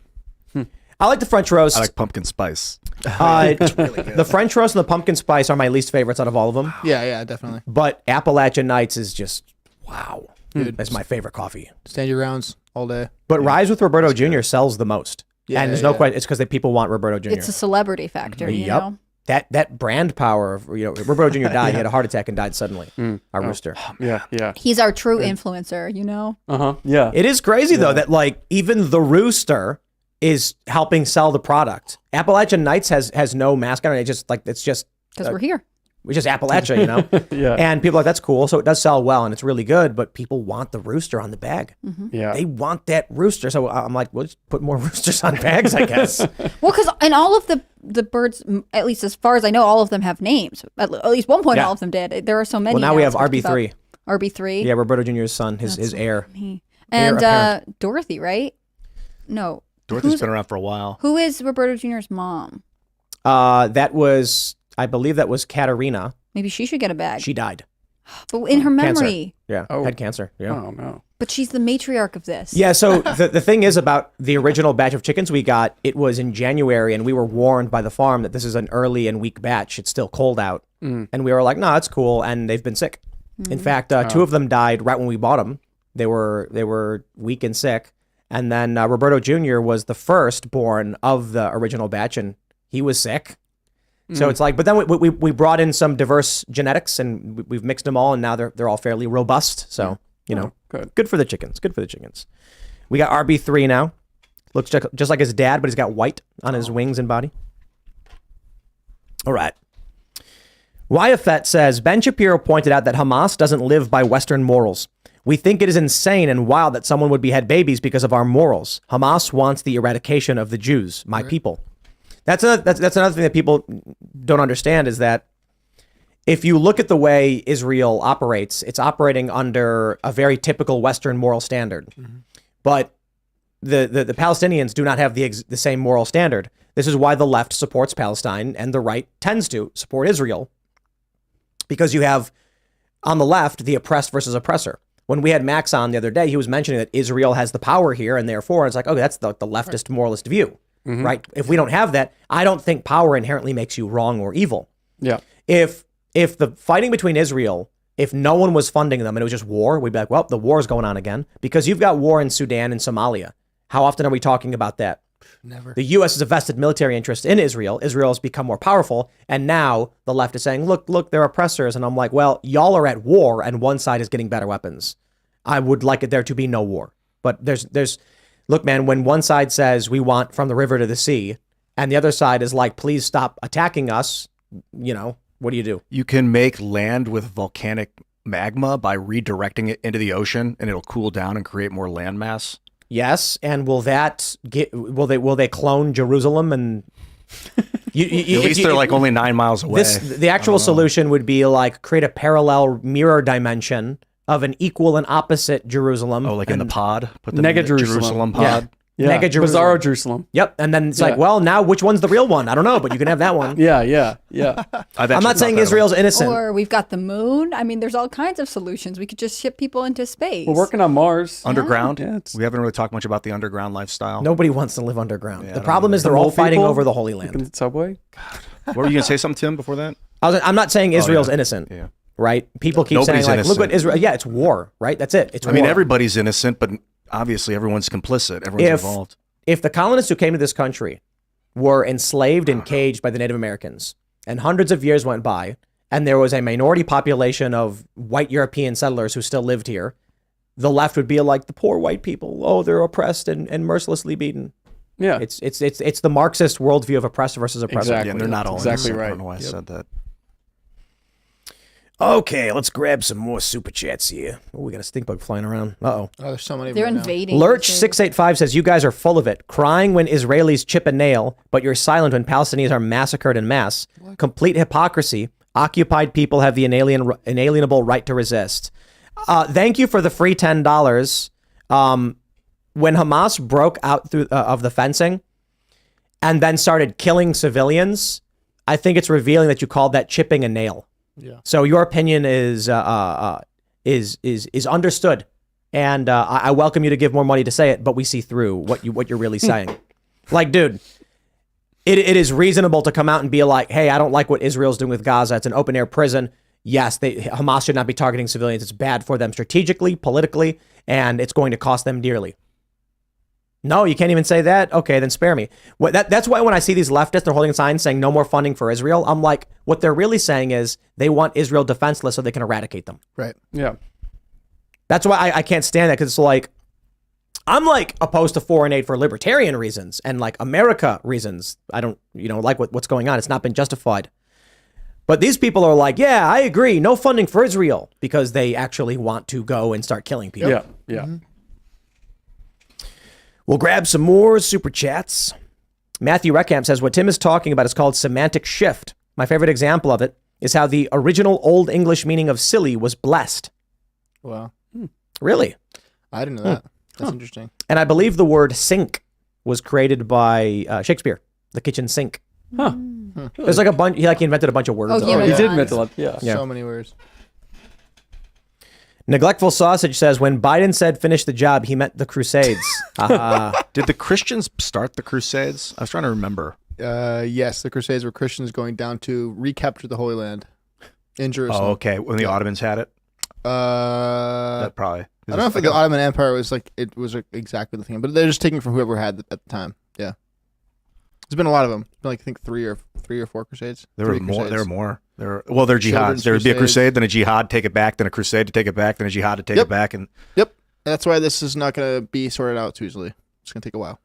I like the French roast. I like pumpkin spice. It's really good. The French roast and the pumpkin spice are my least favorites out of all of them. Yeah, definitely. But Appalachian Nights is just wow. Dude, that's my favorite coffee. Stand your grounds all day. But Rise with Roberto Jr. sells the most. Yeah, and there's no question. It's because people want Roberto Jr. It's a celebrity factor, you know? That brand power of, Roberto Jr. died. He had a heart attack and died suddenly. Our rooster. Yeah. He's our true influencer, you know? Yeah. It is crazy, though, that, like, even the rooster is helping sell the product. Appalachian Nights has no mascot on it. It's just because we're here. Which is Appalachia, you know? Yeah. And people are like, that's cool. So it does sell well and it's really good, but people want the rooster on the bag. Yeah. They want that rooster. So I'm like, we'll just put more roosters on bags, I guess. Well, because and all of the birds, at least as far as I know, all of them have names. At least one point, all of them did. There are so many. Well, now we have RB3. RB3? Yeah, Roberto Jr.'s son, his heir. And Dorothy, right? No. Dorothy's been around for a while. Who is Roberto Jr.'s mom? I believe that was Katerina. Maybe she should get a bag. She died. But in her memory. Cancer. Yeah, had cancer. Yeah. Oh, no. But she's the matriarch of this. Yeah, so the thing is about the original batch of chickens we got, it was in January, and we were warned by the farm that this is an early and weak batch. It's still cold out. And we were like, no, it's cool, and they've been sick. In fact, two of them died right when we bought them. They were weak and sick. And then Roberto Jr. was the first born of the original batch, and he was sick. So it's like, but then we brought in some diverse genetics and we've mixed them all, and now they're all fairly robust. So, good for the chickens. Good for the chickens. We got RB3 now. Looks just like his dad, but he's got white on his wings and body. All right. Wyafet says, Ben Shapiro pointed out that Hamas doesn't live by Western morals. We think it is insane and wild that someone would behead babies because of our morals. Hamas wants the eradication of the Jews, my people. That's another thing that people don't understand is that if you look at the way Israel operates, it's operating under a very typical Western moral standard. But the Palestinians do not have the same moral standard. This is why the left supports Palestine and the right tends to support Israel. Because you have, on the left, the oppressed versus oppressor. When we had Max on the other day, he was mentioning that Israel has the power here, and therefore it's like, oh, that's the leftist moralist view. Right? If we don't have that, I don't think power inherently makes you wrong or evil. Yeah. If the fighting between Israel, if no one was funding them and it was just war, we'd be like, well, the war's going on again. Because you've got war in Sudan and Somalia. How often are we talking about that? Never. The U.S. has a vested military interest in Israel. Israel has become more powerful. And now the left is saying, look, they're oppressors. And I'm like, well, y'all are at war and one side is getting better weapons. I would like it there to be no war. But there's look, man, when one side says we want from the river to the sea and the other side is like, please stop attacking us, what do you do? You can make land with volcanic magma by redirecting it into the ocean, and it'll cool down and create more landmass. Yes, and will they clone Jerusalem and at least they're like only 9 miles away. The actual solution would be like create a parallel mirror dimension of an equal and opposite Jerusalem. Oh, like in the pod? Put them Nega in the Jerusalem pod? Yeah. Mega Jerusalem. Bizarro Jerusalem. Yep. And then it's like, well, now which one's the real one? I don't know, but you can have that one. Yeah. I'm not saying Israel's innocent. Or we've got the moon. I mean, there's all kinds of solutions. We could just ship people into space. We're working on Mars. Underground? Yeah, we haven't really talked much about the underground lifestyle. Nobody wants to live underground. The problem is they're all fighting over the Holy Land. Subway? What were you going to say something, Tim, before that? I'm not saying Israel's innocent. Yeah. Right? People keep Nobody's saying, like, innocent. look what Israel... Yeah, it's war, right? That's it. It's war. I mean, everybody's innocent, but obviously everyone's complicit. Everyone's involved. If the colonists who came to this country were enslaved and caged by the Native Americans, and hundreds of years went by, and there was a minority population of white European settlers who still lived here, the left would be like the poor white people. Oh, they're oppressed and mercilessly beaten. Yeah. It's the Marxist worldview of oppressor versus oppressor. Exactly. Yeah, and they're not all Exactly innocent. right. I don't know why I said that. Okay, let's grab some more super chats here. Oh, we got a stink bug flying around. Uh-oh. Oh, there's so many. They're right now. invading. Lurch685 says, you guys are full of it. Crying when Israelis chip a nail, but you're silent when Palestinians are massacred en masse. Complete hypocrisy. Occupied people have the inalienable right to resist. Thank you for the free $10. When Hamas broke out through of the fencing and then started killing civilians, I think it's revealing that you called that chipping a nail. Yeah. So your opinion is understood, and I welcome you to give more money to say it. But we see through what you're really saying. Like, dude, it is reasonable to come out and be like, hey, I don't like what Israel's doing with Gaza. It's an open air prison. Yes, Hamas should not be targeting civilians. It's bad for them strategically, politically, and it's going to cost them dearly. No, you can't even say that? Okay, then spare me. That's why when I see these leftists, they're holding signs saying no more funding for Israel, I'm like, what they're really saying is they want Israel defenseless so they can eradicate them. Right. Yeah. That's why I can't stand that, because it's like, I'm like opposed to foreign aid for libertarian reasons and like America reasons. I don't, like what's going on. It's not been justified. But these people are like, yeah, I agree. No funding for Israel, because they actually want to go and start killing people. Yeah. Yeah. Mm-hmm. We'll grab some more super chats. Matthew Reckamp says, what Tim is talking about is called semantic shift. My favorite example of it is how the original Old English meaning of silly was blessed. Wow. Really? I didn't know that. That's interesting. And I believe the word sink was created by Shakespeare, the kitchen sink. Huh. There's like a bunch, he invented a bunch of words. Oh, yeah, He Yeah. did invent a lot. Yeah. Yeah. So many words. Neglectful Sausage says, when Biden said finish the job, he meant the Crusades. Did the Christians start the Crusades? I was trying to remember. Yes, the Crusades were Christians going down to recapture the Holy Land in Jerusalem. Oh, okay. When the Ottomans had it? That probably. I don't know if the Ottoman Empire was exactly the thing, but they're just taking from whoever had it at the time. Yeah, there's been a lot of them. It's been like, I think three or four crusades. There were more. There are jihads. There would be a crusade, then a jihad, take it back, then a crusade to take it back, then a jihad to take it back, and that's why this is not going to be sorted out too easily. It's going to take a while.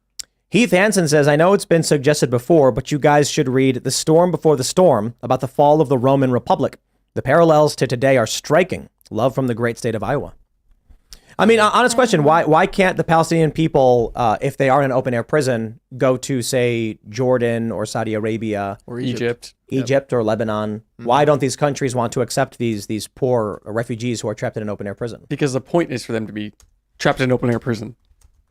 Heath Hansen says, I know it's been suggested before, but you guys should read The Storm Before the Storm about the fall of the Roman Republic. The parallels to today are striking. Love from the great state of Iowa. I mean, honest question, why can't the Palestinian people, if they are in an open-air prison, go to, say, Jordan or Saudi Arabia Or Egypt. or Lebanon? Why don't these countries want to accept these poor refugees who are trapped in an open-air prison? Because the point is for them to be trapped in an open air prison.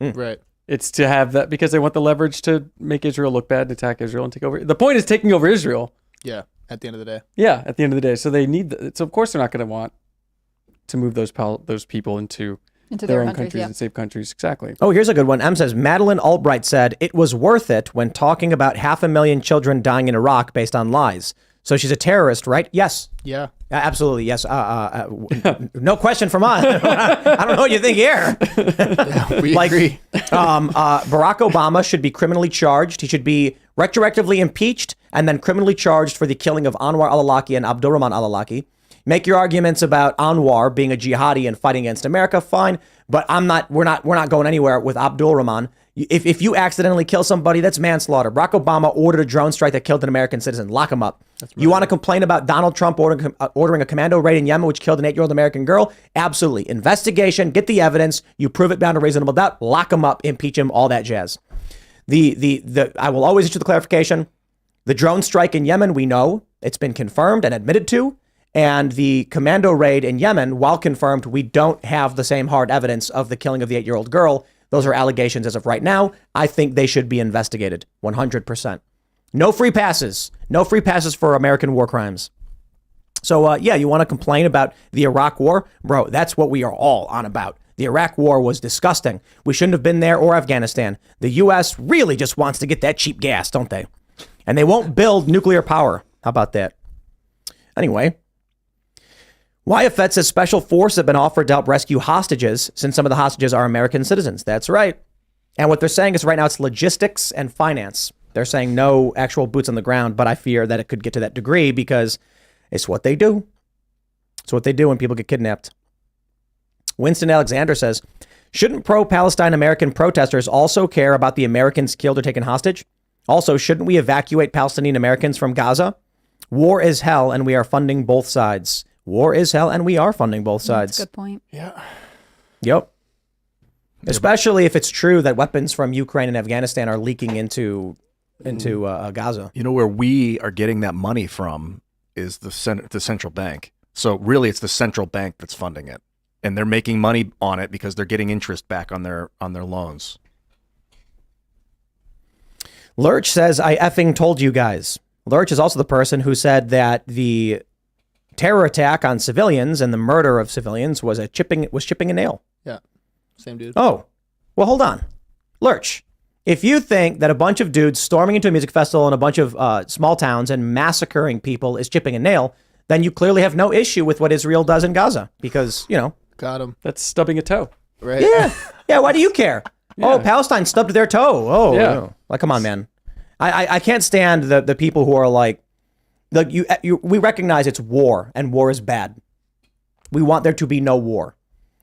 Right. It's to have that because they want the leverage to make Israel look bad and attack Israel and take over. The point is taking over Israel. Yeah. At the end of the day. Yeah, at the end of the day. So they need. So of course they're not going to want to move those people into their own countries and safe countries. Exactly. Oh, here's a good one. M says, Madeleine Albright said, it was worth it when talking about 500,000 children dying in Iraq based on lies. So she's a terrorist, right? Yes. Yeah. Absolutely. Yes. No question from us. I don't know what you think here. We agree. Barack Obama should be criminally charged. He should be retroactively impeached and then criminally charged for the killing of Anwar al-Awlaki and Abdurrahman al-Awlaki. Make your arguments about Anwar being a jihadi and fighting against America, fine. But we're not going anywhere with Abdurrahman. If you accidentally kill somebody, that's manslaughter. Barack Obama ordered a drone strike that killed an American citizen. Lock him up. You want to complain about Donald Trump ordering a commando raid in Yemen, which killed an 8-year-old American girl? Absolutely. Investigation, get the evidence. You prove it beyond a reasonable doubt. Lock him up, impeach him, all that jazz. I will always issue the clarification. The drone strike in Yemen, we know. It's been confirmed and admitted to. And the commando raid in Yemen, while confirmed, we don't have the same hard evidence of the killing of the 8-year-old girl. Those are allegations as of right now. I think they should be investigated 100%. No free passes. No free passes for American war crimes. So, you want to complain about the Iraq war? Bro, that's what we are all on about. The Iraq war was disgusting. We shouldn't have been there, or Afghanistan. The U.S. really just wants to get that cheap gas, don't they? And they won't build nuclear power. How about that? Anyway. YFET says special forces have been offered to help rescue hostages since some of the hostages are American citizens. That's right. And what they're saying is right now it's logistics and finance. They're saying no actual boots on the ground, but I fear that it could get to that degree because It's what they do. It's what they do when people get kidnapped. Winston Alexander says, shouldn't pro-Palestine American protesters also care about the Americans killed or taken hostage? Also, shouldn't we evacuate Palestinian Americans from Gaza? War is hell, and we are funding both sides. War is hell, and we are funding both sides. That's a good point. Yeah. Yep. Especially if it's true that weapons from Ukraine and Afghanistan are leaking into Gaza. You know where we are getting that money from is the central bank. So really, it's the central bank that's funding it, and they're making money on it because they're getting interest back on their loans. Lurch says, I effing told you guys. Lurch is also the person who said that the terror attack on civilians and the murder of civilians was chipping a nail. Yeah. Same dude. Oh, well, hold on. Lurch, if you think that a bunch of dudes storming into a music festival in a bunch of small towns and massacring people is chipping a nail, then you clearly have no issue with what Israel does in Gaza because, Got him. That's stubbing a toe. Right. Yeah. Yeah. Why do you care? Yeah. Oh, Palestine stubbed their toe. Oh, Yeah. no. Like, come on, man. I can't stand the people who are like we recognize it's war and war is bad. We want there to be no war,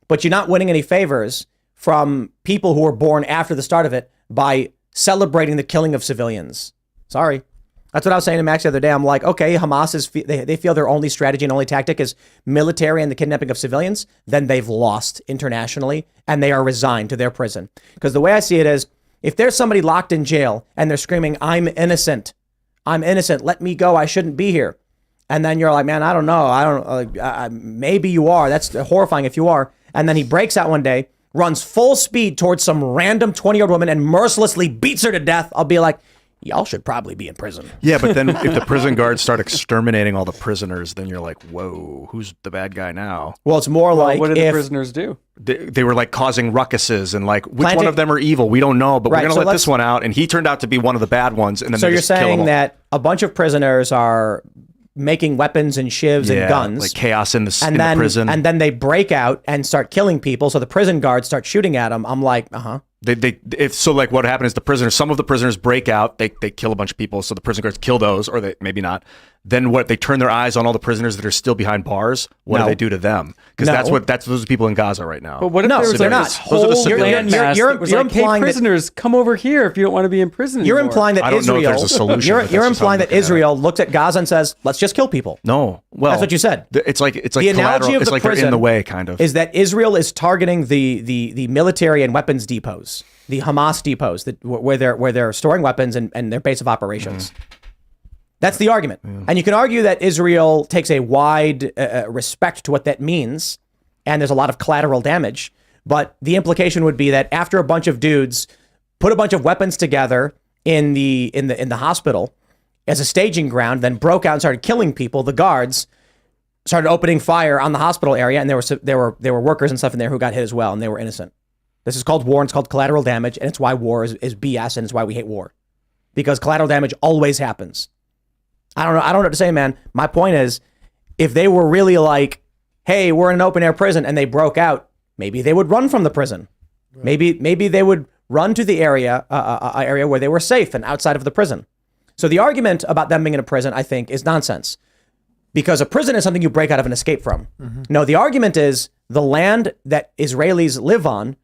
but you're not winning any favors from people who were born after the start of it by celebrating the killing of civilians. Sorry. That's what I was saying to Max the other day. I'm like, okay, Hamas they feel their only strategy and only tactic is military and the kidnapping of civilians. Then they've lost internationally and they are resigned to their prison. Because the way I see it is, if there's somebody locked in jail and they're screaming, I'm innocent, let me go, I shouldn't be here. And then you're like, man, I don't know. Maybe you are. That's horrifying if you are. And then he breaks out one day, runs full speed towards some random 20-year-old woman and mercilessly beats her to death. I'll be like, y'all should probably be in prison. Yeah, but then if the prison guards start exterminating all the prisoners, then you're like, whoa, who's the bad guy now? Well, it's more like what did the if prisoners do? They were like causing ruckuses and like, which Planting- one of them are evil? We don't know, but Right, we're going so to let let's- this one out. And he turned out to be one of the bad ones. And then so they you're just kill saying them all. that a bunch of prisoners are making weapons and shivs and guns, like chaos in the then prison. and then they break out and start killing people. So the prison guards start shooting at them. I'm like, Like what happened is some of the prisoners break out, they kill a bunch of people, so the prison guards kill those, or they maybe not. Then they turn their eyes on all the prisoners that are still behind bars. What do they do to them? Because those are people in Gaza right now. But what if No, there was they're like not. this Those are the whole civilians. landmass You're that was implying like, hey, that- prisoners, come over here if you don't want to be in prison you're anymore. implying that I don't know if Israel. there's a solution, You're but that's just implying how that I'm looking at Israel looked at Gaza and says, "Let's just kill people." No, well, That's what you said. It's like The analogy collateral. of It's the like they're in prison the way, kind of. is that Israel is targeting the military and weapons depots, the Hamas depots where they're storing weapons and their base of operations. That's the argument. And you can argue that Israel takes a wide respect to what that means, and there's a lot of collateral damage. But the implication would be that after a bunch of dudes put a bunch of weapons together in the hospital as a staging ground, then broke out and started killing people, the guards started opening fire on the hospital area, and there were workers and stuff in there who got hit as well, and they were innocent. This is called war, and it's called collateral damage, and it's why war is BS, and it's why we hate war. Because collateral damage always happens. I don't know what to say, man. My point is, if they were really like, hey, we're in an open air prison, and they broke out, maybe they would run from the prison. Right. Maybe they would run to the area where they were safe and outside of the prison. So the argument about them being in a prison, I think, is nonsense. Because a prison is something you break out of and escape from. Mm-hmm. No, the argument is the land that Israelis live on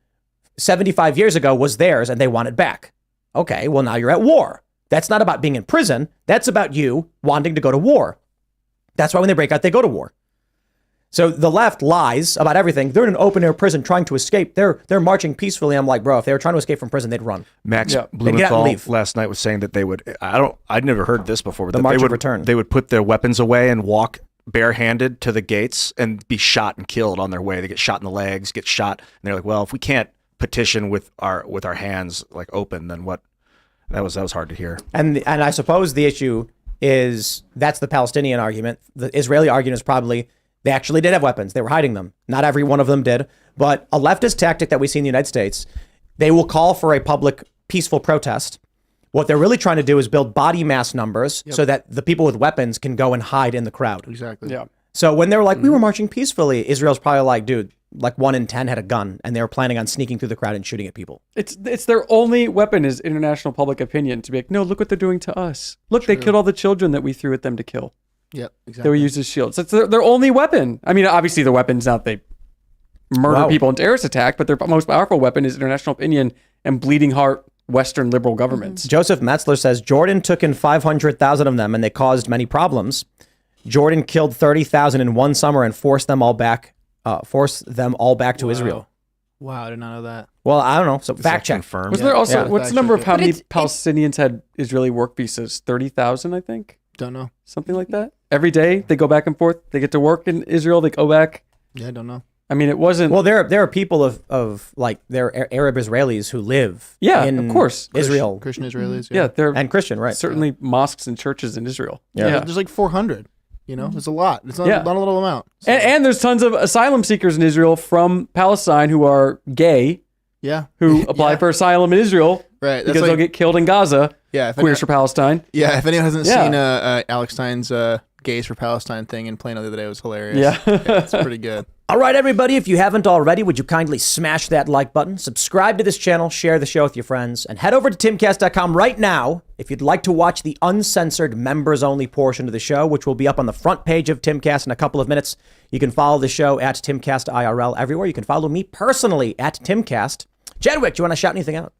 75 years ago was theirs and they want it back. Okay, well, now you're at war. That's not about being in prison. That's about you wanting to go to war. That's why when they break out, they go to war. So the left lies about everything. They're in an open air prison trying to escape. They're marching peacefully. I'm like, bro, if they were trying to escape from prison, they'd run. Max They'd get out and Blumenthal leave. last night was saying that they would. I'd never heard this before. But The that March they of would Return. They would put their weapons away and walk barehanded to the gates and be shot and killed on their way. They get shot in the legs, get shot, and they're like, well, if we can't petition with our hands like open, then what? That was hard to hear. And I suppose the issue is that's the Palestinian argument. The Israeli argument is probably they actually did have weapons. They were hiding them. Not every one of them did. But a leftist tactic that we see in the United States, they will call for a public peaceful protest. What they're really trying to do is build body mass numbers so that the people with weapons can go and hide in the crowd. Exactly. Yeah. So when they were like, we were marching peacefully, Israel's probably like, dude, like 1 in 10 had a gun and they were planning on sneaking through the crowd and shooting at people. It's their only weapon is international public opinion to be like, no, look what they're doing to us. Look, they killed all the children that we threw at them to kill. Yep, They exactly. were used as shields. That's their only weapon. I mean, obviously the weapon's not they murder Wow. people in terrorist attack, but their most powerful weapon is international opinion and bleeding heart Western liberal governments. Joseph Metzler says Jordan took in 500,000 of them and they caused many problems. Jordan killed 30,000 in one summer and forced them all back to Israel. Wow, I did not know that. Well, I don't know. So fact check. Confirmed. Wasn't there also Yeah. what's the Fact number check of how But many it's- Palestinians had Israeli work visas? 30,000, I think. Don't know. Something like that. Every day they go back and forth. They get to work in Israel. They go back. Yeah, I don't know. I mean, it wasn't. Well, there are people of like they're Arab Israelis who live Yeah, in of course. Israel Christian Israelis. yeah, they're and Christian, right? certainly mosques and churches in Israel. Yeah. There's like 400. You know, it's a lot. It's not, Yeah. not a little amount. So, And there's tons of asylum seekers in Israel from Palestine who are gay, yeah, who apply Yeah. for asylum in Israel right. That's because like, they'll get killed in Gaza. yeah. If Queers for Palestine. Yeah, if anyone hasn't Yeah. seen Alex Stein's Gays for Palestine thing in Plano the other day, it was hilarious. Yeah. It's pretty good. All right, everybody, if you haven't already, would you kindly smash that like button, subscribe to this channel, share the show with your friends, and head over to timcast.com right now if you'd like to watch the uncensored members-only portion of the show, which will be up on the front page of Timcast in a couple of minutes. You can follow the show at Timcast IRL everywhere. You can follow me personally at Timcast. Chadwick, do you want to shout anything out?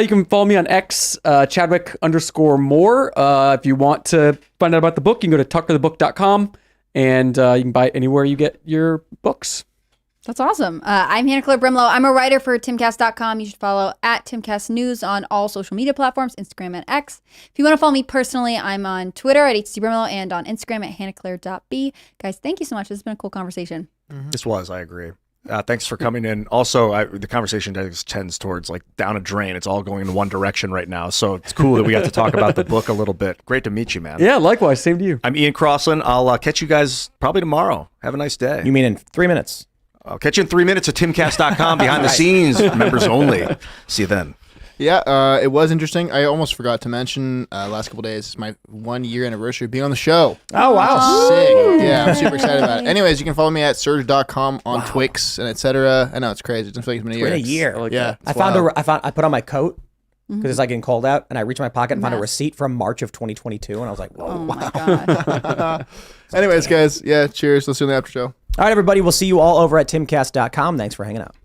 You can follow me on X, Chadwick_more. If you want to find out about the book, you can go to tuckerthebook.com and you can buy it anywhere you get your books. That's awesome. I'm Hannah Claire Brimlow. I'm a writer for Timcast.com. You should follow at Timcast News on all social media platforms, Instagram and X. If you want to follow me personally, I'm on Twitter at HCBrimlow and on Instagram at hannahclaire.b. Guys, thank you so much. This has been a cool conversation. This was, I agree. Thanks for coming in. Also, the conversation tends towards like down a drain. It's all going in one direction right now. So it's cool that we got to talk about the book a little bit. Great to meet you, man. Yeah, likewise. Same to you. I'm Ian Carlson. I'll catch you guys probably tomorrow. Have a nice day. You mean in 3 minutes? I'll catch you in 3 minutes at timcast.com behind the scenes, members only. See you then. Yeah, it was interesting. I almost forgot to mention last couple days is my 1 year anniversary of being on the show. Oh, wow. Sick. Yeah, I'm super excited about it. Anyways, you can follow me at Serge.com on Twix and etc. I know it's crazy. It doesn't feel like it's been a year. Been a year. like Yeah, I it's found wild. I put on my coat because it's like getting cold out, and I reached my pocket and found a receipt from March of 2022, and I was like, whoa. Oh my God. Anyways, guys, yeah, cheers. Let's do the after show. All right, everybody, we'll see you all over at timcast.com. Thanks for hanging out.